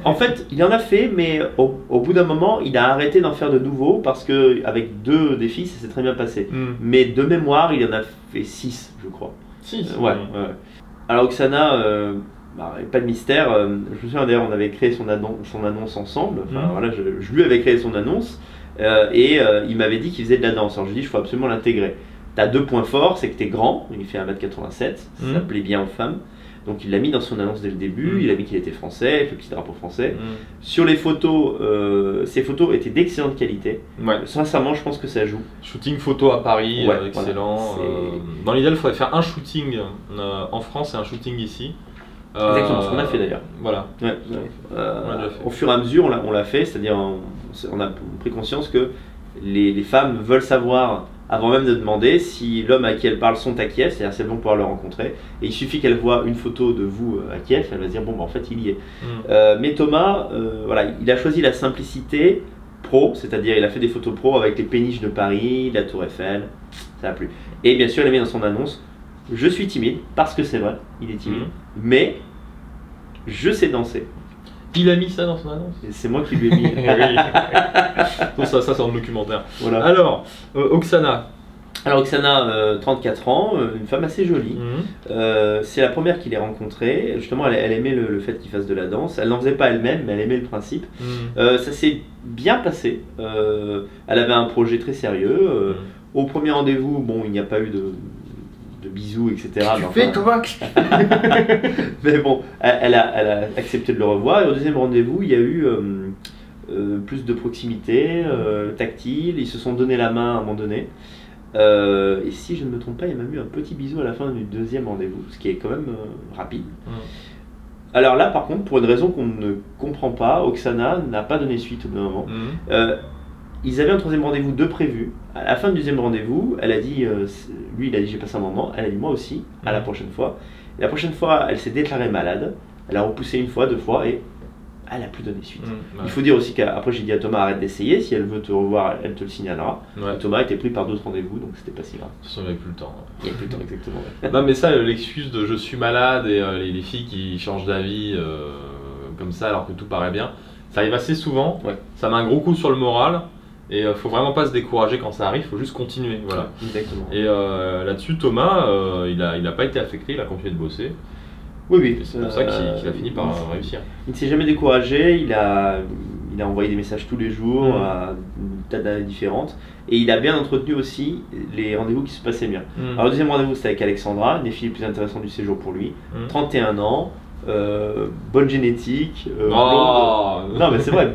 En fait, il en a fait, mais au bout d'un moment, il a arrêté d'en faire de nouveaux parce que avec 2 défis, ça s'est très bien passé. Mais de mémoire, il en a fait 6, je crois. 6 ouais. Alors Oksana, pas de mystère. Je me souviens d'ailleurs, on avait créé son annonce ensemble. Enfin, voilà, je lui avais créé son annonce et il m'avait dit qu'il faisait de la danse. Alors je lui ai dit, il faut absolument l'intégrer. Tu as 2 points forts, c'est que tu es grand, il fait 1m87, ça plaît bien aux femmes. Donc il l'a mis dans son annonce dès le début, il a mis qu'il était français, avec le petit drapeau français. Sur les photos, ses photos étaient d'excellente qualité. Sincèrement, je pense que ça joue. Shooting photo à Paris, excellent. Voilà, dans l'idéal, il faudrait faire un shooting en France et un shooting ici. Exactement, ce qu'on a fait d'ailleurs. Voilà. Au fur et à mesure, on l'a fait, c'est-à-dire on a pris conscience que les femmes veulent savoir, avant même de demander, si l'homme à qui elles parlent sont à Kiev, c'est-à-dire c'est bon pouvoir le rencontrer. Et il suffit qu'elle voit une photo de vous à Kiev, elle va se dire bon, en fait il y est. Mais Thomas, voilà, il a choisi la simplicité pro, c'est-à-dire il a fait des photos pro avec les péniches de Paris, la Tour Eiffel, ça a plu. Et bien sûr, il a mis dans son annonce, je suis timide, parce que c'est vrai, il est timide, mais je sais danser. Il a mis ça dans son annonce. C'est moi qui lui ai mis. Bon, ça c'est dans le documentaire. Voilà. Alors, Oksana. Alors Oksana, 34 ans, une femme assez jolie. C'est la première qu'il ait rencontrée. Justement, elle aimait le fait qu'il fasse de la danse. Elle n'en faisait pas elle-même, mais elle aimait le principe. Ça s'est bien passé. Elle avait un projet très sérieux. Au premier rendez-vous, bon, il n'y a pas eu de bisous, etc. Mais bon, elle a accepté de le revoir. Et au deuxième rendez-vous, il y a eu plus de proximité, tactile. Ils se sont donné la main à un moment donné. Et si je ne me trompe pas, il y a même eu un petit bisou à la fin du deuxième rendez-vous, ce qui est quand même rapide. Alors là, par contre, pour une raison qu'on ne comprend pas, Oksana n'a pas donné suite au bout d'un moment. Ils avaient un troisième rendez-vous de prévu. À la fin du deuxième rendez-vous, elle a dit, lui il a dit j'ai passé un moment, elle a dit moi aussi, à la prochaine fois. Et la prochaine fois, elle s'est déclarée malade, elle a repoussé 1 fois, 2 fois et elle n'a plus donné suite. Il faut dire aussi qu'après j'ai dit à Thomas arrête d'essayer, si elle veut te revoir, elle te le signalera. Et Thomas était pris par d'autres rendez-vous, donc c'était pas si grave. De toute façon, il n'y avait plus le temps. Il n'y avait plus le temps, exactement. Non mais ça, l'excuse de je suis malade et les filles qui changent d'avis comme ça alors que tout paraît bien, ça arrive assez souvent, ça met un gros coup sur le moral. Et faut vraiment pas se décourager quand ça arrive, faut juste continuer. Voilà. Exactement. Et là-dessus, Thomas, il a pas été affecté, il a continué de bosser. Oui. C'est pour ça qu'il a fini par réussir. Il ne s'est jamais découragé, il a envoyé des messages tous les jours à une tas d'années différentes. Et il a bien entretenu aussi les rendez-vous qui se passaient bien. Alors le deuxième rendez-vous c'était avec Alexandra, une des filles les plus intéressantes du séjour pour lui. 31 ans. Bonne génétique, blonde. Non mais c'est vrai,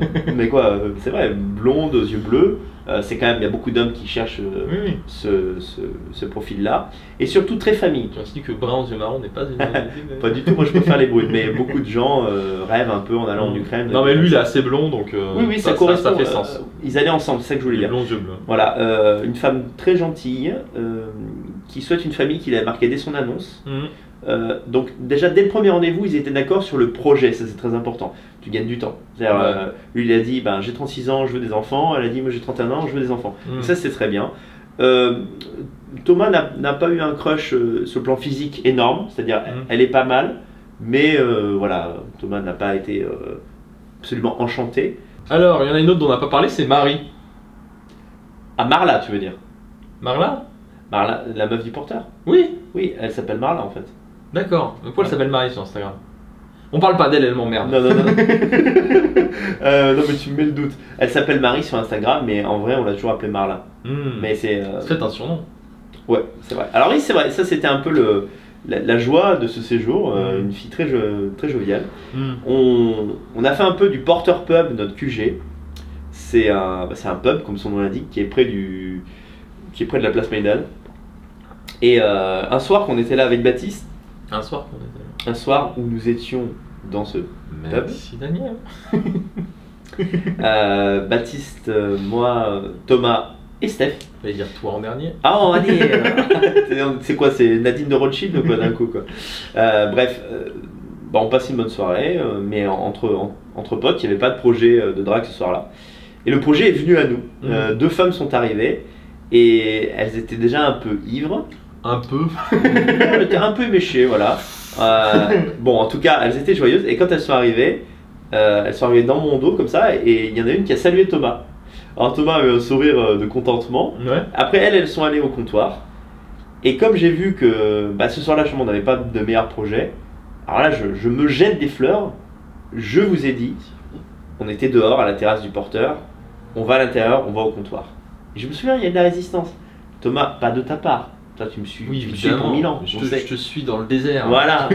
c'est vrai, blonde aux yeux bleus, C'est quand même, il y a beaucoup d'hommes qui cherchent Oui. ce profil-là. Et surtout très famille. Tu as dit que brun aux yeux marrons n'est pas une bonne idée. Mais... Pas du tout, moi je préfère les brunes, mais beaucoup de gens rêvent un peu en allant en Ukraine. Non mais lui il est assez blond donc oui, ça correspond, ça fait sens. Ils allaient ensemble, c'est ça que je voulais dire. Blond, yeux bleus. Voilà, une femme très gentille qui souhaite une famille qu'il a marqué dès son annonce. Donc déjà dès le premier rendez-vous ils étaient d'accord sur le projet, ça c'est très important, tu gagnes du temps. Lui il a dit j'ai 36 ans, je veux des enfants, elle a dit moi j'ai 31 ans, je veux des enfants. Donc ça c'est très bien. Thomas n'a pas eu un crush sur le plan physique énorme, c'est-à-dire elle est pas mal, mais voilà, Thomas n'a pas été absolument enchanté. Alors il y en a une autre dont on n'a pas parlé, c'est Marie. Ah Marla tu veux dire? Marla, la meuf du porteur? Oui. Oui, elle s'appelle Marla en fait. D'accord, pourquoi elle s'appelle Marie sur Instagram? On parle pas d'elle, elle m'emmerde. Non. Non mais tu me mets le doute. Elle s'appelle Marie sur Instagram, mais en vrai on l'a toujours appelée Marla. Mais c'est peut-être un surnom. Ouais, c'est vrai. Alors oui, c'est vrai, ça c'était un peu la joie de ce séjour, une fille très joviale. On a fait un peu du Porter Pub, notre QG. C'est un pub, comme son nom l'indique, qui est près de la place Maïdan. Et un soir qu'on était là avec Baptiste, Un soir où nous étions dans ce pub. Merci Daniel. Baptiste, moi, Thomas et Steph. Je vais dire toi en dernier. Ah, on va dire. C'est quoi? C'est Nadine de Rothschild ou quoi d'un coup quoi. Bref, on passe une bonne soirée, mais entre potes, il n'y avait pas de projet de drague ce soir-là. Et le projet est venu à nous. 2 femmes sont arrivées et elles étaient déjà un peu ivres. Un peu. Elles étaient un peu éméchées, voilà. En tout cas, elles étaient joyeuses. Et quand elles sont arrivées dans mon dos comme ça, et il y en a une qui a salué Thomas. Alors Thomas avait un sourire de contentement. Ouais. Après elles sont allées au comptoir. Et comme j'ai vu que ce soir-là, on n'avait pas de meilleur projet, alors là, je me jette des fleurs. Je vous ai dit, on était dehors à la terrasse du porteur. On va à l'intérieur, on va au comptoir. Et je me souviens, il y a de la résistance. Thomas, pas de ta part. Toi, tu me suis, tu me suis pour 1000 ans. Je te suis dans le désert. Voilà.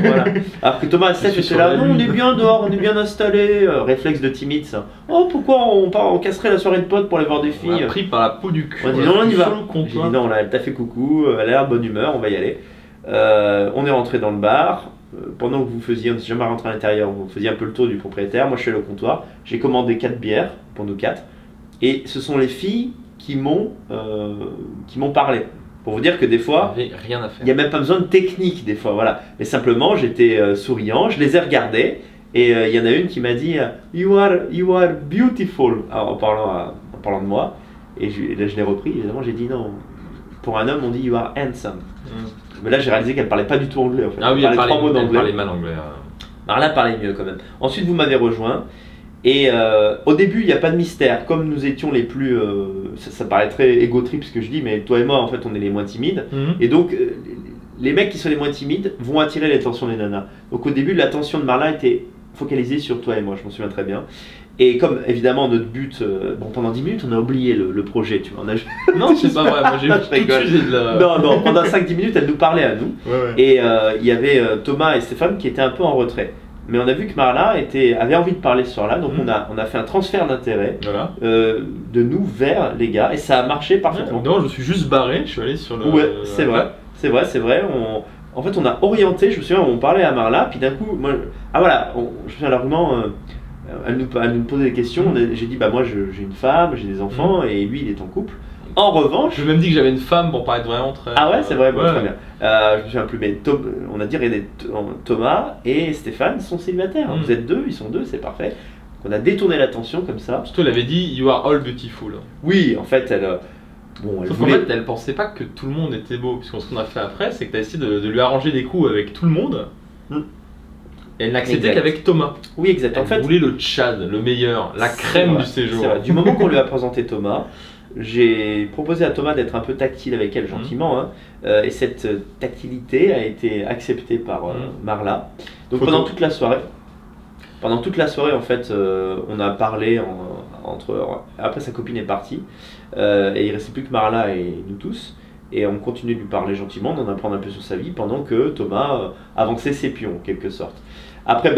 Alors que Thomas, Steph était là, non, on est bien dehors, on est bien installé. Réflexe de timide, ça. Oh, pourquoi on casserait la soirée de potes pour aller voir des filles? On a pris par la peau du cul. On a dit non, on y va. J'ai dit non, là, elle t'a fait coucou, elle a l'air de bonne humeur, on va y aller. On est rentré dans le bar. Pendant que on n'était jamais rentré à l'intérieur, vous faisiez un peu le tour du propriétaire. Moi, je suis allé au comptoir. J'ai commandé 4 bières pour nous 4. Et ce sont les filles qui m'ont parlé. Pour vous dire que des fois, il n'y a même pas besoin de technique des fois, voilà. Mais simplement, j'étais souriant, je les ai regardés et il y en a une qui m'a dit you are beautiful en parlant de moi. Et là, je l'ai repris. Évidemment, j'ai dit non. Pour un homme, on dit you are handsome. Mais là, j'ai réalisé qu'elle parlait pas du tout anglais en fait. Ah oui, elle parlait 3 mots d'anglais. Elle parlait mal anglais. Alors là, elle parlait mieux quand même. Ensuite, vous m'avez rejoint. Et au début, il n'y a pas de mystère. Comme nous étions les plus... ça paraît très égo-trip ce que je dis, mais toi et moi, en fait, on est les moins timides. Et donc, les mecs qui sont les moins timides vont attirer l'attention des nanas. Donc au début, l'attention de Marla était focalisée sur toi et moi, je m'en souviens très bien. Et comme, évidemment, notre but... pendant 10 minutes, on a oublié le projet, tu vois. Non, c'est pas vrai, moi j'ai tout de suite de la... Non, pendant 5-10 minutes, elle nous parlait à nous. Ouais. Et il y avait Thomas et Stéphane qui étaient un peu en retrait. Mais on a vu que Marla avait envie de parler ce soir-là, donc on a fait un transfert d'intérêt de nous vers les gars, et ça a marché parfaitement. Non, je suis juste barré, je suis allé sur le... Ouais, c'est vrai. En fait, on a orienté, je me souviens, on parlait à Marla, puis d'un coup, moi... je me souviens l'argument, elle nous posait des questions, j'ai dit, moi j'ai une femme, j'ai des enfants, et lui il est en couple. En revanche... J'ai même dit que j'avais une femme pour paraître vraiment très... Ah ouais, c'est vrai, très bien. Je me souviens plus, mais on a dit Thomas et Stéphane sont célibataires. Vous êtes 2, ils sont 2, c'est parfait. Donc on a détourné l'attention comme ça. Surtout, elle avait dit You are all beautiful. Oui, en fait, Sauf qu'en fait, elle pensait pas que tout le monde était beau. Puisque ce qu'on a fait après, c'est que tu as essayé de lui arranger des coups avec tout le monde. Et elle n'acceptait qu'avec Thomas. Oui, exact. Elle voulait le Tchad, le meilleur, la crème du séjour. C'est vrai. Du moment qu'on lui a présenté Thomas, j'ai proposé à Thomas d'être un peu tactile avec elle, gentiment, et cette tactilité a été acceptée par Marla. Donc pendant toute la soirée, en fait, on a parlé après sa copine est partie, et il restait plus que Marla et nous tous. Et on continue de lui parler gentiment, d'en apprendre un peu sur sa vie, pendant que Thomas avançait ses pions, en quelque sorte. Après,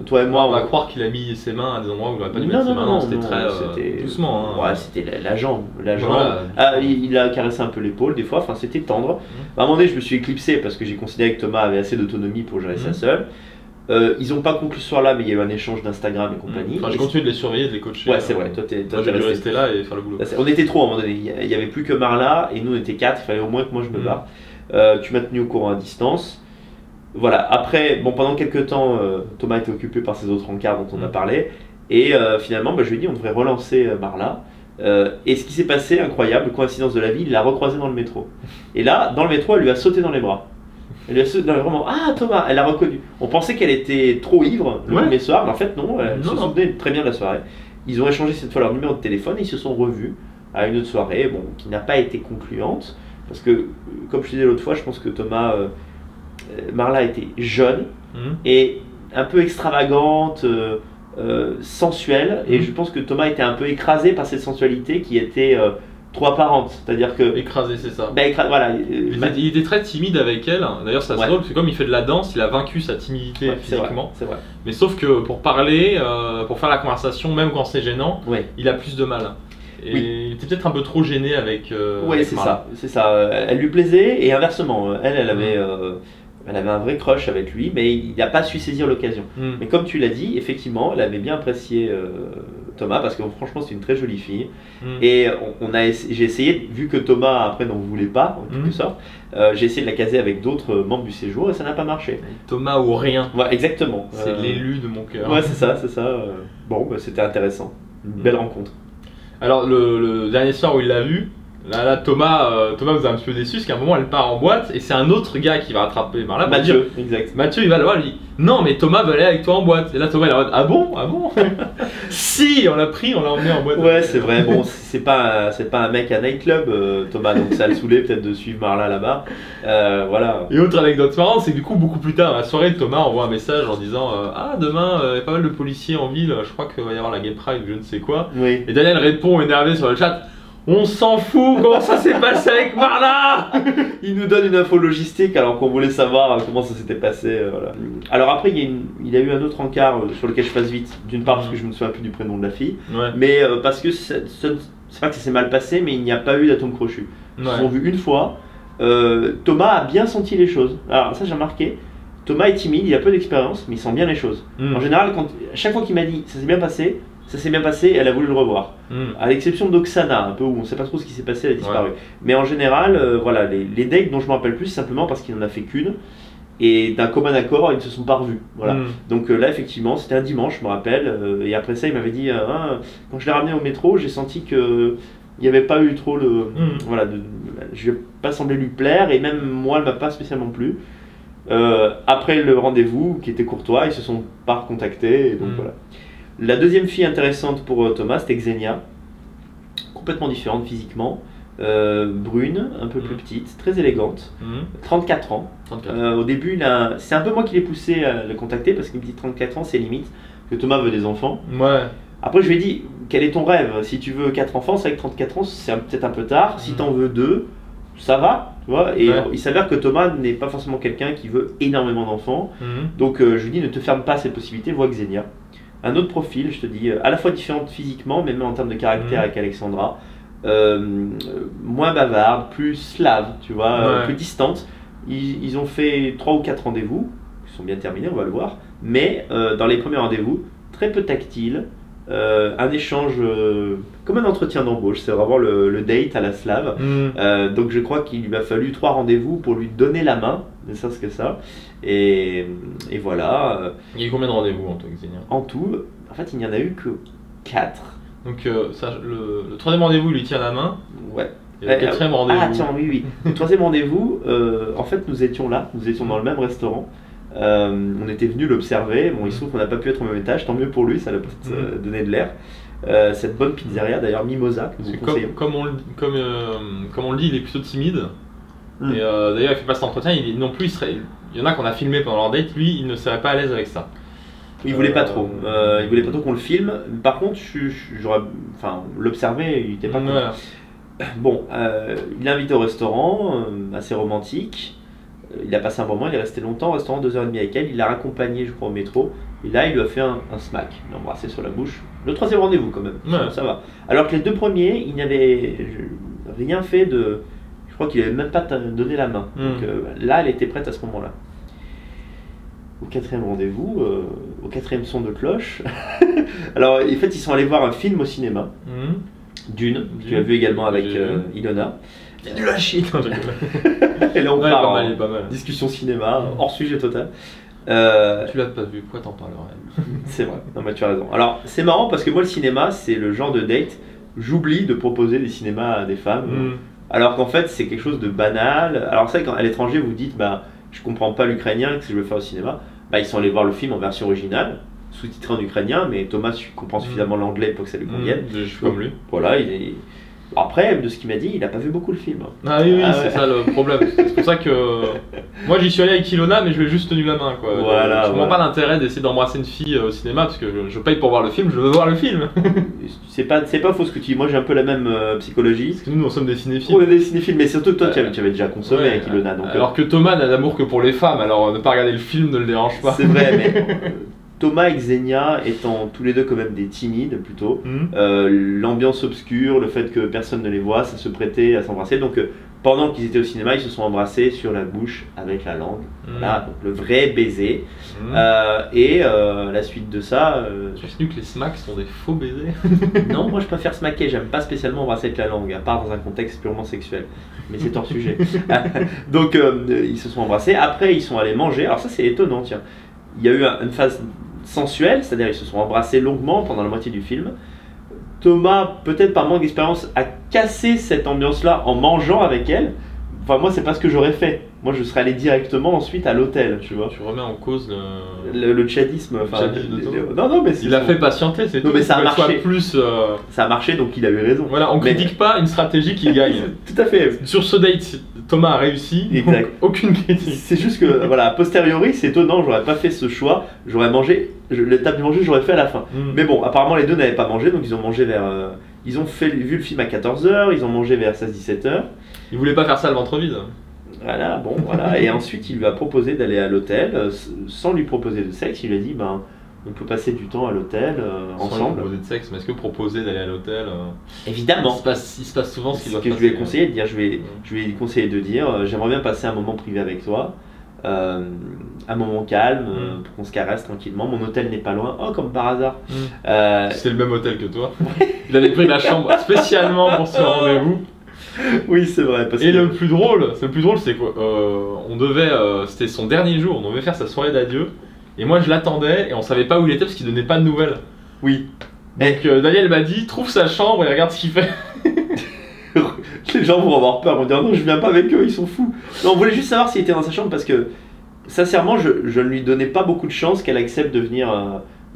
toi et moi... On va croire qu'il a mis ses mains à des endroits où il n'aurait pas dû mettre ses mains. Non, c'était très doucement. Hein. Ouais, c'était la jambe. Voilà. Il a caressé un peu l'épaule des fois, enfin c'était tendre. À un moment donné, je me suis éclipsé parce que j'ai considéré que Thomas avait assez d'autonomie pour gérer ça seul. Ils n'ont pas conclu ce soir-là, mais il y a eu un échange d'Instagram et compagnie. Enfin, j'ai continué de les surveiller, de les coacher. Ouais, c'est vrai. Toi, j'ai dû rester là et faire le boulot. On était trop à un moment donné. Il n'y avait plus que Marla et nous on était 4. Il fallait au moins que moi je me barre. Tu m'as tenu au courant à distance. Voilà. Après, pendant quelques temps, Thomas était occupé par ses autres rencarts dont on a parlé. Et finalement, je lui ai dit on devrait relancer Marla. Et ce qui s'est passé, incroyable, coïncidence de la vie, il l'a recroisé dans le métro. Et là, dans le métro, elle lui a sauté dans les bras. Elle lui a sauté vraiment. Ah Thomas, elle l'a reconnu. On pensait qu'elle était trop ivre le premier soir, mais en fait non, elle se souvenait très bien de la soirée. Ils ont échangé cette fois leur numéro de téléphone et ils se sont revus à une autre soirée, qui n'a pas été concluante. Parce que, comme je te disais l'autre fois, je pense que Thomas, Marla était jeune et un peu extravagante, sensuelle. Et je pense que Thomas était un peu écrasé par cette sensualité qui était trop apparente. C'est-à-dire que. Écrasé, c'est ça. Voilà. Il était très timide avec elle. D'ailleurs, c'est assez drôle, parce que comme il fait de la danse, il a vaincu sa timidité physiquement. C'est vrai. Mais sauf que pour parler, pour faire la conversation, même quand c'est gênant, il a plus de mal. Et il était peut-être un peu trop gêné avec. Oui, c'est ça. Elle lui plaisait et inversement. Elle avait un vrai crush avec lui, mais il n'a pas su saisir l'occasion. Mais comme tu l'as dit, effectivement, elle avait bien apprécié Thomas parce que franchement, c'est une très jolie fille. Et j'ai essayé, vu que Thomas après n'en voulait pas, en quelque sorte, j'ai essayé de la caser avec d'autres membres du séjour et ça n'a pas marché. Thomas ou rien. Ouais, exactement. C'est l'élu de mon cœur. Ouais, c'est ça. Bon, c'était intéressant. Une belle rencontre. Alors, le dernier soir où il l'a vu, là Thomas vous a un petit peu déçu parce qu'à un moment elle part en boîte et c'est un autre gars qui va rattraper Marla. Mathieu, exact. Mathieu il va le voir, lui dit non mais Thomas va aller avec toi en boîte. Et là Thomas il est en mode ah bon si on l'a pris, on l'a emmené en boîte. Ouais c'est vrai, bon c'est pas un mec à nightclub Thomas, donc ça le saoulait peut-être de suivre Marla là-bas. Voilà. Et autre anecdote marrante, c'est que du coup beaucoup plus tard dans la soirée, Thomas envoie un message en disant ah demain il y a pas mal de policiers en ville, je crois qu'il va y avoir la Gay Pride ou je ne sais quoi. Oui. Et Daniel répond énervé sur le chat. On s'en fout, comment ça s'est passé avec Marla. Il nous donne une info logistique alors qu'on voulait savoir comment ça s'était passé. Voilà. Alors après, il y a eu un autre encart sur lequel je passe vite. D'une part parce que je me souviens plus du prénom de la fille, mais parce que c'est pas que ça s'est mal passé, mais il n'y a pas eu d'atome crochu. Ils se sont vus une fois. Thomas a bien senti les choses. Alors ça j'ai remarqué. Thomas est timide, il a peu d'expérience, mais il sent bien les choses. En général, chaque fois qu'il m'a dit ça s'est bien passé, elle a voulu le revoir. À l'exception d'Oksana, un peu où on ne sait pas trop ce qui s'est passé, elle a disparu. Mais en général, voilà, les dates dont je me rappelle plus, c'est simplement parce qu'il n'en a fait qu'une. Et d'un commun accord, ils ne se sont pas revus. Voilà. Donc là, effectivement, c'était un dimanche, je me rappelle. Et après ça, il m'avait dit quand je l'ai ramené au métro, j'ai senti que. Il n'y avait pas eu trop le. Voilà, je n'ai pas semblé lui plaire, et même moi, elle ne m'a pas spécialement plu. Après le rendez-vous, qui était courtois, ils se sont pas recontactés. Et donc voilà. La deuxième fille intéressante pour Thomas, c'était Xenia, complètement différente physiquement, brune, un peu plus petite, très élégante, 34 ans. Au début, c'est un peu moi qui l'ai poussé à le contacter parce qu'il me dit 34 ans, c'est limite, que Thomas veut des enfants. Après, je lui ai dit, quel est ton rêve? Si tu veux 4 enfants, c'est vrai que 34 ans, c'est peut-être un peu tard. Si tu en veux 2, ça va, tu vois. Et il s'avère que Thomas n'est pas forcément quelqu'un qui veut énormément d'enfants. Donc, je lui dis, ne te ferme pas à cette possibilité, vois Xenia. Un autre profil, je te dis, à la fois différente physiquement, mais même en termes de caractère avec Alexandra, moins bavarde, plus slave, tu vois, plus distante. Ils ont fait 3 ou 4 rendez-vous, qui sont bien terminés, on va le voir, mais dans les premiers rendez-vous, très peu tactile, un échange comme un entretien d'embauche, c'est vraiment le date à la slave. Donc je crois qu'il lui a fallu 3 rendez-vous pour lui donner la main, ne serait-ce que ça. Et voilà. Il y a eu combien de rendez-vous en tout, Xenia? En tout, en fait, il n'y en a eu que 4. Donc le 3e rendez-vous, il lui tient la main. Ouais. Et le 4e rendez-vous. Ah tiens, oui. Le 3e rendez-vous, en fait, nous étions là, nous étions dans le même restaurant. On était venu l'observer. Bon, il se trouve qu'on n'a pas pu être au même étage, tant mieux pour lui, ça l'a peut-être donné de l'air. Cette bonne pizzeria, d'ailleurs Mimosa, que nous conseillons. Comme on le dit, il est plutôt timide. Et d'ailleurs, il fait pas cet entretien. Non plus, il y en a qu'on a filmé pendant leur date. Lui, il ne serait pas à l'aise avec ça. Il voulait pas trop. Il voulait pas trop qu'on le filme. Par contre, l'observer, il était pas content. Bon, il l'a invité au restaurant, assez romantique. Il a passé un moment, il est resté longtemps au restaurant, 2h30 avec elle. Il l'a raccompagné, je crois, au métro. Et là, il lui a fait un smack. Il l'a embrassé sur la bouche. Le 3e rendez-vous, quand même. Ouais. Ça va. Alors que les 2 premiers, il n'avait rien fait de. Je crois qu'il n'avait même pas donné la main. Donc là, elle était prête à ce moment-là. Au 4e rendez-vous, au 4e son de cloche. Alors, en fait, ils sont allés voir un film au cinéma. Dune, que tu as vu également avec Ilona. C'est nul à chier. Et là, on Ouais, part il est pas mal. discussion cinéma, hors sujet total. Tu l'as pas vu, pourquoi t'en parlerais? C'est vrai, non mais tu as raison. Alors, c'est marrant parce que moi, le cinéma, c'est le genre de date, j'oublie de proposer des cinémas à des femmes. Alors qu'en fait, c'est quelque chose de banal. Alors, c'est vrai qu'à l'étranger, vous dites, bah, je comprends pas l'ukrainien, qu'est-ce que je veux faire au cinéma? Bah, ils sont allés voir le film en version originale, sous-titré en ukrainien, mais Thomas comprend suffisamment l'anglais pour que ça lui convienne. Je suis comme lui. Voilà, après, de ce qu'il m'a dit, il a pas vu beaucoup le film. Ah oui, c'est ça le problème. C'est pour ça que moi j'y suis allé avec Ilona, mais je lui ai juste tenu la main, quoi. Voilà, je comprends pas l'intérêt d'essayer d'embrasser une fille au cinéma parce que je paye pour voir le film, je veux voir le film. C'est pas faux ce que tu dis. Moi j'ai un peu la même psychologie. Parce que nous sommes des cinéphiles. On est des cinéphiles, mais surtout que toi tu avais déjà consommé avec Ilona. Donc, alors que Thomas n'a d'amour que pour les femmes, alors ne pas regarder le film ne le dérange pas. C'est vrai, mais Thomas et Xenia étant tous les deux quand même des timides plutôt, l'ambiance obscure, le fait que personne ne les voit, ça se prêtait à s'embrasser. Donc pendant qu'ils étaient au cinéma, ils se sont embrassés sur la bouche avec la langue. Voilà, donc le vrai baiser. Et la suite de ça. Tu sais que les smacks sont des faux baisers? Non, moi je préfère smacker, j'aime pas spécialement embrasser avec la langue, à part dans un contexte purement sexuel. Mais c'est hors sujet. Donc ils se sont embrassés, après ils sont allés manger. Alors ça c'est étonnant, tiens. Il y a eu une phase sensuelle, c'est-à-dire ils se sont embrassés longuement pendant la moitié du film. Thomas, peut-être par manque d'expérience, a cassé cette ambiance-là en mangeant avec elle. Enfin, moi, c'est pas ce que j'aurais fait. Moi, je serais allé directement ensuite à l'hôtel, tu vois. Tu remets en cause le tchadisme. Enfin, non, mais il a fait patienter, c'est tout. Mais ça a marché. Ça a marché, donc il a eu raison. Voilà, on critique pas une stratégie qui gagne. Tout à fait. Sur ce date, Thomas a réussi. Exact. Donc aucune critique. C'est juste que, voilà, a posteriori, c'est étonnant. J'aurais pas fait ce choix. J'aurais mangé. L'étape du manger, j'aurais fait à la fin. Mais bon, apparemment, les deux n'avaient pas mangé, donc ils ont mangé vers. Ils ont vu le film à 14h, ils ont mangé vers 16-17h. Ils voulaient pas faire ça le ventre vide. Voilà, bon, voilà. Et ensuite, il lui a proposé d'aller à l'hôtel, sans lui proposer de sexe. Il lui a dit, ben, on peut passer du temps à l'hôtel ensemble. Sans lui proposer de sexe, mais est-ce que proposer d'aller à l'hôtel Évidemment. Il se passe souvent ce qu'il doit faire. Ce que je lui ai conseillé de dire, je lui ai conseillé de dire, j'aimerais bien passer un moment privé avec toi. Un moment calme, pour qu'on se caresse tranquillement. Mon hôtel n'est pas loin. Oh, comme par hasard. C'est le même hôtel que toi. Il avait pris la chambre spécialement pour ce rendez-vous. Oui, c'est vrai. Et le plus drôle, c'est quoi on devait, c'était son dernier jour. On devait faire sa soirée d'adieu. Et moi, je l'attendais et on savait pas où il était parce qu'il donnait pas de nouvelles. Oui. Donc Daniel m'a dit, trouve sa chambre et regarde ce qu'il fait. Les gens vont avoir peur, vont dire non, je viens pas avec eux, ils sont fous. Non, on voulait juste savoir s'il était dans sa chambre parce que, sincèrement, je ne lui donnais pas beaucoup de chance qu'elle accepte de venir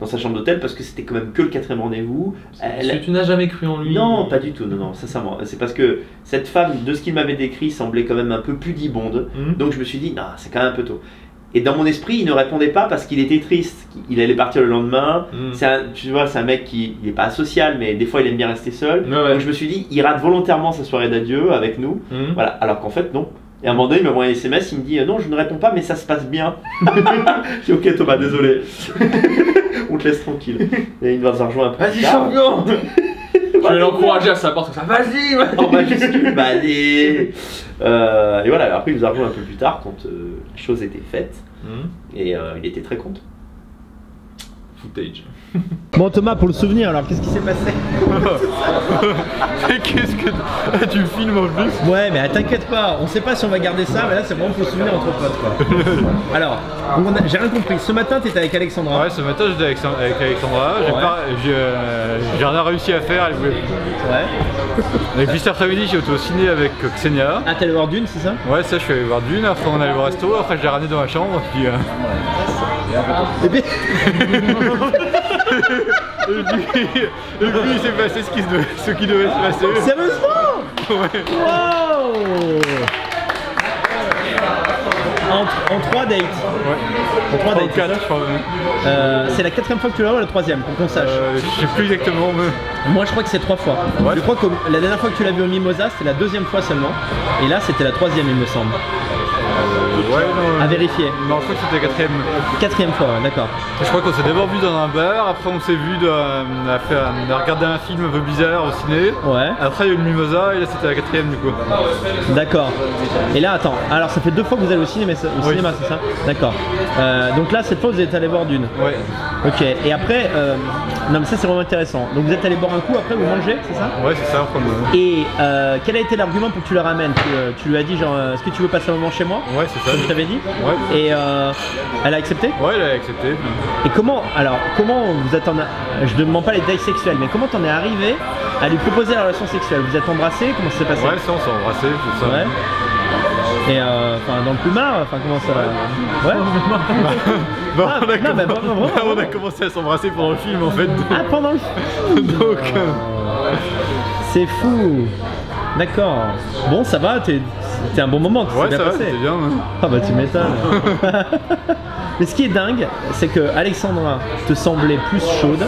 dans sa chambre d'hôtel parce que c'était quand même que le 4e rendez-vous. Parce que tu n'as jamais cru en lui? Non, pas du tout, non, sincèrement. C'est parce que cette femme, de ce qu'il m'avait décrit, semblait quand même un peu pudibonde. Donc je me suis dit, non, c'est quand même un peu tôt. Et dans mon esprit, il ne répondait pas parce qu'il était triste. Il allait partir le lendemain. Tu vois, c'est un mec qui n'est pas asocial, mais des fois il aime bien rester seul. Donc je me suis dit, il rate volontairement sa soirée d'adieu avec nous. Voilà. Alors qu'en fait, non. Et à un moment donné, il m'a envoyé un SMS, il me dit non, je ne réponds pas, mais ça se passe bien. J'ai dit ok, Thomas, désolé. On te laisse tranquille. Et il va se rejoindre un peu. Vas-y, champion. Je vais l'encourager à sa porte. Vas-y, en majuscule, vas-y. Et voilà, après il nous a rejoint un peu plus tard quand la chose était faite. Et il était très content. Footage. Bon Thomas, pour le souvenir, alors qu'est-ce qui s'est passé? Qu'est-ce que tu filmes en plus? Ouais, mais t'inquiète pas, on sait pas si on va garder ça, mais là c'est vraiment pour le souvenir entre potes quoi. Alors, j'ai rien compris. Ce matin t'étais avec Alexandra. Ouais, ce matin j'étais avec Alexandra. J'ai rien réussi à faire, elle voulait plus. Ouais. Et puis cet après-midi j'ai été au ciné avec Xenia. Ah, t'es allé voir Dune, c'est ça? Ouais, ça je suis allé voir Dune, après on est allé au resto, après je l'ai ramené dans ma chambre. Puis, Et puis... et puis il s'est passé ce qui devait se passer. Sérieusement? Ouais. Wow. en 3 dates. Ouais. En 3 dates. 4, je crois. C'est la 4e fois que tu l'as ou la 3e, pour qu'on sache. Je sais plus exactement. Mais... Moi je crois que c'est 3 fois. Ouais. Je crois que la dernière fois que tu l'as vu au Mimosa, c'était la 2e fois seulement. Et là c'était la 3e il me semble. Ouais, non, à vérifier. Non, je crois que c'était la 4e fois, d'accord. Je crois qu'on s'est d'abord vu dans un bar, après on s'est vu on a regardé un film un peu bizarre au ciné. Ouais. Après il y a eu le Mimosa et là c'était la 4e du coup. D'accord. Et là attends, alors ça fait 2 fois que vous allez au cinéma, c'est ça? D'accord. Donc là cette fois vous êtes allé voir Dune. Ouais. Ok, et après, non mais ça c'est vraiment intéressant. Donc vous êtes allé boire un coup, après vous mangez, c'est ça? Ouais c'est ça. Et quel a été l'argument pour que tu le ramènes? Tu lui as dit genre, est-ce que tu veux passer un moment chez moi? Ouais c'est ça. Comme je t'avais dit? Ouais. Et elle a accepté? Ouais elle a accepté. Et comment vous êtes je ne demande pas les détails sexuels, mais comment t'en es arrivé à lui proposer la relation sexuelle? Vous êtes embrassés? Comment ça s'est passé? Ouais ça on s'est embrassés, tout ça. Ouais. Et dans le plumard, comment ça va? Ouais. On a commencé à s'embrasser pendant le film en fait. Ah pendant le film. Donc c'est fou. D'accord. Bon ça va, c'était un bon moment, tout s'est bien passé. C'était bien. Hein. Ah bah tu m'étonnes. Mais ce qui est dingue, c'est que Alexandra te semblait plus chaude,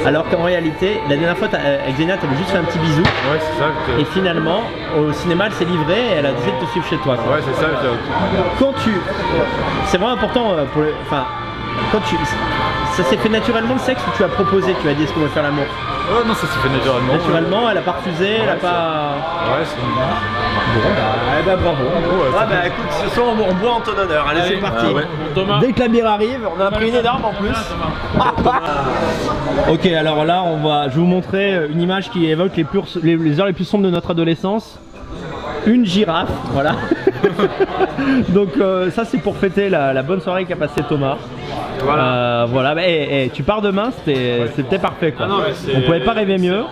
alors qu'en réalité, la dernière fois avec Xenia, t'avais juste fait un petit bisou. Ouais, c'est ça. Et finalement, au cinéma, elle s'est livrée et elle a décidé de te suivre chez toi. Quoi. Ouais, c'est ça. C'est vraiment important pour ça s'est fait naturellement le sexe ou tu as proposé, tu as dit est-ce qu'on va faire l'amour? Ouais, non, ça s'est fait naturellement. Naturellement, elle a pas refusé, elle a pas. Ouais, c'est bon. Bravo. Écoute, ce soir on boit en ton honneur. Allez, c'est parti. Dès que la bière arrive, on en a pris une énorme en plus. Ok, alors là, je vais vous montrer une image qui évoque les heures les plus sombres de notre adolescence. Une girafe, voilà. Donc ça c'est pour fêter la bonne soirée qu'a passé Thomas. Voilà. Tu pars demain, c'était parfait quoi. On pouvait pas rêver mieux.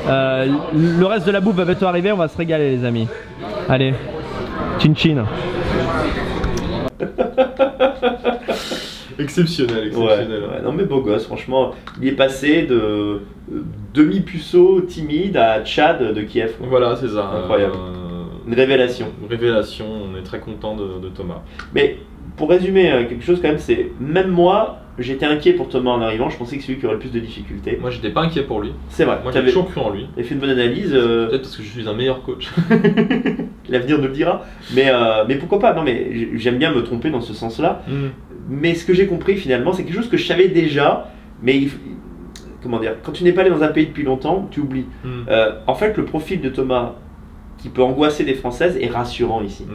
Le reste de la bouffe va bientôt arriver, on va se régaler les amis. Allez, chin chin. Exceptionnel. Ouais, non mais beau gosse, franchement, il est passé de demi-puceau timide à Tchad de Kiev. Voilà, c'est ça. Incroyable. Une révélation. On est très content de Thomas. Mais pour résumer quelque chose quand même, c'est même moi, j'étais inquiet pour Thomas en arrivant, je pensais que c'est lui qui aurait le plus de difficultés. Moi j'étais pas inquiet pour lui. C'est vrai. Moi j'avais toujours cru en lui. Il a fait une bonne analyse. Peut-être parce que je suis un meilleur coach. L'avenir nous le dira. Mais pourquoi pas? Non mais j'aime bien me tromper dans ce sens-là. Mais ce que j'ai compris finalement, c'est quelque chose que je savais déjà, mais comment dire, quand tu n'es pas allé dans un pays depuis longtemps, tu oublies. En fait, le profil de Thomas, qui peut angoisser des Françaises, est rassurant ici.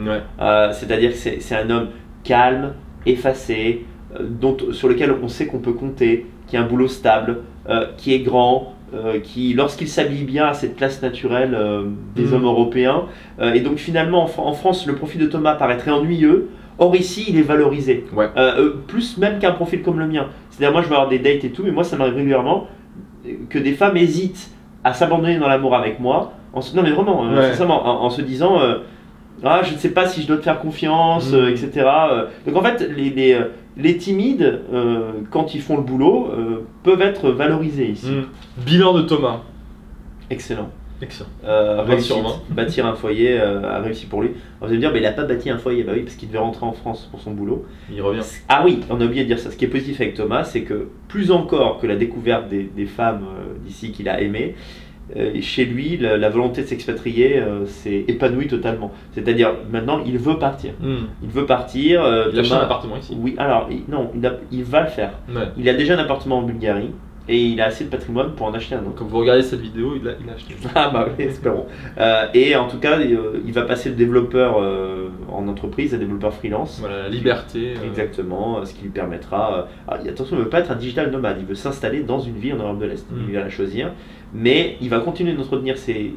C'est-à-dire que c'est un homme calme, effacé, sur lequel on sait qu'on peut compter, qui a un boulot stable, qui est grand, qui, lorsqu'il s'habille bien, a cette classe naturelle des hommes européens. Et donc finalement, en France, le profil de Thomas paraîtrait ennuyeux. Or ici, il est valorisé. Plus même qu'un profil comme le mien. C'est-à-dire, moi, je vais avoir des dates et tout, mais moi, ça m'arrive régulièrement que des femmes hésitent à s'abandonner dans l'amour avec moi. Non, mais vraiment, sincèrement, en se disant je ne sais pas si je dois te faire confiance, etc. Donc en fait, les timides, quand ils font le boulot, peuvent être valorisés ici. Bilan de Thomas. Excellent. Réussite, bâtir un foyer a réussi pour lui. On va me dire, mais il n'a pas bâti un foyer. Bah oui, parce qu'il devait rentrer en France pour son boulot. Il revient. Ah oui, on a oublié de dire ça. Ce qui est positif avec Thomas, c'est que plus encore que la découverte des femmes d'ici qu'il a aimées, chez lui, la volonté de s'expatrier s'est épanouie totalement. C'est-à-dire, maintenant, il veut partir. Il veut partir. Il a acheté un appartement ici. Oui, alors, il va le faire. Il a déjà un appartement en Bulgarie. Et il a assez de patrimoine pour en acheter un autre. Quand vous regardez cette vidéo, il l'a acheté. Ah bah oui, espérons. Et en tout cas, il va passer de développeur en entreprise à développeur freelance. Voilà, la liberté. Exactement, ce qui lui permettra... attention, il ne veut pas être un digital nomade, il veut s'installer dans une ville en Europe de l'Est. Il va la choisir. Mais il va continuer d'entretenir ces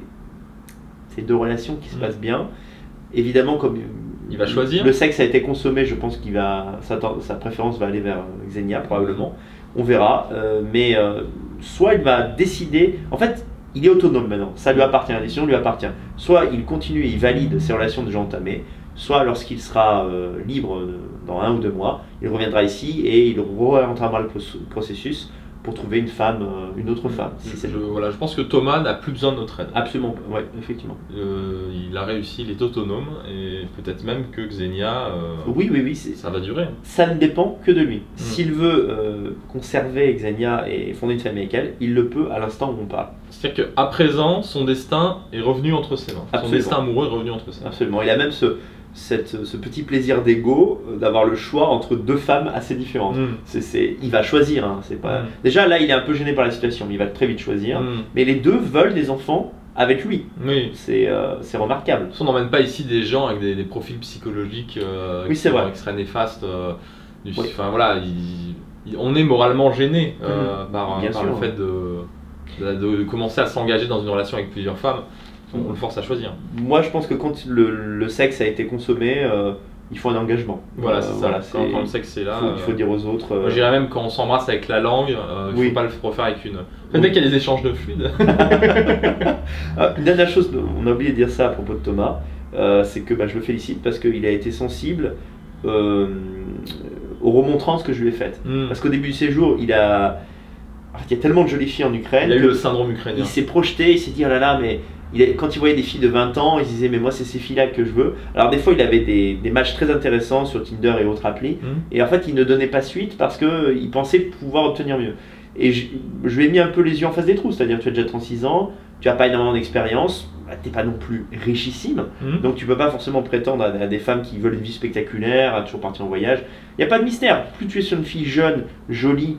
deux relations qui se passent bien. Évidemment, comme il va choisir. Le sexe a été consommé, je pense qu'il sa préférence va aller vers Xenia probablement. On verra, mais soit il va décider, en fait il est autonome maintenant, ça lui appartient, la décision lui appartient. Soit il continue et il valide ses relations déjà entamées, soit lorsqu'il sera libre dans 1 ou 2 mois, il reviendra ici et il rentrera dans le processus pour trouver une femme, une autre femme. Si c'est Voilà, je pense que Thomas n'a plus besoin de notre aide. Absolument, ouais, effectivement. Il a réussi, il est autonome et peut-être même que Xenia, oui, ça va durer. Ça ne dépend que de lui. S'il veut conserver Xenia et fonder une famille avec elle, il le peut à l'instant où on parle. C'est-à-dire qu'à présent, son destin est revenu entre ses mains. Absolument. Son destin amoureux est revenu entre ses mains. Absolument. Il a même ce petit plaisir d'ego d'avoir le choix entre deux femmes assez différentes. Il va choisir. Hein, c'est pas... Déjà là, il est un peu gêné par la situation, mais il va très vite choisir. Mais les deux veulent des enfants avec lui. Oui. C'est remarquable. On n'emmène pas ici des gens avec des profils psychologiques oui, c'est vrai. Qui seraient néfastes. Enfin, voilà, on est moralement gêné par le fait de commencer à s'engager dans une relation avec plusieurs femmes. On le force à choisir. Moi, je pense que quand le sexe a été consommé, il faut un engagement. Voilà, c'est ça. Voilà, quand le sexe est là, il faut dire aux autres. Moi, je dirais même quand on s'embrasse avec la langue, il ne faut pas le refaire avec une. Peut-être qu'il y a des échanges de fluides. Une dernière chose, on a oublié de dire ça à propos de Thomas, c'est que je le félicite parce qu'il a été sensible aux remontrances que je lui ai faites. Parce qu'au début du séjour, il y a tellement de jolies filles en Ukraine. Il a eu le syndrome ukrainien. Il s'est projeté, il s'est dit oh là là, mais. Quand il voyait des filles de 20 ans, il se disait mais moi c'est ces filles-là que je veux. Alors des fois il avait des matchs très intéressants sur Tinder et autres applis, et en fait il ne donnait pas suite parce qu'il pensait pouvoir obtenir mieux. Et je lui ai mis un peu les yeux en face des trous, c'est-à-dire tu as déjà 36 ans, tu n'as pas énormément d'expérience, tu n'es pas non plus richissime, donc tu ne peux pas forcément prétendre à des femmes qui veulent une vie spectaculaire, à toujours partir en voyage. Il n'y a pas de mystère, plus tu es sur une fille jeune, jolie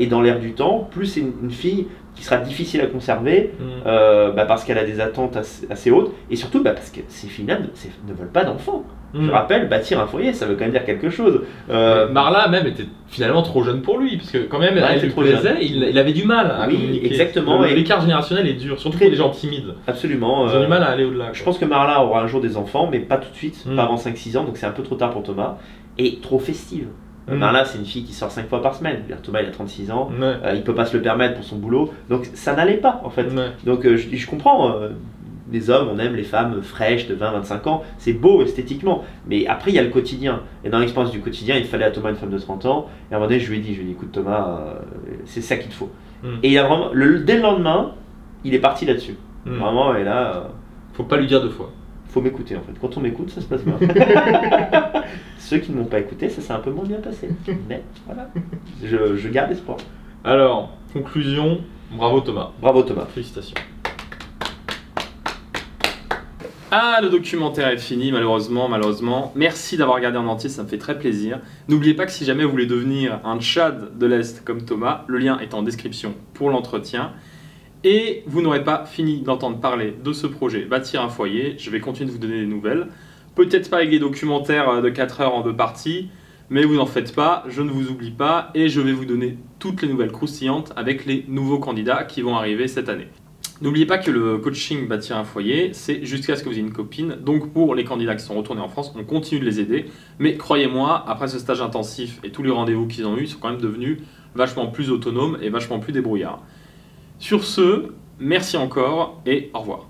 et dans l'air du temps, plus c'est une fille qui sera difficile à conserver parce qu'elle a des attentes assez hautes et surtout parce que ces filles-là ne veulent pas d'enfants. Je rappelle, bâtir un foyer, ça veut quand même dire quelque chose. Marla même était finalement trop jeune pour lui parce que quand même elle lui plaisait, il avait du mal à communiquer. Exactement. L'écart générationnel est dur, surtout pour les gens timides. Absolument. Ils ont du mal à aller au-delà. Je pense que Marla aura un jour des enfants, mais pas tout de suite, pas avant 5-6 ans, donc c'est un peu trop tard pour Thomas et trop festive. Marla, c'est une fille qui sort 5 fois par semaine. Thomas, il a 36 ans, il peut pas se le permettre pour son boulot, donc ça n'allait pas en fait. Donc je comprends, les hommes, on aime les femmes fraîches de 20-25 ans, c'est beau esthétiquement, mais après il y a le quotidien. Et dans l'expérience du quotidien, il fallait à Thomas une femme de 30 ans, et à un moment donné, je lui ai dit écoute Thomas, c'est ça qu'il te faut. Et il a vraiment, dès le lendemain, il est parti là-dessus. Vraiment, et là. Faut pas lui dire deux fois. Faut m'écouter en fait. Quand on m'écoute, ça se passe bien. Ceux qui ne m'ont pas écouté, ça s'est un peu moins bien passé. Mais voilà, je garde espoir. Alors, conclusion, bravo Thomas. Bravo Thomas. Félicitations. Ah, le documentaire est fini, malheureusement. Merci d'avoir regardé en entier, ça me fait très plaisir. N'oubliez pas que si jamais vous voulez devenir un Tchad de l'Est comme Thomas, le lien est en description pour l'entretien. Et vous n'aurez pas fini d'entendre parler de ce projet Bâtir un foyer. Je vais continuer de vous donner des nouvelles. Peut-être pas avec des documentaires de 4 heures en 2 parties, mais vous n'en faites pas, je ne vous oublie pas et je vais vous donner toutes les nouvelles croustillantes avec les nouveaux candidats qui vont arriver cette année. N'oubliez pas que le coaching Bâtir un foyer, c'est jusqu'à ce que vous ayez une copine. Donc pour les candidats qui sont retournés en France, on continue de les aider. Mais croyez-moi, après ce stage intensif et tous les rendez-vous qu'ils ont eus, ils sont quand même devenus vachement plus autonomes et vachement plus débrouillards. Sur ce, merci encore et au revoir.